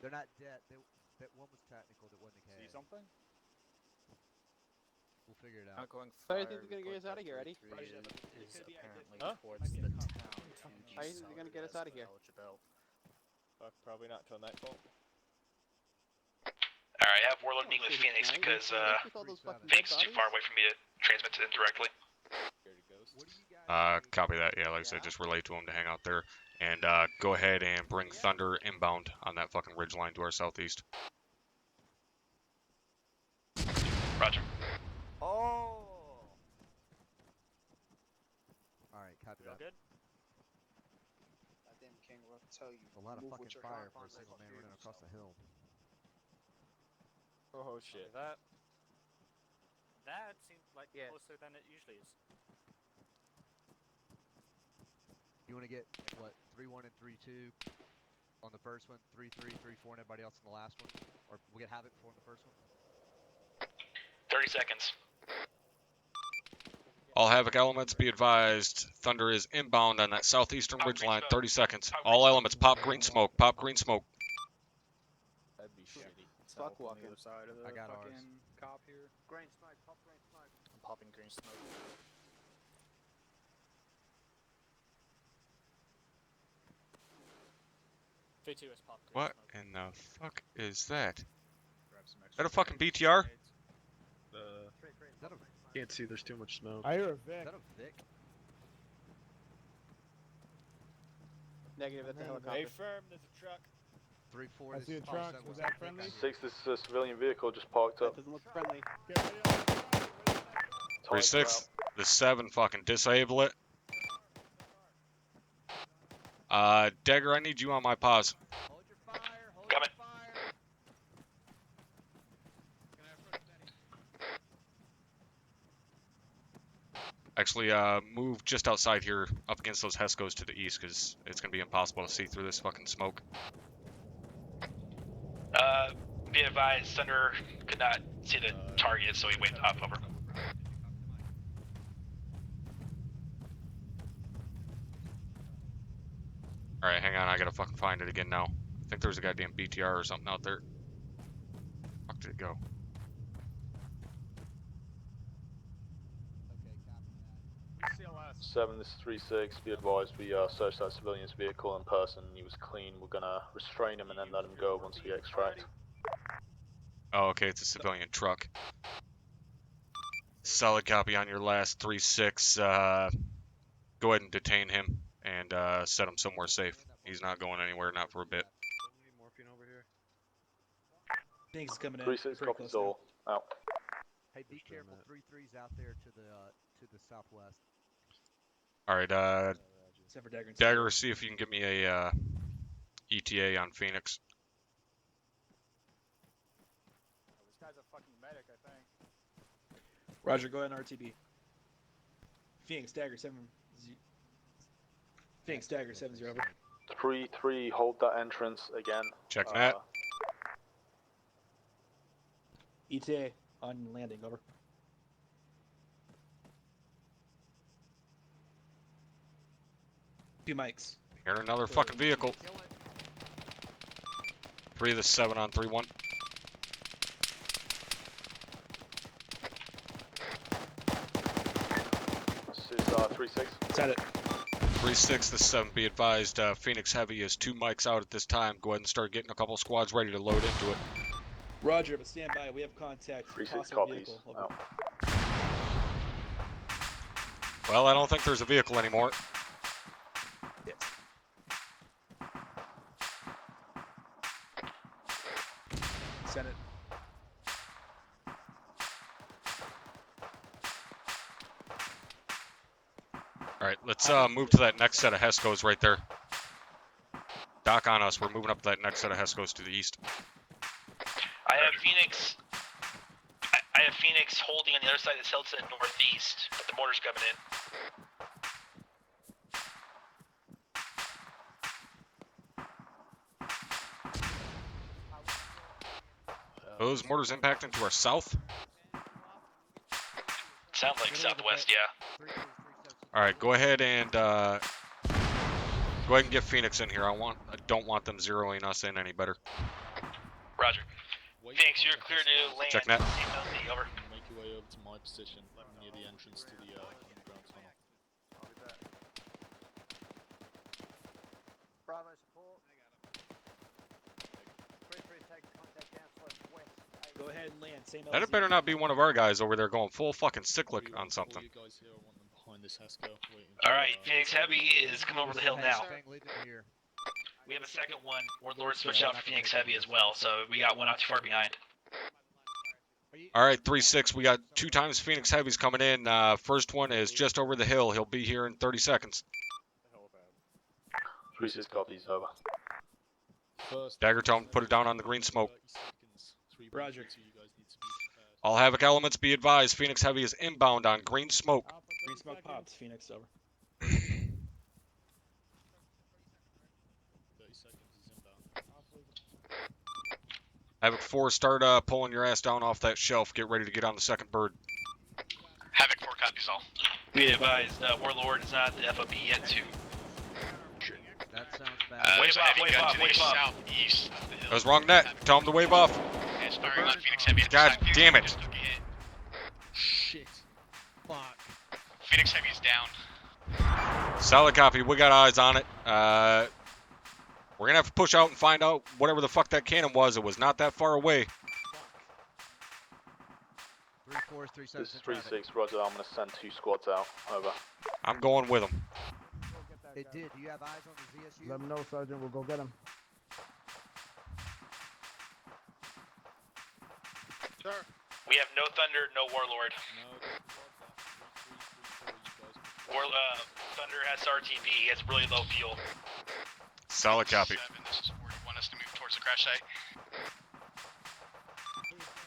They're not dead. That one was technical. That wasn't a See KA. something? We'll figure it out. Outgoing So fire. you think they're gonna get us out of here, Eddie? Is apparently Huh? towards the town. How are you gonna get us out of here? Fuck, probably not till nightfall. Alright, I have Warlord meeting with Phoenix because Phoenix is too far away for me to transmit to them directly. Copy that. Yeah, like I said, just relay to them to hang out there. And go ahead and bring Thunder inbound on that fucking ridge line to our southeast. Roger. Oh! Alright, copy that. Good? Goddamn King, what to tell you? A lot of Move fucking with your fire heart. for a single man running across the hill. Oh shit. That seemed like closer than it usually is. You want to get, what, 3-1 and 3-2 on the first one, 3-3, 3-4, and everybody else on the last one? Or we'll get Havoc 4 on the first one? 30 seconds. All Havoc elements, be advised. Thunder is inbound on that southeastern ridge line. 30 seconds. All elements, pop green smoke. Pop green smoke. That'd be shitty. Fuck walking. On the other side of the I got fucking ours. cop here. Green smoke, pop green smoke. I'm popping green smoke. V2 is pop green What smoke. in the fuck is that? Grab some Is that a extra fucking BTR? Is that a, Can't see, there's too much smoke. I hear a is Vic. that a Vic? Negative at the helicopter. Hey, firm, there's a truck. 3-4, I this see a is truck. 5-7 Was West. that friendly? 6, this is a civilian vehicle just parked That up. doesn't look friendly. 3-6. The 7 fucking disable it. Dagger, I need you on my pause. Hold your fire, hold Coming. your fire. Actually, move just outside here, up against those Hescos to the east, because it's going to be impossible to see through this fucking smoke. Be advised, Thunder could not see the target, so he waved off over. Alright, hang on, I gotta fucking find it again now. I think there was a goddamn BTR or something out there. Fuck did it go? Okay, copy that. CLS. 7, this is 3-6, be advised, we searched that civilian's vehicle in person, he was clean, we're gonna restrain him and then let him go once we extract. Oh, okay, it's a civilian truck. Solid copy on your last 3-6. Go ahead and detain him and set him somewhere safe. He's not going anywhere, not for a bit. Need morphine over here. Phoenix is coming in. 3-6, Pretty copies close now. all. Out. Hey, be careful. 3-3's out there to the southwest. Alright, Except for Dagger and Dagger, see if you can get me a ETA on Phoenix. This guy's a fucking medic, I think. Roger, go ahead on RTB. Phoenix, Dagger, 7. Phoenix, Dagger, 7-0, over. 3-3, hold that entrance again. Check that. ETA on landing, over. Two mics. Here's another fucking vehicle. 3, this is 7 on 3-1. This is 3-6. Set it. 3-6, this is 7. Be advised, Phoenix Heavy is 2 mics out at this time. Go ahead and start getting a couple squads ready to load into it. Roger, but stand by. We have contact. 3-6 Possible copies. vehicle. Over. Out. Well, I don't think there's a vehicle anymore. Yes. Send it. Alright, let's move to that next set of HESCOs right there. Dock on us, we're moving up to that next set of HESCOs to the east. I have Phoenix. I have Phoenix holding on the other side of the Celta northeast, but the mortar's coming in. Those mortars impacting to our south? Sounds like southwest, yeah. Alright, go ahead and get Phoenix in here. I don't want them zeroing us in any better. Roger. Phoenix, you're clear to land. Check net. Over. Make your way over to my position near the entrance to the underground tunnel. Bravo support. 3-3 take contact down slope west. Go ahead and land. Same That LZ. better not be one of our guys over there going full fucking cyclic on something. You guys here, I want them behind this HESCO. Alright, Phoenix Heavy is coming over the hill now. We have a second one. Warlord switched out for Phoenix Heavy as well, so we got one not too far behind. Alright, 3-6, we got 2 times Phoenix Heavies coming in. First one is just over the hill. He'll be here in 30 seconds. 3-6 copies. Over. Dagger Tone, put it down on the green smoke. Roger. All Havoc elements, be advised, Phoenix Heavy is inbound on green smoke. Green smoke pops. Phoenix, over. 30 seconds is inbound. Havoc 4, start pulling your ass down off that shelf. Get ready to get on the second bird. Havoc 4 copies all. Be advised, Warlord is not the FOB yet, too. That sounds bad. Wave off, wave off, wave off. Southeast of the hill. That was wrong net. Tell him to wave off. And it's firing on Phoenix Heavy at the God time. Phoenix damn Heavy it. just took a hit. Shit. Fuck. Phoenix Heavy is down. Solid copy. We got eyes on it. We're gonna have to push out and find out whatever the fuck that cannon was. It was not that far away. 3-4, 3-7. This is 3-6. Roger. I'm gonna send 2 squads out. Over. I'm going with him. It did. Do you have eyes on the ZSU? Let him know, Sergeant. We'll go get him. Sir. We have no Thunder, no Warlord. Thunder has RTB. He has really low fuel. Solid copy. 7, this is 4. You want us to move towards the crash site?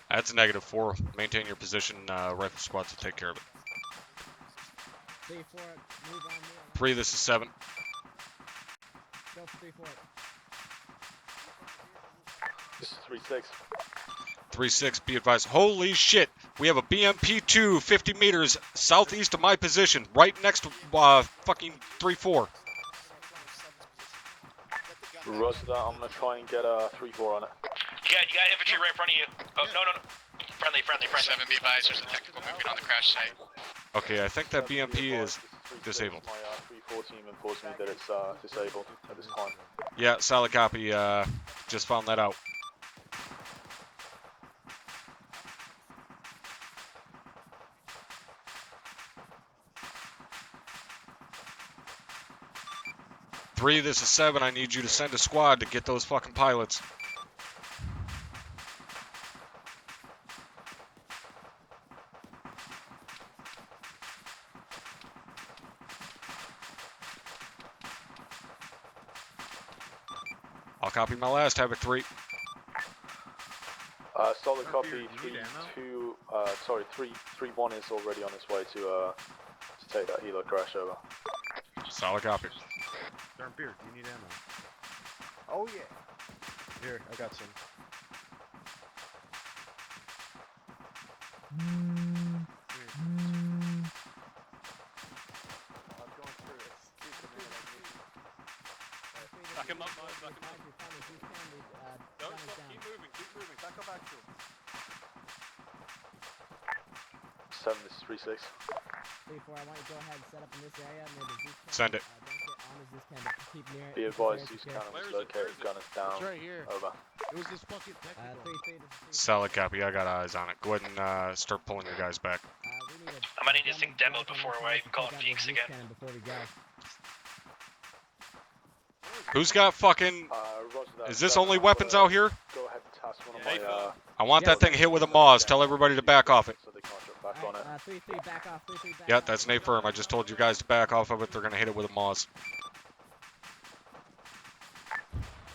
That's a -4. Maintain your position. Rifle squads will take care of it. 3, this is 7. 3-6. 3-6, be advised. Holy shit! We have a BMP-2 50 meters southeast of my position, right next to fucking 3-4. Roger that. I'm gonna try and get a 3-4 on it. You got infantry right in front of you. Oh, no. Friendly. 7, be advised, there's a technical movement on the crash site. Okay, I think that BMP is disabled. My 3-4 team informs me that it's disabled at this time. Yeah, solid copy. Just found that out. Three, this is 7. I need you to send a squad to get those fucking pilots. I'll copy my last, Havoc 3. Solid copy. 3-1 is already on its way to take that helo crash over. Solid copy. Darn beard, do you need ammo? Oh yeah. Here, I got some. Back him up, Keep moving. Back up back to him. 7, this is 3-6. 3-4, I want you to go ahead and set up in this area near the Zeus cannon. Send it. Don't get on the Zeus cannon, but keep near it. Be advised, Zeus cannon was located, gun is down. It's right here. Over. It was this fucking technical. 3-3, Solid copy. I got eyes on it. Go ahead and start pulling your guys back. I might need this thing demoed before I even call it Phoenix again. Before we go. Who's got fucking... Is this only weapons out here? Go ahead and task one of my, I want that thing hit with a Moz. Tell everybody to back off it. so they can't jump back on it. 3-3, back off. 3-3, back Yeah, off. that's an A-firm. I just told you guys to back off of it. They're going to hit it with a Moz.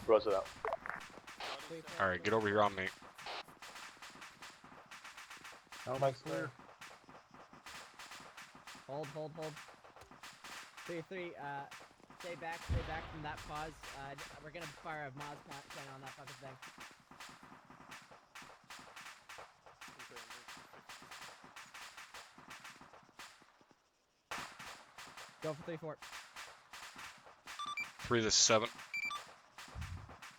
Roger that. Alright, get over here on me. Oh, my clear. Hold. 3-3, stay back from that pause. We're gonna fire a Moz cannon on that fucking thing. Go for 3-4. 3 to 7.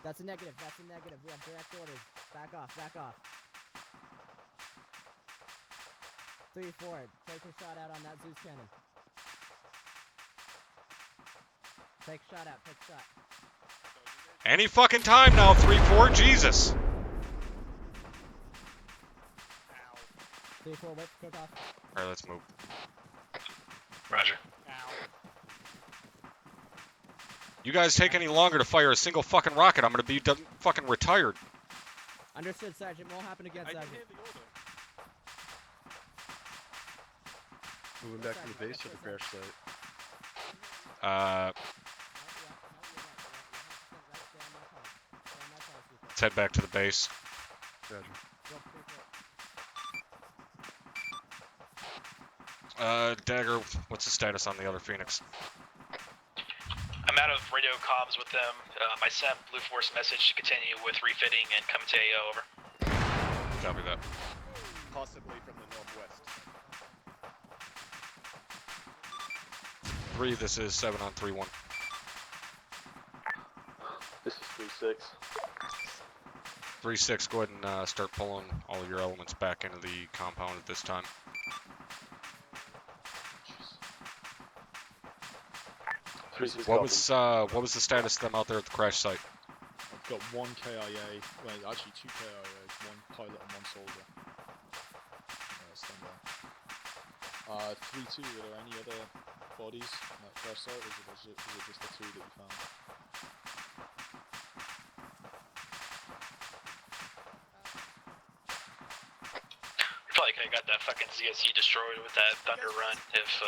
That's a negative. We have direct orders. Back off. 3-4, take a shot out on that Zeus cannon. Take a shot out. Any fucking time now, 3-4. Jesus. 3-4, whip, cook off. Alright, let's move. Roger. You guys take any longer to fire a single fucking rocket, I'm gonna be fucking retired. Understood, Sergeant. Won't happen again, Sergeant. Moving back to the base or the crash site? Let's head back to the base. Dagger, what's the status on the other Phoenix? I'm out of radio comms with them. I sent Blue Force a message to continue with refitting and coming to AO, over. Copy that. Possibly from the northwest. 3, this is 7 on 3-1. This is 3-6. 3-6, go ahead and start pulling all of your elements back into the compound at this time. What was the status of them out there at the crash site? I've got 1 KIA, well actually 2 KIAs, 1 pilot and 1 soldier. Stand by. 3-2, are there any other bodies on that crash site, or is it just the 2 that you found? Probably could have got that fucking ZSU destroyed with that Thunder Run if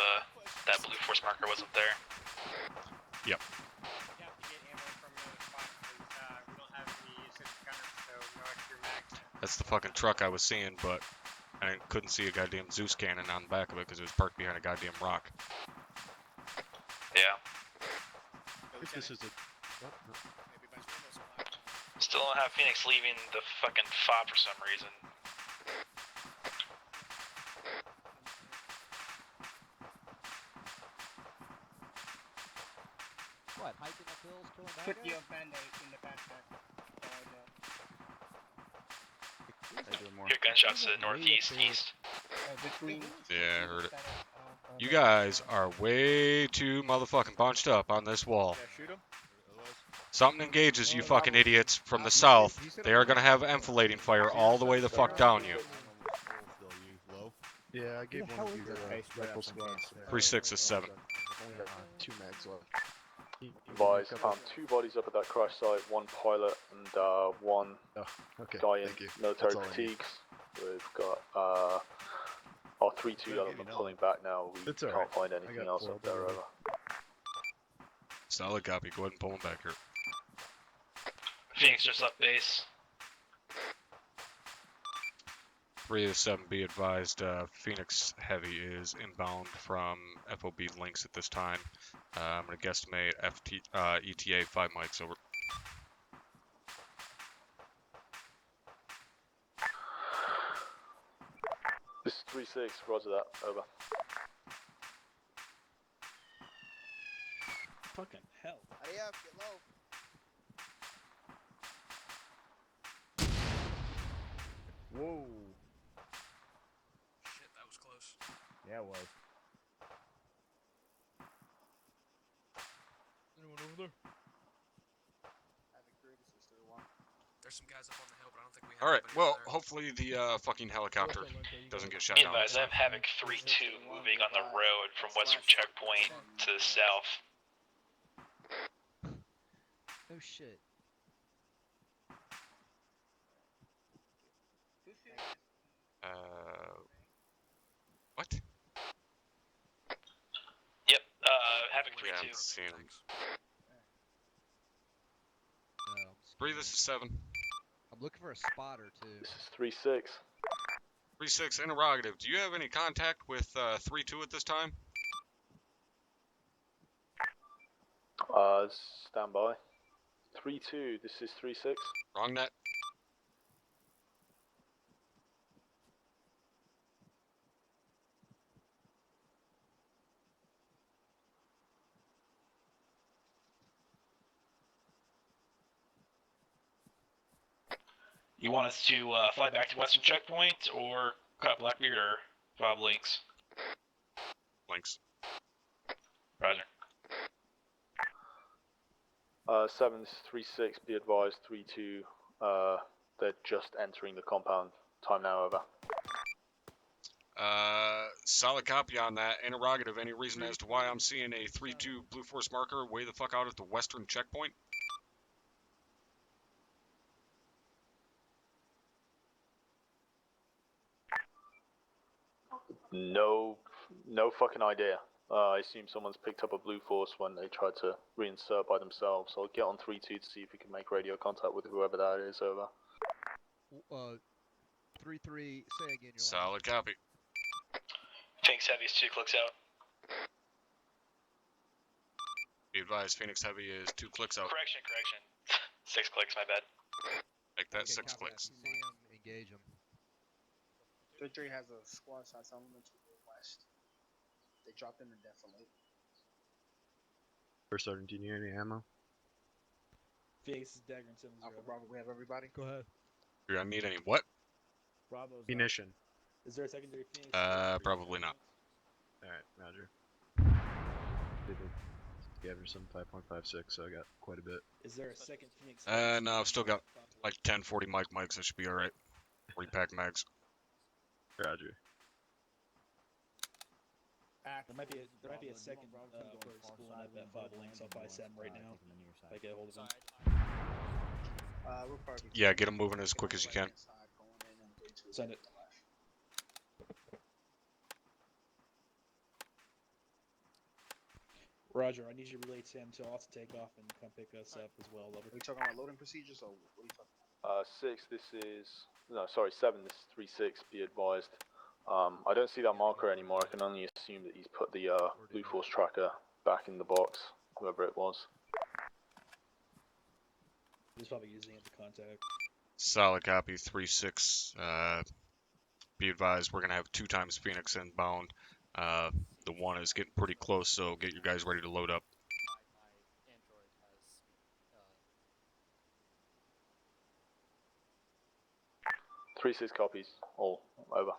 that Blue Force marker wasn't there. Yep. That's the fucking truck I was seeing, but I couldn't see a goddamn Zeus cannon on the back of it because it was parked behind a goddamn rock. Yeah. This is a... Still don't have Phoenix leaving the fucking fob for some reason. What, hiking up hills, killing bad Put guys? your band-aid in the backpack. Your gunshots to the northeast, east. Yeah, I heard it. You guys are way too motherfucking bunched up on this wall. Something engages you fucking idiots from the south. They are gonna have enfilading fire all the way the fuck down you. Yeah, I gave one of you rifle squads. 3-6 is 7. 2 mags left. Advised, found 2 bodies up at that crash site, 1 pilot and 1 guy in military fatigues. We've got our 3-2 element pulling back now. We can't find anything else up there, over. Solid copy, go ahead and pull them back here. Phoenix just left base. 3 to 7, be advised, Phoenix Heavy is inbound from FOB links at this time. I'm going to guesstimate ETA 5 mics, over. This is 3-6, roger that, over. Fucking hell. Hurry up, get low. Whoa. Shit, that was close. Yeah, it was. Anyone over there? There's some guys up on the hill, but I don't think we have Alright, anybody well, over there. hopefully the fucking helicopter doesn't get shot Be down. advised, I have Havoc 3-2 moving on the road from western checkpoint to the south. Oh shit. What? Yep, Havoc 3-2. Yeah, I'm seeing him. 3, this is 7. I'm looking for a spotter too. This is 3-6. 3-6, interrogative. Do you have any contact with 3-2 at this time? Stand by. 3-2, this is 3-6. Wrong net. You want us to fly back to western checkpoint or cut Blackbeard or Bob Links? Links. Roger. 7, this is 3-6, be advised, 3-2, they're just entering the compound. Time now, over. Solid copy on that. Interrogative, any reason as to why I'm seeing a 3-2 Blue Force marker way the fuck out at the western checkpoint? No fucking idea. I assume someone's picked up a Blue Force when they tried to reinsert by themselves. I'll get on 3-2 to see if we can make radio contact with whoever that is, over. 3-3, say again your Solid copy. Phoenix Heavy is 2 clicks out. Be advised, Phoenix Heavy is 2 clicks out. Correction. 6 clicks, my bad. Make that 6 clicks. See him, engage him. 3-3 has a squad size element to the west. They dropped him indefinitely. First Sergeant, do you need any ammo? Phoenix is dagger and 7-0. Alpha Bravo, we have everybody. Go ahead. You're gonna need any what? Bravo's Munition. Is there a secondary Phoenix? Probably not. Alright, roger. Gathered some 5.56, so I got quite a bit. Is there a second Phoenix? No, I've still got like 10, 40 mics, that should be alright. 40 pack mags. Roger. There might be a second for school and I've got 5 links. I'll buy Sam right now. If I get a hold of him. We'll probably Yeah, get them moving as quick as you can. Send it. Roger, I need you to relay Sam to off to take off and come pick us up as well, lover. Are we talking about loading procedures or what are you talking about? 6, this is... No, sorry, 7, this is 3-6, be advised. I don't see that marker anymore. I can only assume that he's put the Blue Force tracker back in the box, whoever it was. He's probably using it to contact. Solid copy, 3-6. Be advised, we're gonna have 2 times Phoenix inbound. The one is getting pretty close, so get you guys ready to load up. 3-6 copies, all over.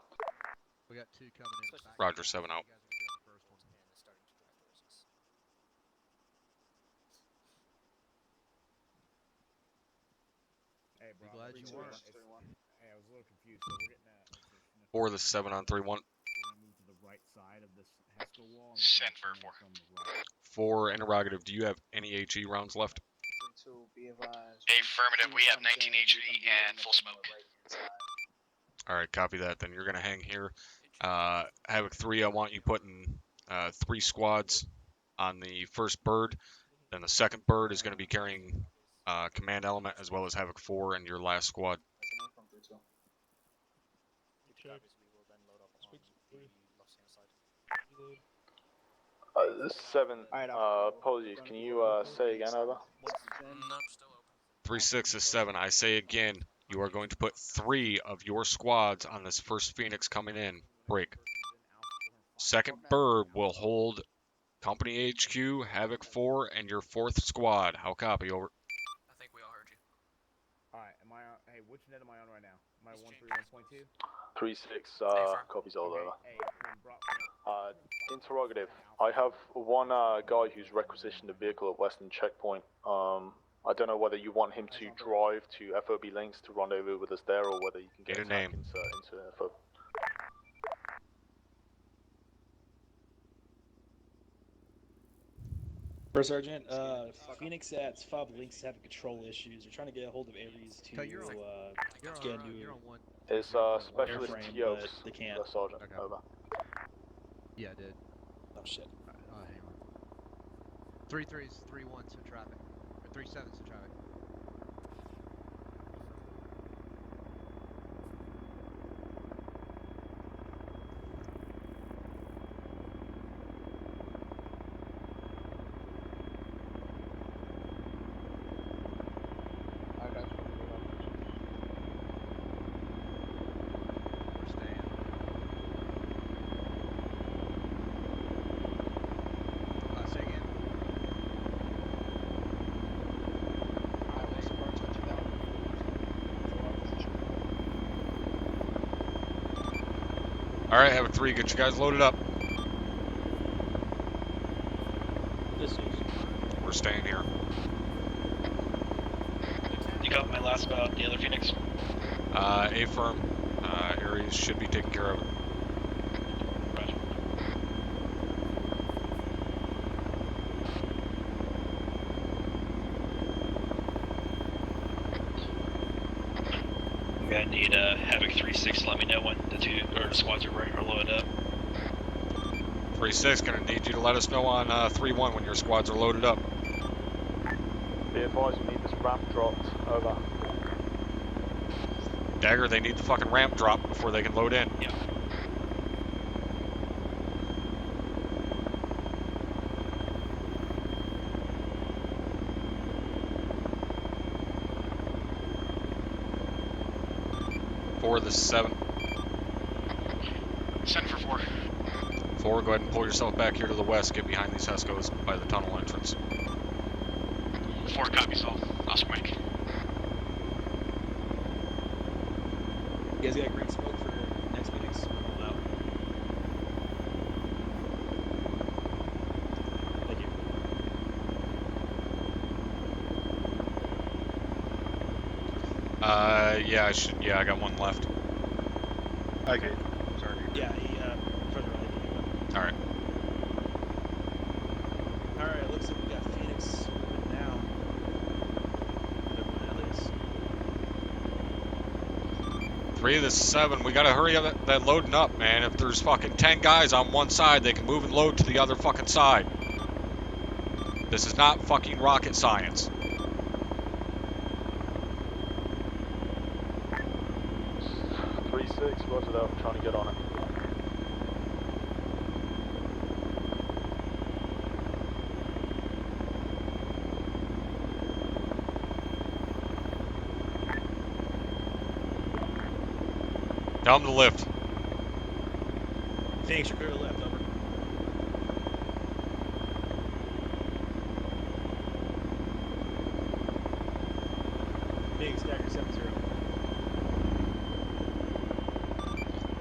We got 2 coming in. Roger, 7 out. Hey, bro. Glad you were. Hey, I was a little confused. So we're getting that. 4, this is 7 on 3-1. We're gonna move to the right side of this Haskell wall. Send for 4. 4, interrogative, do you have any HE rounds left? 3-2, be advised. Affirmative, we have 19 HE and full smoke. Alright, copy that. Then you're gonna hang here. Havoc 3, I want you putting 3 squads on the first bird. Then the second bird is gonna be carrying command element as well as Havoc 4 and your last squad. This is 7, apologies, can you say again, over? 3-6 is 7. I say again, you are going to put 3 of your squads on this first Phoenix coming in. Break. Second bird will hold Company HQ, Havoc 4, and your 4th squad. How copy? Over. Alright, am I on? Hey, which net am I on right now? Am my 131.2? 3-6, Affirm. copies all Okay, over. hey, from Brock. Interrogative. I have one guy who's requisitioned a vehicle at Western Checkpoint. I don't know whether you want him to drive to FOB links to rendezvous with us there, or whether you can get Need a a tack name. into FOB. First Sergeant, Phoenix at FOB links having control issues. They're trying to get a hold of Ares to get a new It's Specialist airframe, Teox, but they can't. Sergeant. Okay. Over. Yeah, I did. Oh shit. Hang on. 3-3s, 3-1s in traffic. Or 3-7s in traffic. I got you. We're staying. Say again. Alright, have a 3. Get you guys loaded up. This is. We're staying here. You got my last about the other Phoenix? A-firm. Ares should be taking care of it. Roger. I'm gonna need Havoc 3-6 to let me know when the squads are loaded up. 3-6, gonna need you to let us know on 3-1 when your squads are loaded up. Be advised, we need this ramp dropped. Over. Dagger, they need the fucking ramp drop before they can load in. Yeah. For the 7. Send for 4. 4, go ahead and pull yourself back here to the west. Get behind these Hescos by the tunnel entrance. 4 copies all. Oscar Mike. You guys got green smoke for next Phoenix? Roll out. Thank you. Yeah, I got one left. Okay. Sorry. Yeah, he further right. Alright. Alright, looks like we got Phoenix moving now. Everyone at least. 3 of the 7, we gotta hurry up that loading up, man. If there's fucking 10 guys on one side, they can move and load to the other fucking side. This is not fucking rocket science. 3-6, roger that, I'm trying to get on it. Tell them to lift. Phoenix, you're clear to the left, over. Phoenix, Dagger 7-0.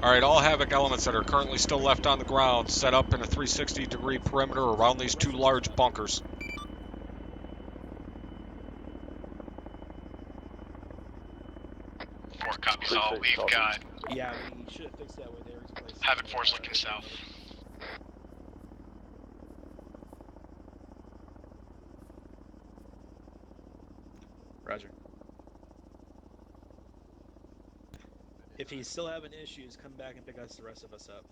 Alright, all Havoc elements that are currently still left on the ground, set up in a 360-degree perimeter around these 2 large bunkers. Copies all. We've got Yeah, we should have fixed that with Ares place. Havoc Force looking south. Roger. If he's still having issues, come back and pick us the rest of us up.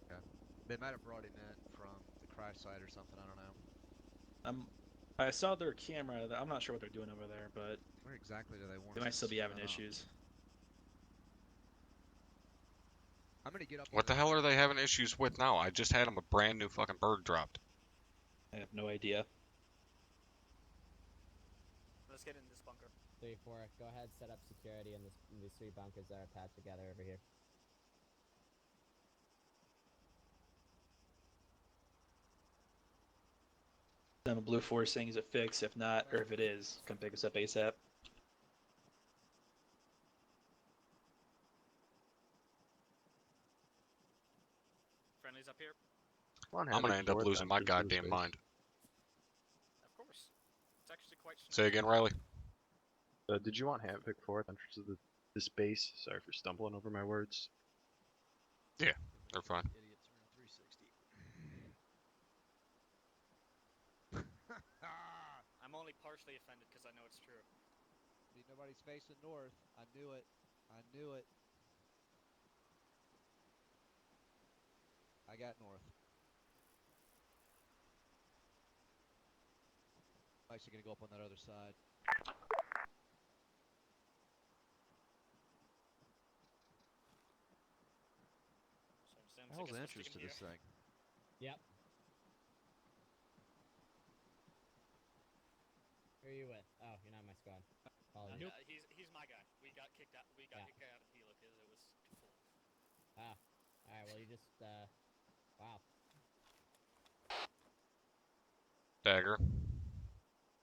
Okay. They might have brought him in from the crash site or something, I don't know. I saw their camera. I'm not sure what they're doing over there, but Where exactly do they want they us might to still be having set up? issues. I'm gonna get up. What the hell are they having issues with now? I just had them a brand new fucking bird dropped. I have no idea. Let's get in this bunker. 3-4, go ahead, set up security in these 3 bunkers that are attached together over here. I'm a blue force saying he's a fix. If not, or if it is, come pick us up ASAP. Friendlies up here. I'm gonna end up losing my goddamn mind. Of course. It's actually quite Say again, Riley. Did you want Handpick 4th entrance to this base? Sorry for stumbling over my words. Yeah, they're fine. Idiots around 360. I'm only partially offended because I know it's true. Need nobody's facing north. I knew it. I knew it. I got north. I'm actually gonna go up on that other side. Sims, How's the entrance to this thing? Yep. Who are you with? Oh, you're not my squad. Apologies. He's my guy. We got kicked out. We got kicked out of Hilo because it was too full. Ah. All right. Well, you just wow. Dagger.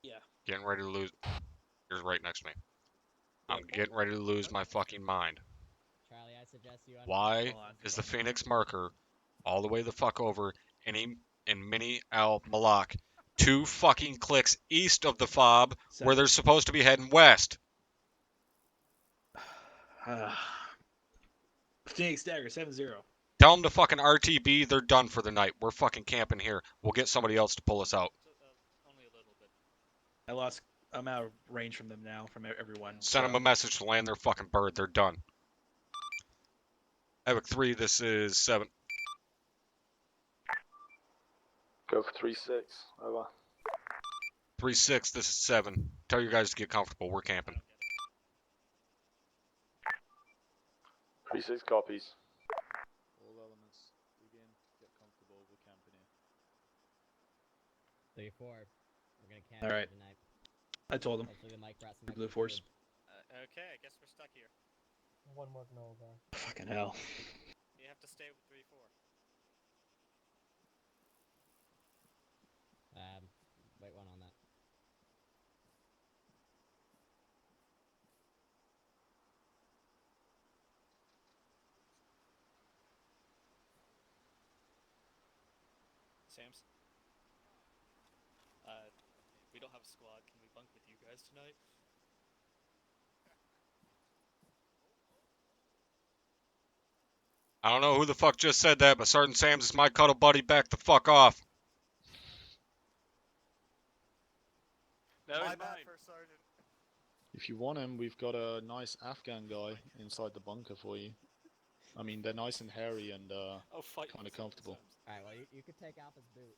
Yeah. Getting ready to lose. You're right next to me. I'm getting ready to lose my fucking mind. Charlie, I suggest you. Why is the Phoenix marker all the way the fuck over in Mini Al Malak 2 fucking clicks east of the fob where they're supposed to be heading west? Phoenix Dagger 7-0. Tell them to fucking RTB. They're done for the night. We're fucking camping here. We'll get somebody else to pull us out. Only a little bit. I'm out of range from them now, from everyone. Send them a message to land their fucking bird. They're done. Epic 3, this is 7. Go for 3-6. Over. 3-6, this is 7. Tell your guys to get comfortable. We're camping. 3-6 copies. All elements, begin, get comfortable, we're camping here. 3-4. We're gonna camp All right. tonight. I told him. Hopefully the mic brought some Blue extra Force. food. Okay, I guess we're stuck here. One more gnoll guy. Fucking hell. You have to stay with 3-4. Wait one on that. Sams. We don't have a squad. Can we bunk with you guys tonight? I don't know who the fuck just said that, but Sergeant Sams is my cuddle buddy. Back the fuck off. No, My it's bad, mine. First Sergeant. If you want him, we've got a nice Afghan guy inside the bunker for you. I mean, they're nice and hairy and kind of comfortable. Alright, well, you could take Alpha's boot.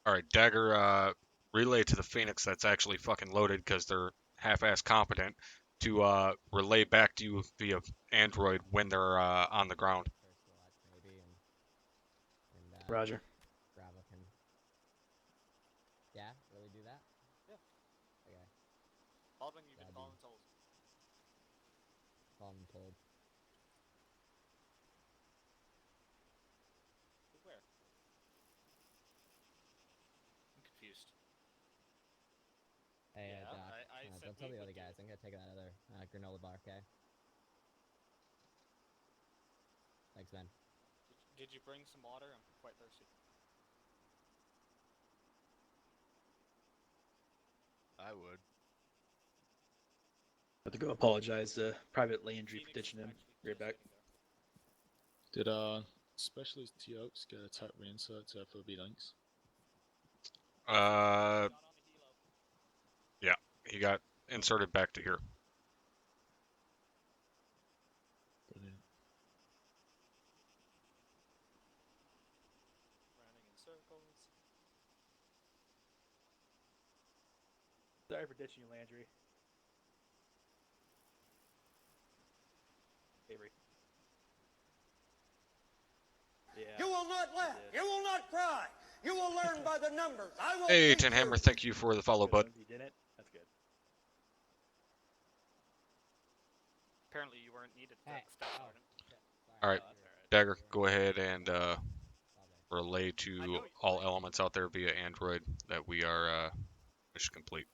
Alright, Dagger, relay to the Phoenix that's actually fucking loaded because they're half-ass competent to relay back to you via Android when they're on the ground. Maybe, and Roger. Bravo can. Yeah, really do that? Yeah. Okay. Baldwin, you've been calling and told. Calling and told. Where? I'm confused. Hey, Yeah, Doc. I said Don't tell we the would other do guys. I'm gonna take that other granola bar, okay? Thanks, man. Did you bring some water? I'm quite thirsty. I would. I have to go apologize to Private Landry for ditching him. Be right back. Did Specialist T Oaks get attack reinsert to FOB links? Yeah, he got inserted back to here. Brilliant. Running in circles. Sorry for ditching you, Landry. Avery. Yeah. You will not laugh. You will not cry. You will learn by the numbers. I will. Hey, teach Tinhammer, you. thank you for the follow, bud. You didn't? That's good. Apparently you weren't needed for Staff Sergeant. Alright, Dagger, go ahead and relay to all elements out there via Android that we are mission complete.